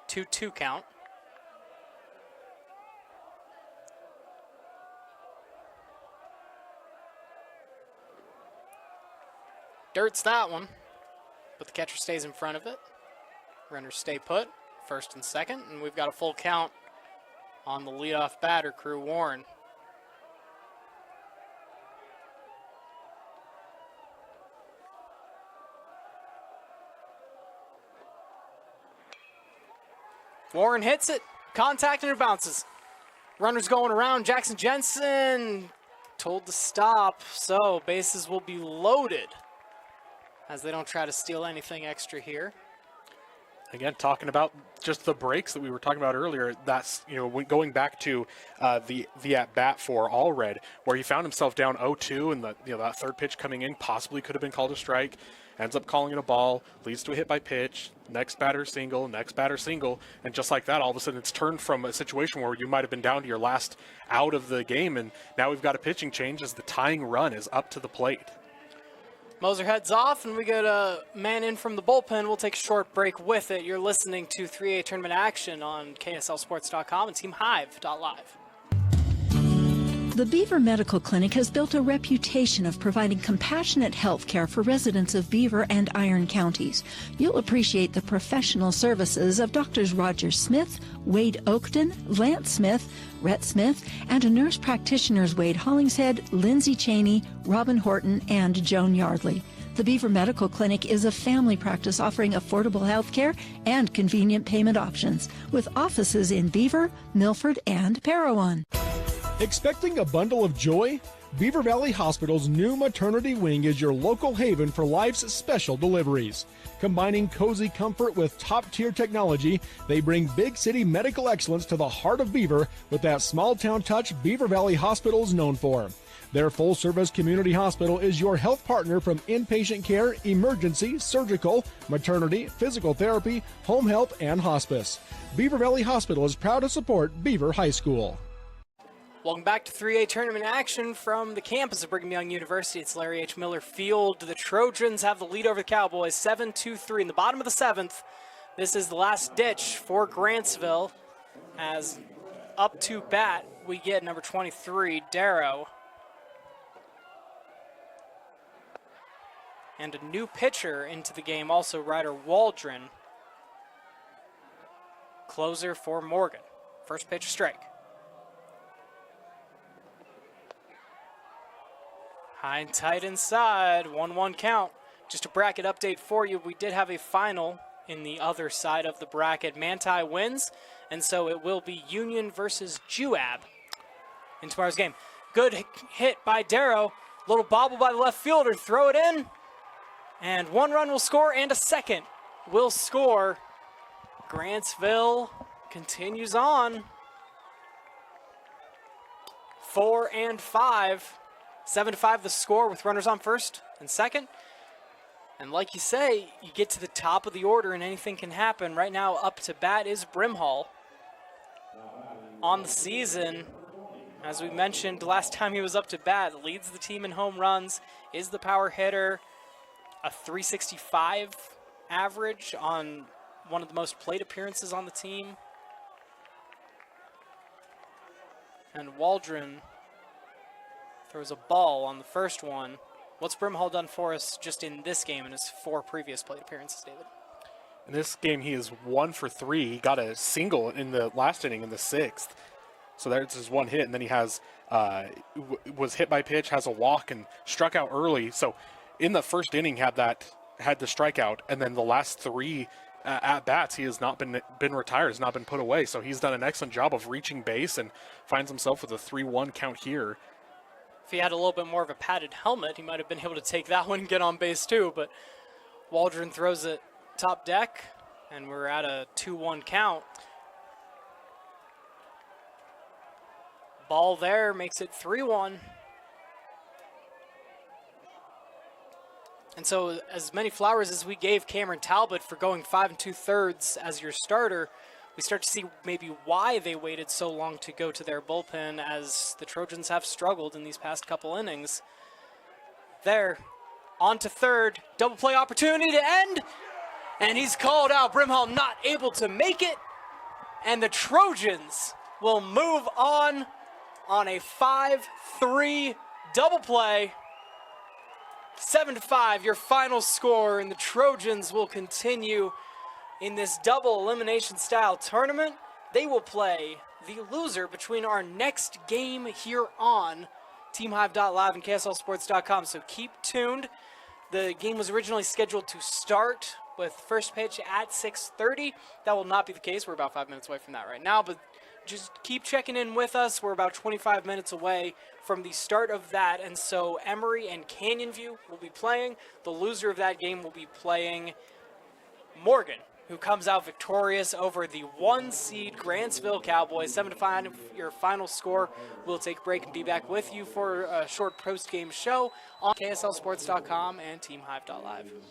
2-2 count. Dirts that one, but the catcher stays in front of it. Runners stay put, first and second, and we've got a full count on the leadoff batter, Crew Warren. Warren hits it, contact, and it bounces. Runners going around. Jackson Jensen told to stop, so bases will be loaded as they don't try to steal anything extra here. Again, talking about just the breaks that we were talking about earlier, that's, going back to the at-bat for Allred, where he found himself down 0-2, and that third pitch coming in possibly could have been called a strike, ends up calling it a ball, leads to a hit by pitch, next batter single, and just like that, all of a sudden it's turned from a situation where you might have been down to your last out of the game, and now we've got a pitching change as the tying run is up to the plate. Moser heads off, and we get a man in from the bullpen. We'll take a short break with it. You're listening to 3A Tournament Action on KSLSports.com and TeamHive.live. The Beaver Medical Clinic has built a reputation of providing compassionate health care for residents of Beaver and Iron counties. You'll appreciate the professional services of Doctors Roger Smith, Wade Oakton, Lance Smith, Rhett Smith, and nurse practitioners Wade Hollingshead, Lindsay Cheney, Robin Horton, and Joan Yardley. The Beaver Medical Clinic is a family practice offering affordable health care and convenient payment options, with offices in Beaver, Milford, and Parowan. Expecting a bundle of joy? Beaver Valley Hospital's new maternity wing is your local haven for life's special deliveries. Combining cozy comfort with top-tier technology, they bring big city medical excellence to the heart of Beaver with that small-town touch Beaver Valley Hospital is known for. Their full-service community hospital is your health partner from inpatient care, emergency, surgical, maternity, physical therapy, home health, and hospice. Beaver Valley Hospital is proud to support Beaver High School. Welcome back to 3A Tournament Action from the campus of Brigham Young University. It's Larry H. Miller Field. The Trojans have the lead over the Cowboys, 7-2-3 in the bottom of the seventh. This is the last ditch for Grantsville, as up to bat we get number 23, Darrow. And a new pitcher into the game, also Ryder Waldron. Closer for Morgan. First pitch, strike. High and tight inside, 1-1 count. Just a bracket update for you, we did have a final in the other side of the bracket. Manti wins, and so it will be Union versus Juab in tomorrow's game. Good hit by Darrow, little bobble by the left fielder, throw it in, and one run will score, and a second will score. Grantsville continues on. 4 and 5. 7-5 the score with runners on first and second. And like you say, you get to the top of the order and anything can happen. Right now up to bat is Brimhall. On the season, as we mentioned last time he was up to bat, leads the team in home runs, is the power hitter, a .365 average on one of the most plate appearances on the team. And Waldron throws a ball on the first one. What's Brimhall done for us just in this game in his 4 previous plate appearances, David? In this game, he is 1 for 3. He got a single in the last inning in the 6th. So there's his one hit, and then he has was hit by pitch, has a walk, and struck out early. So in the first inning, had the strikeout, and then the last 3 at bats, he has not been retired, has not been put away. So he's done an excellent job of reaching base and finds himself with a 3-1 count here. If he had a little bit more of a padded helmet, he might have been able to take that one and get on base too, but Waldron throws it top deck, and we're at a 2-1 count. Ball there makes it 3-1. And so as many flowers as we gave Cameron Talbot for going 5 2/3 as your starter, we start to see maybe why they waited so long to go to their bullpen, as the Trojans have struggled in these past couple innings. There, on to third, double play opportunity to end, and he's called out. Brimhall not able to make it, and the Trojans will move on a 5-3 double play. 7-5, your final score, and the Trojans will continue in this double elimination style tournament. They will play the loser between our next game here on TeamHive.live and KSLSports.com, so keep tuned. The game was originally scheduled to start with first pitch at 6:30. That will not be the case. We're about 5 minutes away from that right now, but just keep checking in with us. We're about 25 minutes away from the start of that, and so Emory and Canyon View will be playing. The loser of that game will be playing Morgan who comes out victorious over the 1 seed Grantsville Cowboys. 7-5, your final score. We'll take a break and be back with you for a short post-game show on KSLSports.com and TeamHive.live.